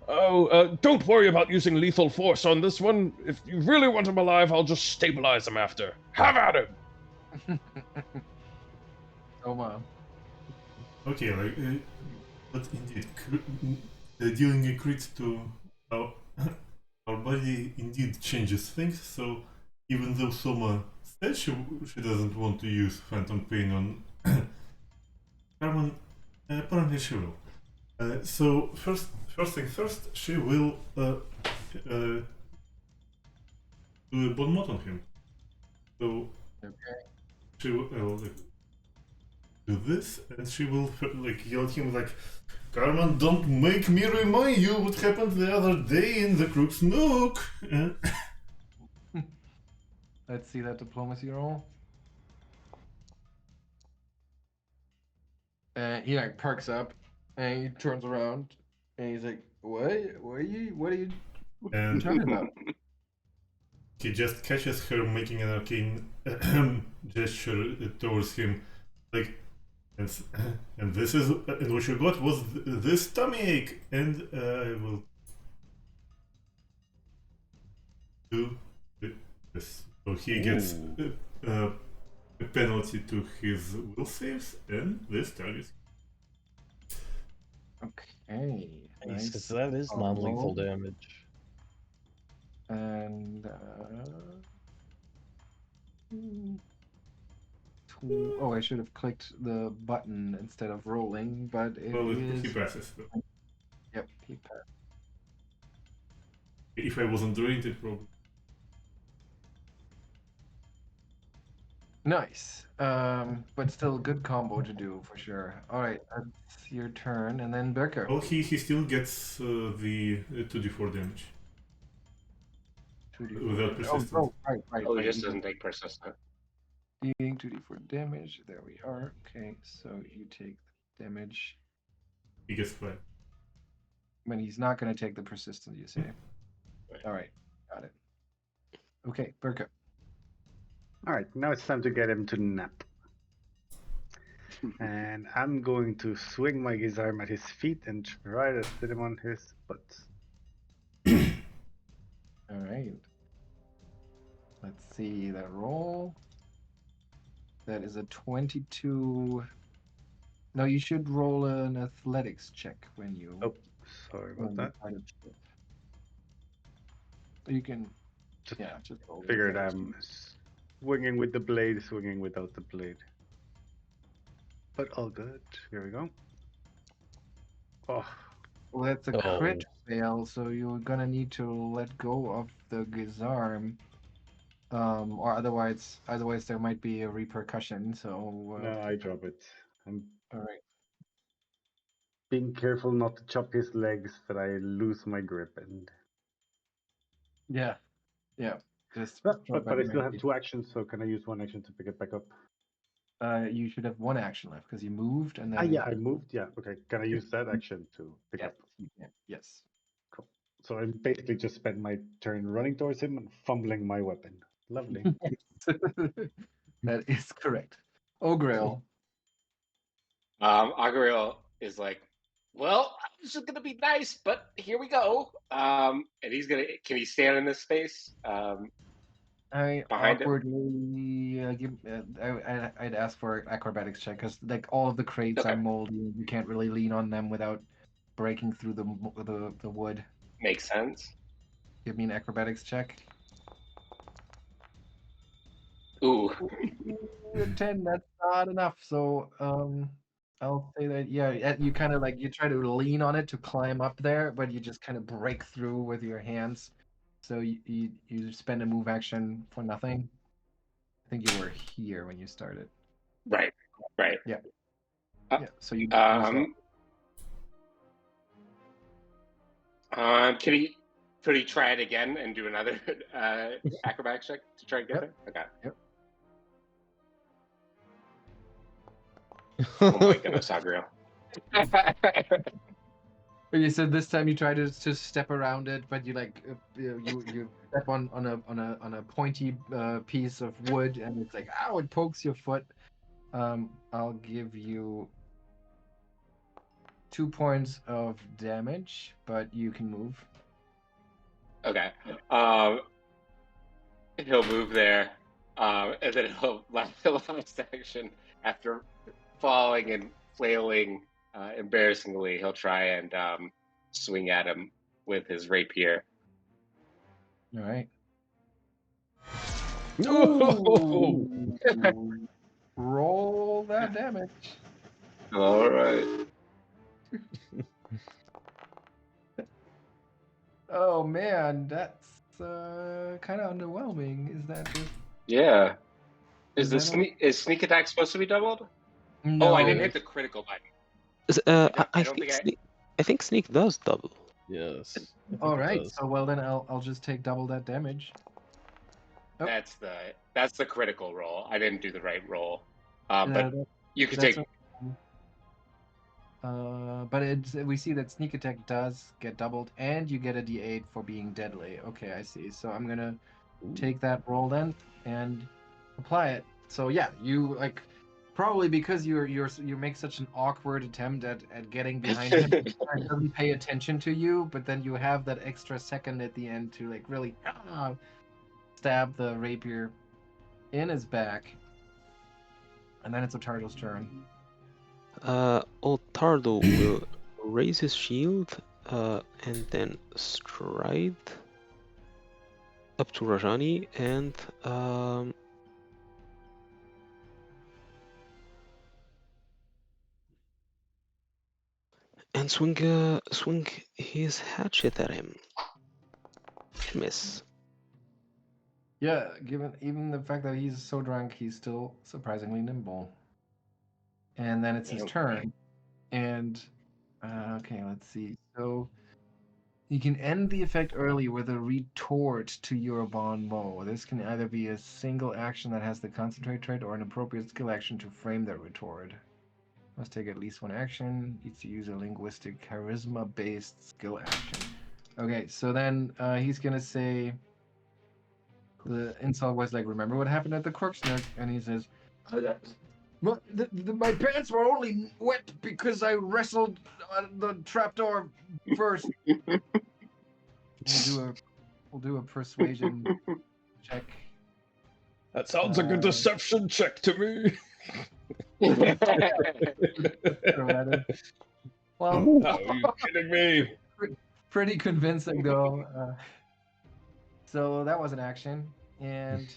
don't worry about using lethal force on this one. If you really want him alive, I'll just stabilize him after. Have at him! Oh wow. Okay, but indeed, dealing a crit to our body indeed changes things. So even though Soma said she doesn't want to use Phantom Pain on Carman, apparently she will. So first thing first, she will do a bon mot on him. So she will do this, and she will yell at him like, "Carman, don't make me remind you what happened the other day in the Crook's Nook." Let's see that diplomacy roll. And he like perks up, and he turns around, and he's like, "What? What are you And talking about?" he just catches her making an arcane gesture towards him, like, and this is, and what you got was this tummy ache, and I will do this. So he gets a penalty to his will saves, and this target. Okay. Nice, because Nice. that is non-lethal combo. damage. And hmm, oh, I should have clicked the button instead of rolling, but it Well, he is. passes. Yep, he passed. If I wasn't drained, it probably. Nice. But still a good combo to do for sure. All right, that's your turn, and then Birke. Well, he still gets the 2d4 damage. 2d4 Without damage. persistence. Oh, right. Oh, he just doesn't take persistent. Dealing 2d4 damage. There we are. Okay, so you take the damage. He gets flat. But he's not going to take the persistent, you say. All right, got it. Okay, Birke. All right, now it's time to get him to nap. And I'm going to swing my Gizarm at his feet and try to sit him on his butt. All right. Let's see that roll. That is a 22. No, you should roll an athletics check when you. Oh, sorry about that. try to trip. You can. Just just roll. figured athletics I'm check. swinging with the blade, swinging without the blade. But all good. Here we go. Oh, Well, that's a crit fail, so you're gonna need to let go of the Gizarm. Or otherwise there might be a repercussion. So no, I drop it. I'm all right. being careful not to chop his legs that I lose my grip and. Yeah. Just But drop I it still have right. 2 actions, so can I use 1 action to pick it back up? You should have 1 action left because you moved and then. Yeah, I moved. Yeah, okay. Can I use that action to pick up? You can. Yes. Cool. So I basically just spent my turn running towards him and fumbling my weapon. Lovely. That is correct. Augrael. Augrael is like, well, I was just gonna be nice, but here we go. And he's gonna. Can he stand in this space? I Behind him? awkwardly I'd ask for acrobatics check because like all of the crates Okay. are moldy. You can't really lean on them without breaking through the wood. Makes sense. Give me an acrobatics check. Ooh. 10. That's not enough. So I'll say that you kind of like you try to lean on it to climb up there, but you just kind of break through with your hands. So you spend a move action for nothing. I think you were here when you started. Right. Yeah. So you. Could he try it again and do another acrobatics check to try and get there? Okay. Yep. Oh my goodness, Augrael. You said this time you try to step around it, but you like you step on a pointy piece of wood, and it's like ow! It pokes your foot. I'll give you 2 points of damage, but you can move. Okay. He'll move there, and then he'll last action after falling and flailing embarrassingly. He'll try and swing at him with his rapier. All right. No! Roll that damage. All right. Oh man, that's kind of underwhelming. Is that just? Yeah. Is sneak attack supposed to be doubled? No, Oh, I didn't hit the critical button. I think sneak does double. Yes. All right. So well then I'll just take double that damage. Oh. That's the critical roll. I didn't do the right roll. But you can take. But we see that sneak attack does get doubled, and you get a D8 for being deadly. Okay, I see. So I'm gonna take that roll then and apply it. So yeah, you like probably because you make such an awkward attempt at getting behind him, he doesn't pay attention to you, but then you have that extra second at the end to like really stab the rapier in his back, and then it's Ottardo's turn. Ottardo will raise his shield and then stride up to Rajani and swing his hatchet at him. Miss. Yeah, given even the fact that he's so drunk, he's still surprisingly nimble. And then it's his turn. And okay, let's see. So you can end the effect early with a retort to your bond bow. This can either be a single action that has the concentrate trait or an appropriate skill action to frame that retort. Must take at least one action. Needs to use a linguistic charisma-based skill action. Okay, so then he's gonna say the insult was like, remember what happened at the Corksnook? And he says, my pants were only wet because I wrestled the trapdoor first. We'll do a persuasion check. That sounds like a deception check to me. Well, Are you kidding me? Pretty convincing though. So that was an action, and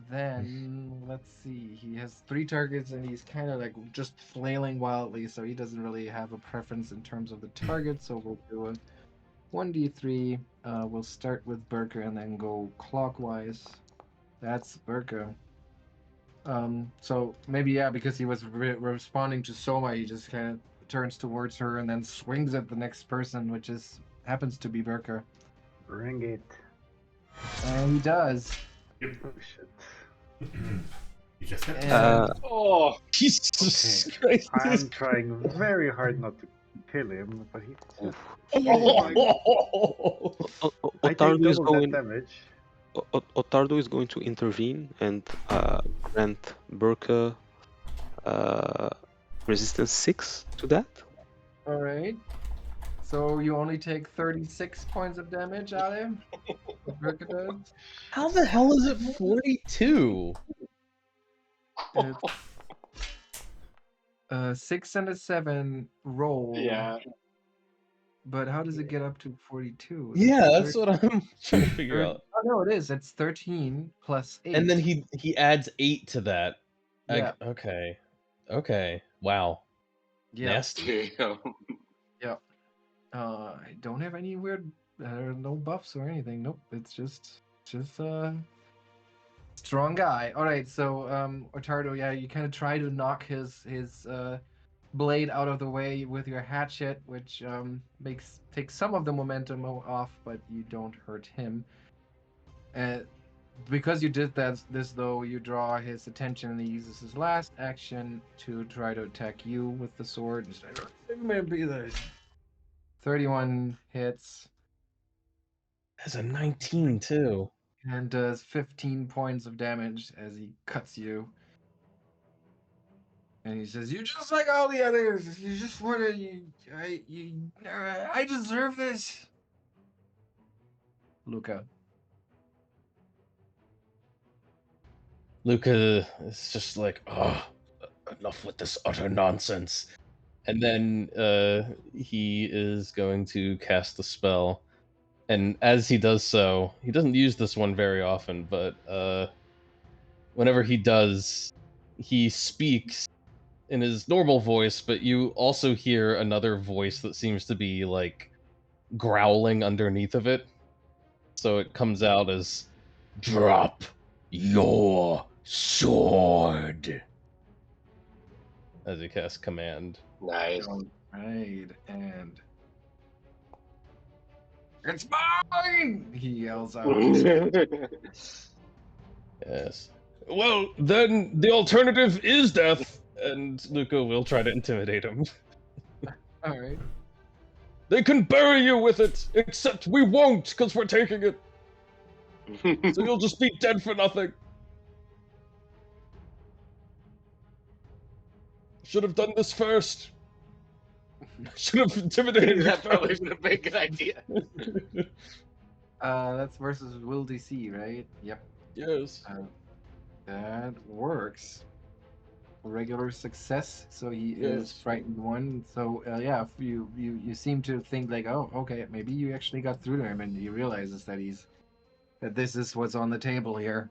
then let's see. He has 3 targets, and he's kind of like just flailing wildly. So he doesn't really have a preference in terms of the target. So we'll do a 1d3. We'll start with Birke and then go clockwise. That's Birke. So maybe because he was responding to Souma, he just kind of turns towards her and then swings at the next person, which happens to be Birke. Bring it. And he does. Oh shit. You just have And Oh, Jesus Okay. Christ. I'm trying very hard not to kill him, but he just I take Ottardo is double that going. damage. Ottardo is going to intervene and grant Birke resistance 6 to that. all right. So you only take 36 points of damage out of him. Birke does. How the hell is it 42? It's 6 and a 7 roll. yeah. But how does it get up to 42? Yeah, that's what I'm trying to figure out. Oh no, it is. It's 13 plus 8. And then he adds 8 to that. Yeah. Okay. Okay. Wow. Yeah. Nasty. Damn. Yeah. I don't have any weird no buffs or anything. Nope. It's just strong guy. All right. So Ottardo, yeah, you kind of try to knock his blade out of the way with your hatchet, which takes some of the momentum off, but you don't hurt him. Because you did this though, you draw his attention, and he uses his last action to try to attack you with the sword. Maybe the 31 hits. That's a 19 too. And does 15 points of damage as he cuts you. And he says, "You're just like all the others. You just want to. I deserve this." Lucca. Lucca is just like, oh, enough with this utter nonsense. And then he is going to cast the spell. And as he does so, he doesn't use this one very often, but whenever he does, he speaks in his normal voice, but you also hear another voice that seems to be like growling underneath of it. So it comes out as, "Drop your sword," as he casts command. Nice. Right, and it's mine! He yells out. Yes. Well, then the alternative is death, and Lucca will try to intimidate him. All right. They can bury you with it, except we won't, because we're taking it. So you'll just be dead for nothing. Should have done this first. Should have intimidated you That probably first. would have been a good idea. That's versus will DC, right? Yep. Yes. That works. regular success, so he is Yes. frightened one. So yeah, if you seem to think like, oh, okay, maybe you actually got through to him, and he realizes that this is what's on the table here.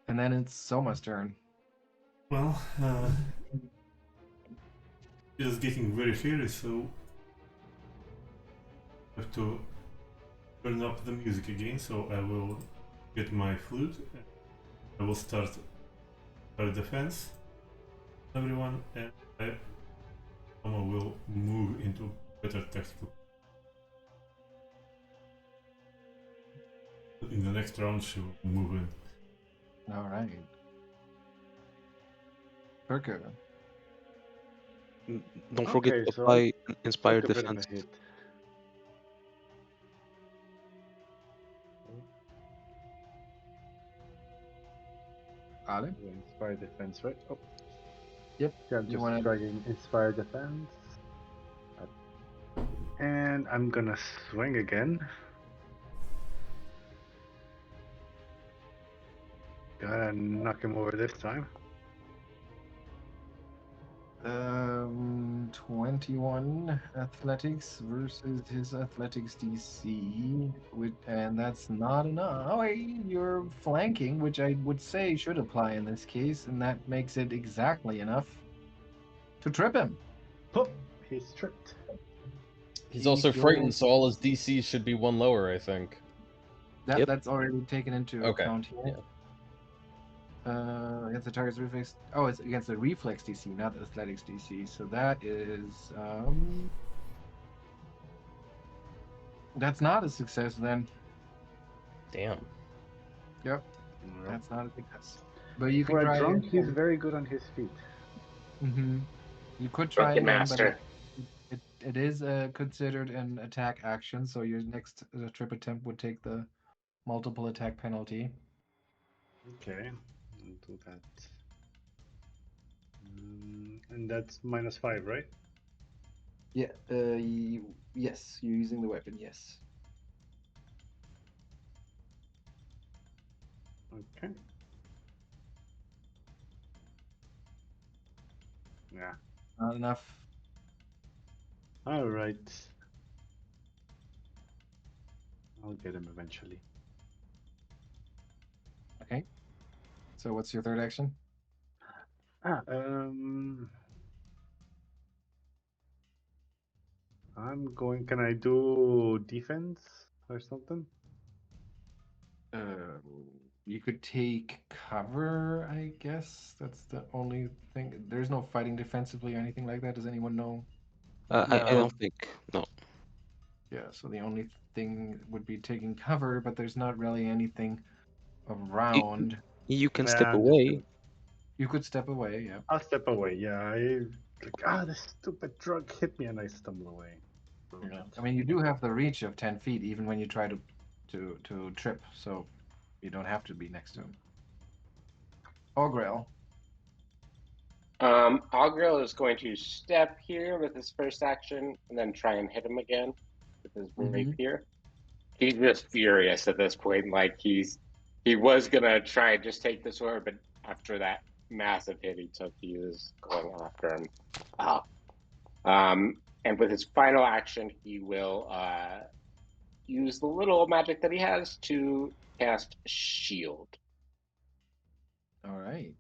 And then it's Soma's turn. Well, it is getting very hairy, so I have to turn up the music again. So I will get my flute. I will start our defense, everyone, and Soma will move into better tactical. In the next round, she will move in. All right. Birke. Don't forget Okay, to so apply I'll inspired take a bit of defense. a hit. Ale? Inspire defense, right? Oh, Yep. yeah, I'm You just wanna? dragging inspire defense. And I'm gonna swing again. Gotta knock him over this time. 21 athletics versus his athletics DC, and that's not enough. Oh, wait, you're flanking, which I would say should apply in this case, and that makes it exactly enough to trip him. Pop! He's tripped. He's He also frightened, goes- so all his DCs should be one lower, I think. That Yep. that's already taken into Okay, account here. yeah. Against the target's reflex. Oh, it's against the reflex DC, not the athletics DC. So that is that's not a success then. Damn. Yep, that's not a success. But you For can a try. drunk, he's very good on his feet. Mm-hmm. You could try Drunken again, but master. it is considered an attack action. So your next trip attempt would take the multiple attack penalty. Okay, I'll do that. And that's -5, right? Yeah. Yes, you're using the weapon. Yes. Okay. Yeah. Not enough. All right. I'll get him eventually. Okay. So what's your third action? I'm going. Can I do defense or something? You could take cover, I guess. That's the only thing. There's no fighting defensively or anything like that. Does anyone know? I No. don't think. No. Yeah, so the only thing would be taking cover, but there's not really anything around. You can Yeah, step I'm just away. gonna. You could step away, yeah. I'll step away. Yeah, this stupid drug hit me and I stumble away. Yeah. I mean, you do have the reach of 10 feet, even when you try to trip, so you don't have to be next to him. Augrael. Augrael is going to step here with his first action and then try and hit him again with his rapier. He's just furious at this point. Like he was gonna try and just take the sword, but after that massive hit he took, he was going after him. And with his final action, he will use the little magic that he has to cast shield. All right.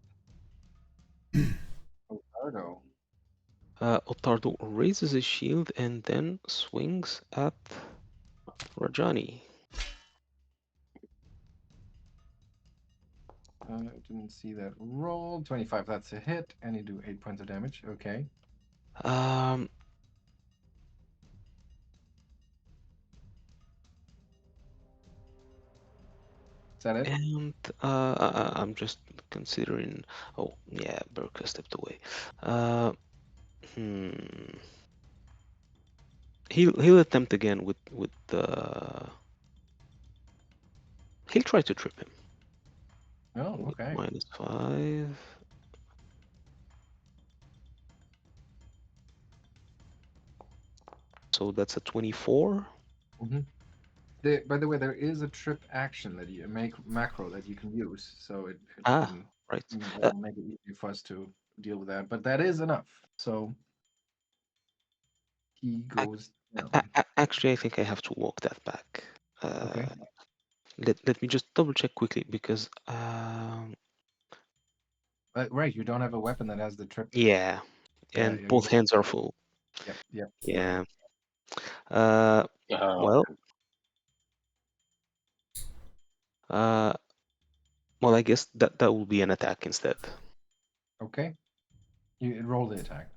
Ottardo. Ottardo raises his shield and then swings at Rajani. I didn't see that roll. 25, that's a hit, and you do 8 points of damage. Okay. Um, Is that it? and I'm just considering. Oh yeah, Birke stepped away. He'll attempt again with the. He'll try to trip him. Oh, okay. -5. So that's a 24. By the way, there is a trip action that you make macro that you can use, so it Ah. can right? That'll make it easier for us to deal with that. But that is enough. So he goes down. Actually, I think I have to walk that back. Okay. Let me just double check quickly because Right, you don't have a weapon that has the trip. yeah, Yeah, and both hands are full. Yep. Yeah. Oh, Well, well, I guess that will be an attack instead. Okay. You roll the attack.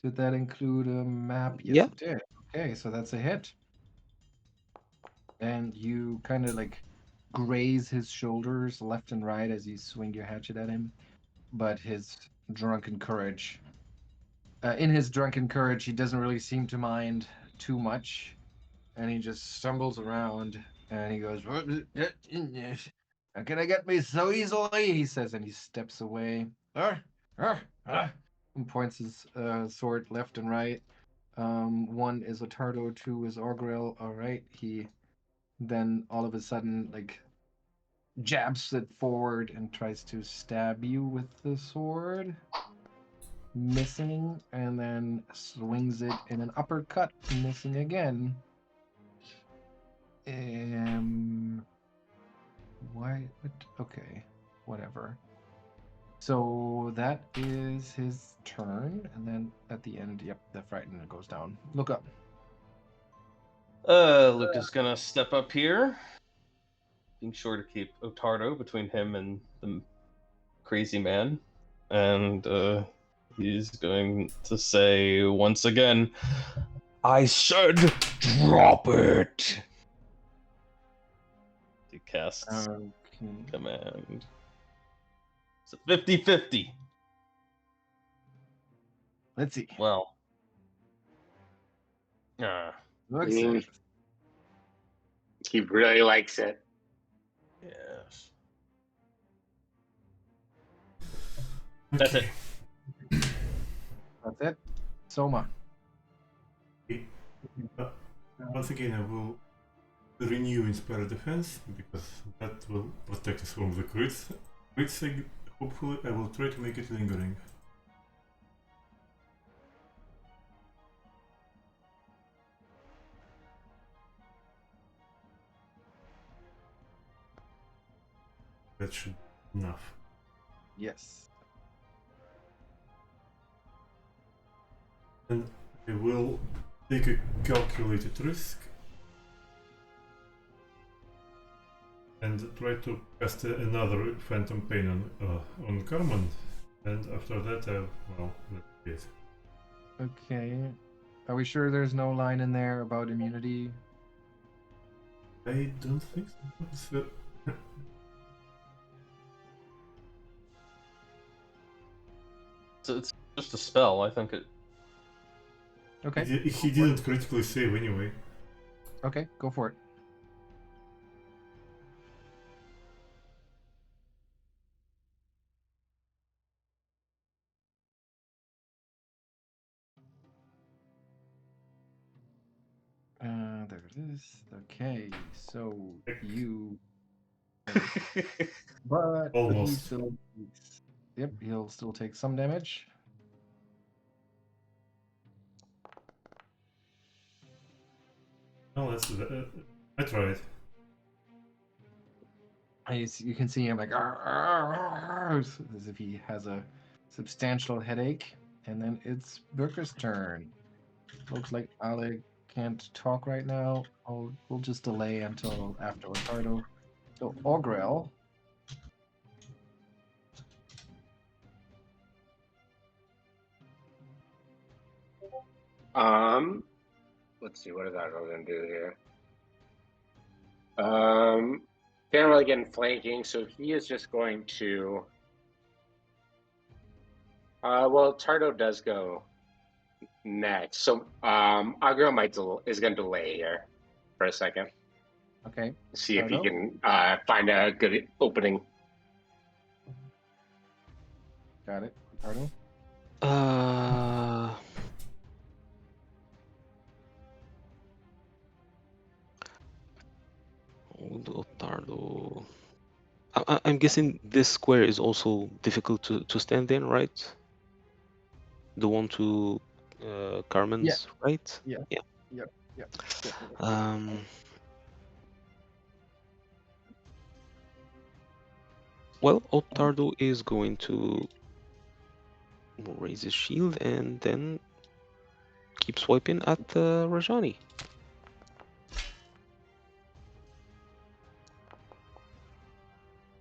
Did that include a map? Yes, Yeah. it did. Okay, so that's a hit. And you kind of like graze his shoulders left and right as you swing your hatchet at him. But his drunken courage, in his drunken courage, he doesn't really seem to mind too much. And he just stumbles around and he goes, how can I get me so easily? He says, and he steps away. And points his sword left and right. One is Ottardo, two is Augrael. All right. He then all of a sudden like jabs it forward and tries to stab you with the sword, missing, and then swings it in an uppercut, missing again. Why? Okay, whatever. So that is his turn, and then at the end, yep, the Frightened goes down. Look up. Lucca's gonna step up here, being sure to keep Ottardo between him and the crazy man, and he's going to say once again, "I said, drop it." He casts Okay. command. It's a 50-50. Let's see. Well, Looks Mm. it. he really likes it. yes. That's it. That's it. Soma. Once again, I will renew Inspire Defense because that will protect us from the crits. Hopefully, I will try to make it lingering. That should be enough. Yes. And I will take a calculated risk and try to cast another Phantom Pain on Carman. And after that, well, let's see it. Okay. Are we sure there's no line in there about immunity? I don't think so. So it's just a spell. I think it. Okay. He didn't critically save anyway. Okay, go for it. There it is. Okay, so you. But he Almost. still takes. Yep, he'll still take some damage. Well, I tried. You can see him like as if he has a substantial headache. And then it's Birke's turn. Looks like Ale can't talk right now. We'll just delay until after Ottardo. So Augrael. Let's see, what is that going to do here? Can't really get in flanking, so he is just going to. Well, Tardo does go next, so Augrael is going to delay here for a second. Okay. See if he Tardo? can find a good opening. Got it. Ottardo. Ottardo. I'm guessing this square is also difficult to stand in, right? The one to Carmen's right? Yeah. Yeah. Yep. Definitely. Well, Ottardo is going to raise his shield and then keep swiping at Rajani.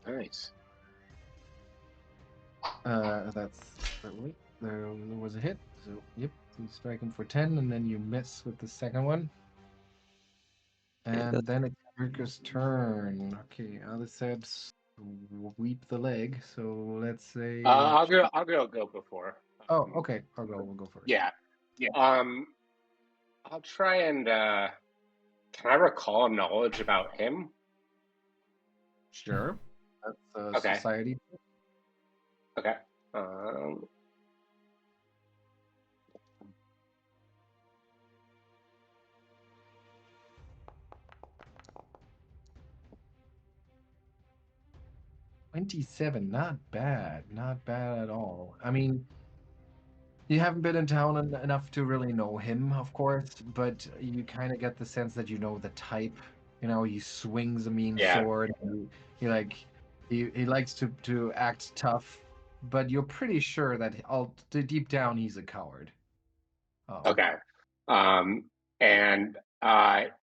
Nice. That's wait. There was a hit. So yep, you strike him for 10, and then you miss with the second one. Yeah, And then it's Birke's turn. Okay, Alice said sweep the leg. So let's say. I'll go before. Oh, okay. We'll go first. Yeah. I'll try and can I recall knowledge about him? Sure. That's Okay. society. Okay. 27, not bad. Not bad at all. I mean, you haven't been in town enough to really know him, of course, but you kind of get the sense that you know the type. You know, he swings a mean Yeah. sword. And he likes to act tough, but you're pretty sure that deep down he's a coward. Okay. And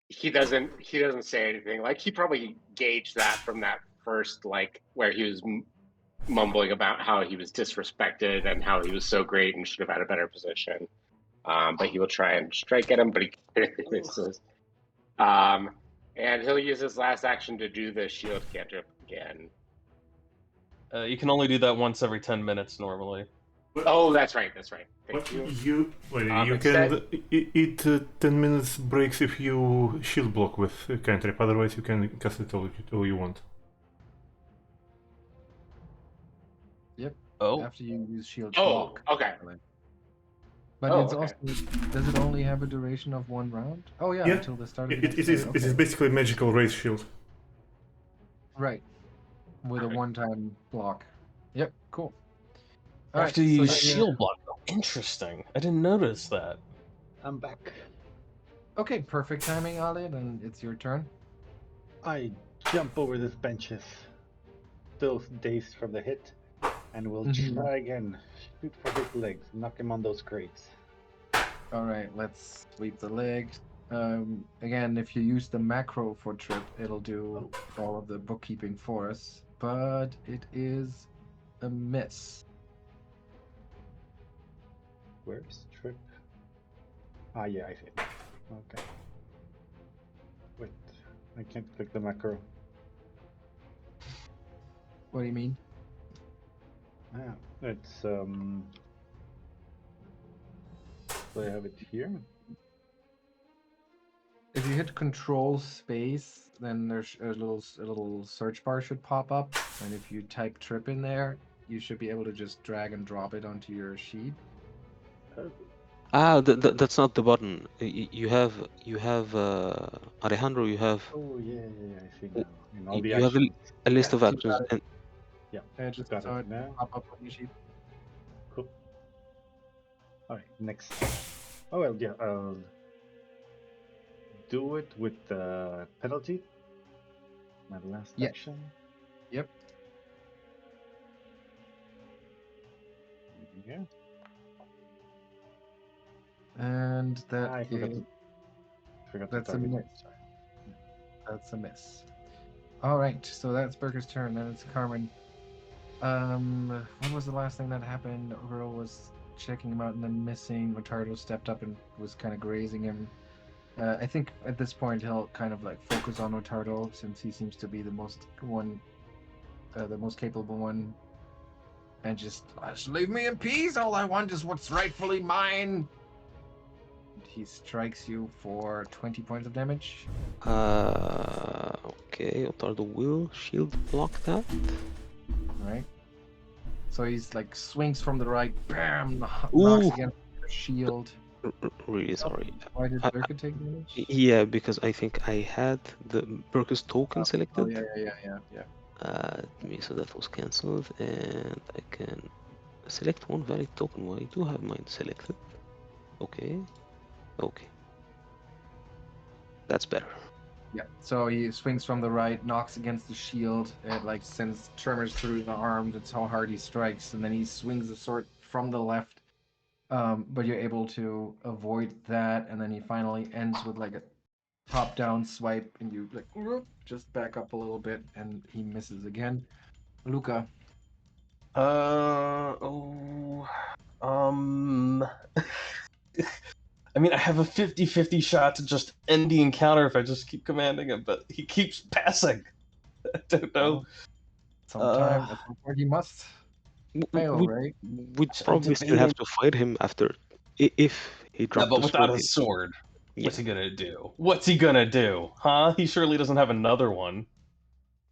he doesn't say anything. Like he probably gauged that from that first where he was mumbling about how he was disrespected and how he was so great and should have had a better position. But he will try and strike at him, but he misses. And he'll use his last action to do the shield cantrip again. You can only do that once every 10 minutes normally. Oh, that's right. But Thank you instead- can 10 minutes breaks if you shield block with cantrip. Otherwise, you can cast it all you want. Yep. Oh, After you use shield Oh, block. okay. But Oh, it's okay. also, does it only have a duration of 1 round? Oh yeah, Yeah. until the start of It the next is turn. it is Okay. basically magical raise shield. Right. With a Okay. one-time block. Yep, cool. All after right, you so use yeah. shield block. Oh, interesting. I didn't notice that. I'm back. Okay, perfect timing, Ali, and it's your turn. I jump over these benches, still dazed from the hit, and we'll Mhm. try again. Shoot for his legs, knock him on those crates. All right, let's sweep the leg. Again, if you use the macro for trip, it'll do all of the bookkeeping for us, but it is a miss. Where's Trip? Ah, yeah, I see it. Okay. Wait, I can't click the macro. What do you mean? Ah, it's do I have it here? If you hit Control Space, then there's a little search bar should pop up, and if you type trip in there, you should be able to just drag and drop it onto your sheet. That's not the button. You have Alejandro. You have Oh yeah, I see now. In all the you have actions. a list Yeah, of you actions, got it. and Yeah, I just got saw it it now. pop up on your sheet. Cool. Alright, next. Oh well, yeah, I'll do it with the penalty. My last Yeah. action. Yep. Yeah. And that I forgot to that's a target miss. it, sorry. That's a miss. All right, so that's Birke's turn. Then it's Carman. What was the last thing that happened? Augrael was checking him out and then missing. Ottardo stepped up and was kind of grazing him. I think at this point he'll kind of focus on Ottardo since he seems to be the most capable one, and just leave me in peace. All I want is what's rightfully mine. He strikes you for 20 points of damage. okay, Ottardo will shield block that. Right. So he's swings from the right, bam, knocks Ooh. against your shield. Really sorry. Why did I- Birke take damage? Yeah, because I think I had the Birke's token Oh, selected. yeah. So that was cancelled, and I can select one valid token. Well, I do have mine selected. Okay. That's better. Yeah. So he swings from the right, knocks against the shield. It like sends tremors through the arm. That's how hard he strikes. And then he swings the sword from the left. But you're able to avoid that. And then he finally ends with like a top-down swipe, and you like just back up a little bit, and he misses again. Lucca. I mean, I have a 50-50 shot to just end the encounter if I just keep commanding him, but he keeps passing. I don't know. Sometime at some point he must fail, right? We'd probably still have to fight him after if he Yeah, dropped but the without sword. a sword, what's Yeah. he gonna do? What's he gonna do? Huh? He surely doesn't have another one.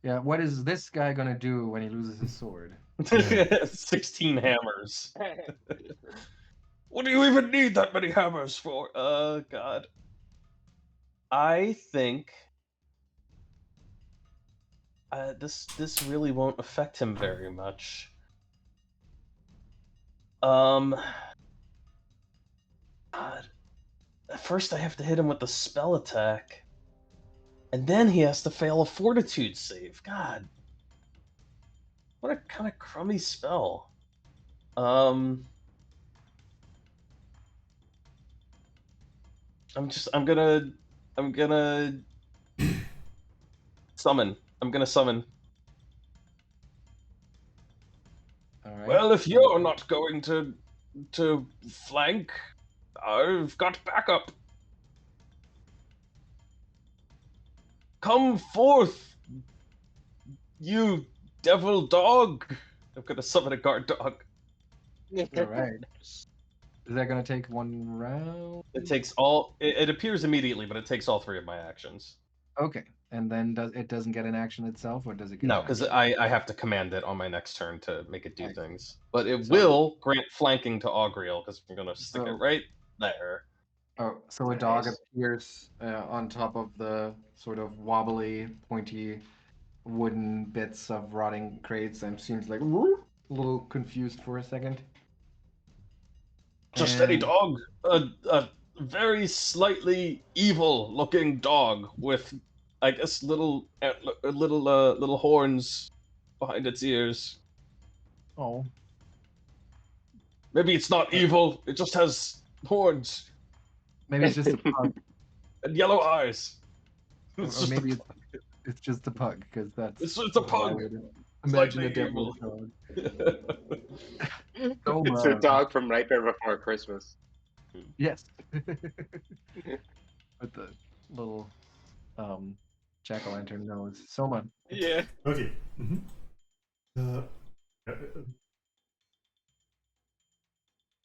Yeah, what is this guy gonna do when he loses his sword? 16 hammers. What do you even need that many hammers for? God. I think this really won't affect him very much. God. At first I have to hit him with the spell attack. And then he has to fail a fortitude save. God. What a kind of crummy spell. I'm gonna summon. I'm gonna summon. All right. Well, if you're not going to flank, I've got backup. Come forth, you devil dog. I'm gonna summon a guard dog. All right. Is that gonna take one round? It takes all. It appears immediately, but it takes all 3 of my actions. Okay. And then doesn't get an action itself, or does it get No, an because action? I have to command it on my next turn to make it do Excellent. things. But it So- will grant flanking to Augrael because I'm gonna stick it So- right there. Oh, so a dog Nice. appears on top of the sort of wobbly, pointy wooden bits of rotting crates and seems like a little confused for a second. Just any And- dog. A very slightly evil-looking dog with, I guess, little horns behind its ears. Oh, Maybe it's not evil. It just has horns maybe it's just a pug, and yellow eyes. or It's just maybe a, it's just a pug, because that's it's just a how I pug. would imagine a Slightly devil's evil. dog. It's a dog from Nightmare Before Christmas. Yes. With the little jack-o'-lantern nose. Soma. Yeah. Okay. Mm-hmm.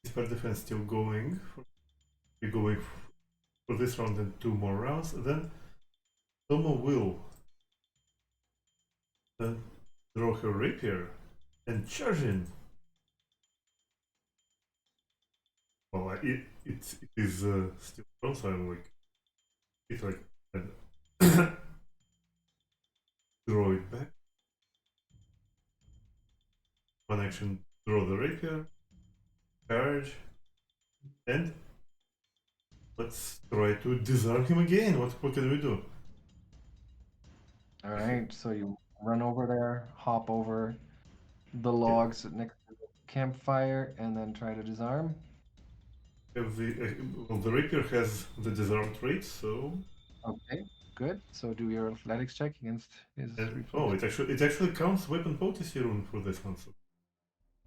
Spell defense still going. We're going for this round and 2 more rounds. Then Souma will draw her rapier and charge in. Well, it is still prone, so I'm like, it's like, and draw it back. One action, draw the rapier, charge, and let's try to disarm him again. What can we do? All right, so you run over there, hop over the logs next to the campfire, and then try to disarm. Have the rapier has the disarm trait, so Okay, good. So do your athletics check against his reflex. it actually counts weapon potency rune for this one. So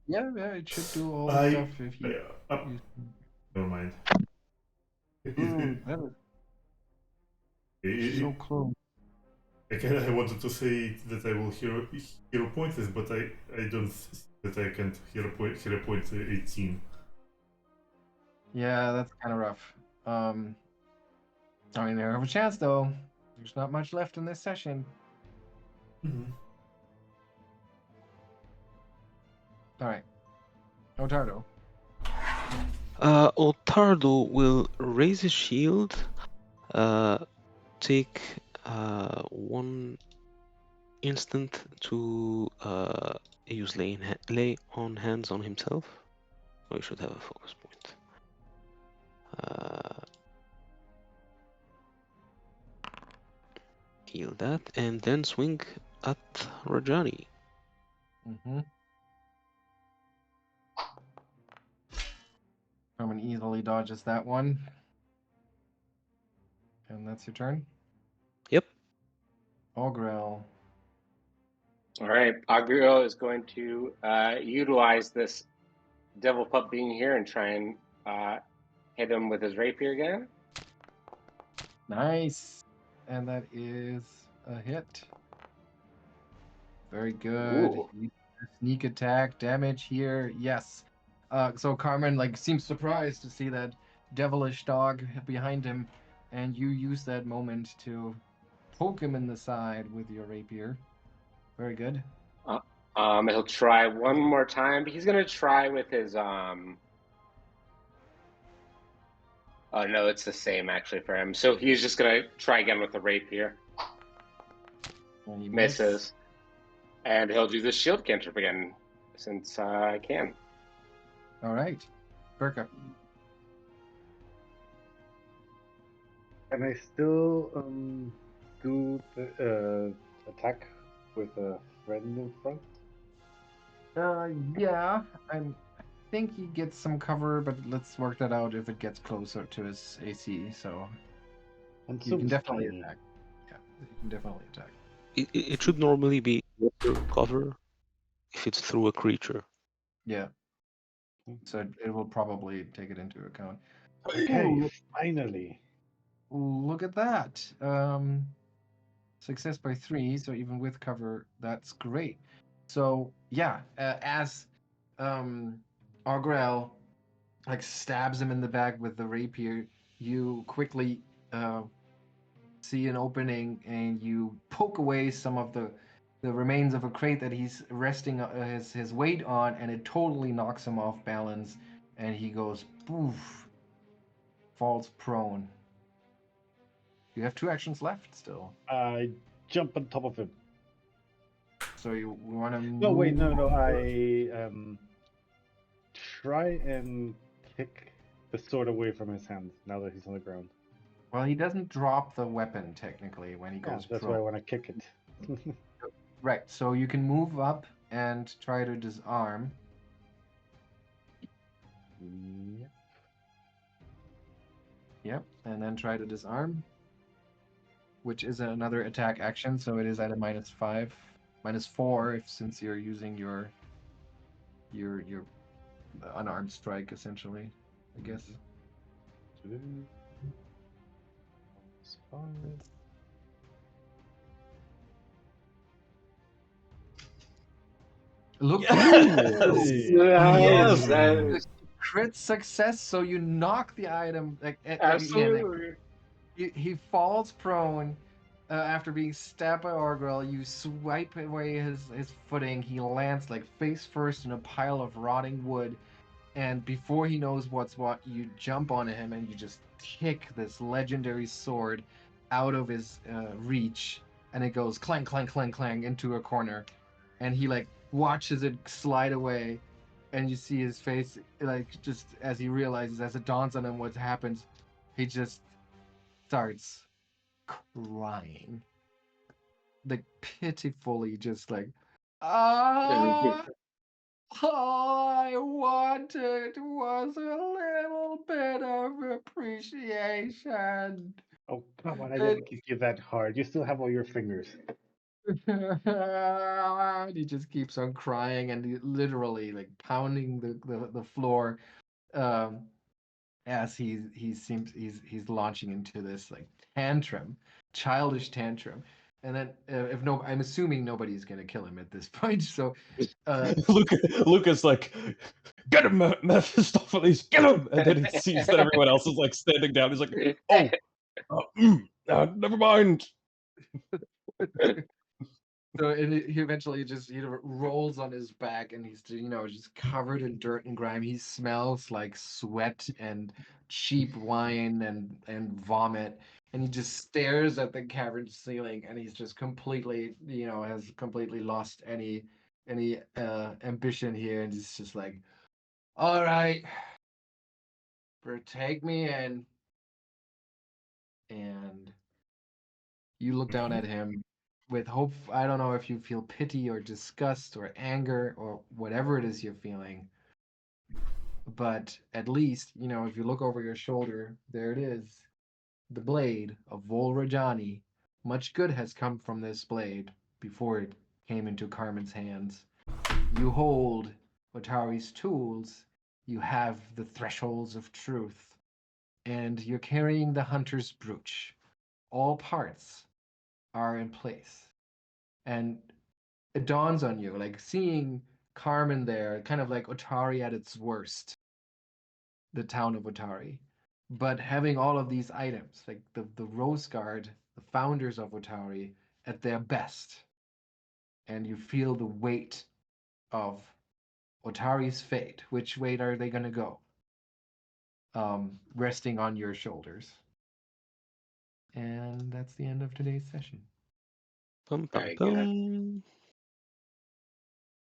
Yeah, it should do all the stuff if you. use- never mind. That was so close. I wanted to say that I will hero point this, but I don't see that I can hero point 18. Yeah, that's kind of rough. I mean, they have a chance though. There's not much left in this session. Mm-hmm. All right, Ottardo. Ottardo will raise his shield, take 1 instant to use lay on hands on himself. Oh, he should have a focus point. Heal that, and then swing at Rajani. Mm-hmm. Carman easily dodges that one. And that's your turn. Yep. Augrael. All right, Augrael is going to utilize this devil pup being here and try and hit him with his rapier again. Nice. And that is a hit. Very good. Ooh. Sneak attack damage here. Yes. So Carman seems surprised to see that devilish dog behind him, and you use that moment to poke him in the side with your rapier. Very good. He'll try one more time. He's gonna try with his Oh no, it's the same actually for him. So he's just gonna try again with the rapier. And he Misses. And he'll do the shield cantrip again, since I can. All right. Birke. Can I still do the attack with a friend in front? Yeah. I think he gets some cover, but let's work that out if it gets closer to his AC. So And you can definitely tiny. attack. Yeah, you can definitely attack. It should normally be water cover if it's through a creature. Yeah. So it will probably take it into account. Okay, Ooh, finally. look at that. Success by 3, so even with cover, that's great. So yeah, as Augrael stabs him in the back with the rapier, you quickly see an opening and you poke away some of the remains of a crate that he's resting his weight on, and it totally knocks him off balance, and he goes poof, falls prone. You have 2 actions left still. I jump on top of him. So you want to move? No, wait, no. I try and kick the sword away from his hand now that he's on the ground. Well, he doesn't drop the weapon technically when he Yeah, goes that's prone. why I want to kick it. Right. So you can move up and try to disarm. Yep. Yep. And then try to disarm, which is another attack action. So it is at a -5, -4 since you're using your unarmed strike essentially, I guess. It's fine. Look, Yes! Yes! crit success. So you knock the item Absolutely. He falls prone after being stabbed by Augrael. You swipe away his footing. He lands face first in a pile of rotting wood, and before he knows what's what, you jump onto him and you just kick this legendary sword out of his reach, and it goes clang, clang, clang, clang into a corner, and he watches it slide away, and you see his face just as he realizes, as it dawns on him what happens, he just starts crying, pitifully, just ah, all I wanted was a little bit of appreciation. Oh, come on, I didn't kick you that hard. You still have all your fingers. And he just keeps on crying and literally pounding the floor, as he's launching into this tantrum, childish tantrum. And then I'm assuming nobody's gonna kill him at this point. So Lucca's get him, Mephistopheles, get him! And then he sees that everyone else is standing down. He's like, oh, never mind. So he eventually just rolls on his back, and he's just covered in dirt and grime. He smells like sweat and cheap wine and vomit, and he just stares at the cavern ceiling, and he's just completely has completely lost any ambition here, and he's just like, all right, take me in. And you look down Okay. at him with hope. I don't know if you feel pity or disgust or anger or whatever it is you're feeling, but at least, if you look over your shoulder, there it is, the blade of Volrajani. Much good has come from this blade before it came into Carman's hands. You hold Otari's tools, you have the thresholds of truth, and you're carrying the hunter's brooch. All parts are in place. And it dawns on you, like seeing Carman there, kind of like Otari at its worst, the town of Otari. But having all of these items, like the Rose Guard, the founders of Otari, at their best. And you feel the weight of Otari's fate. Which way are they going to go? Resting on your shoulders. And that's the end of today's session. Pum, pum, Very good. pum.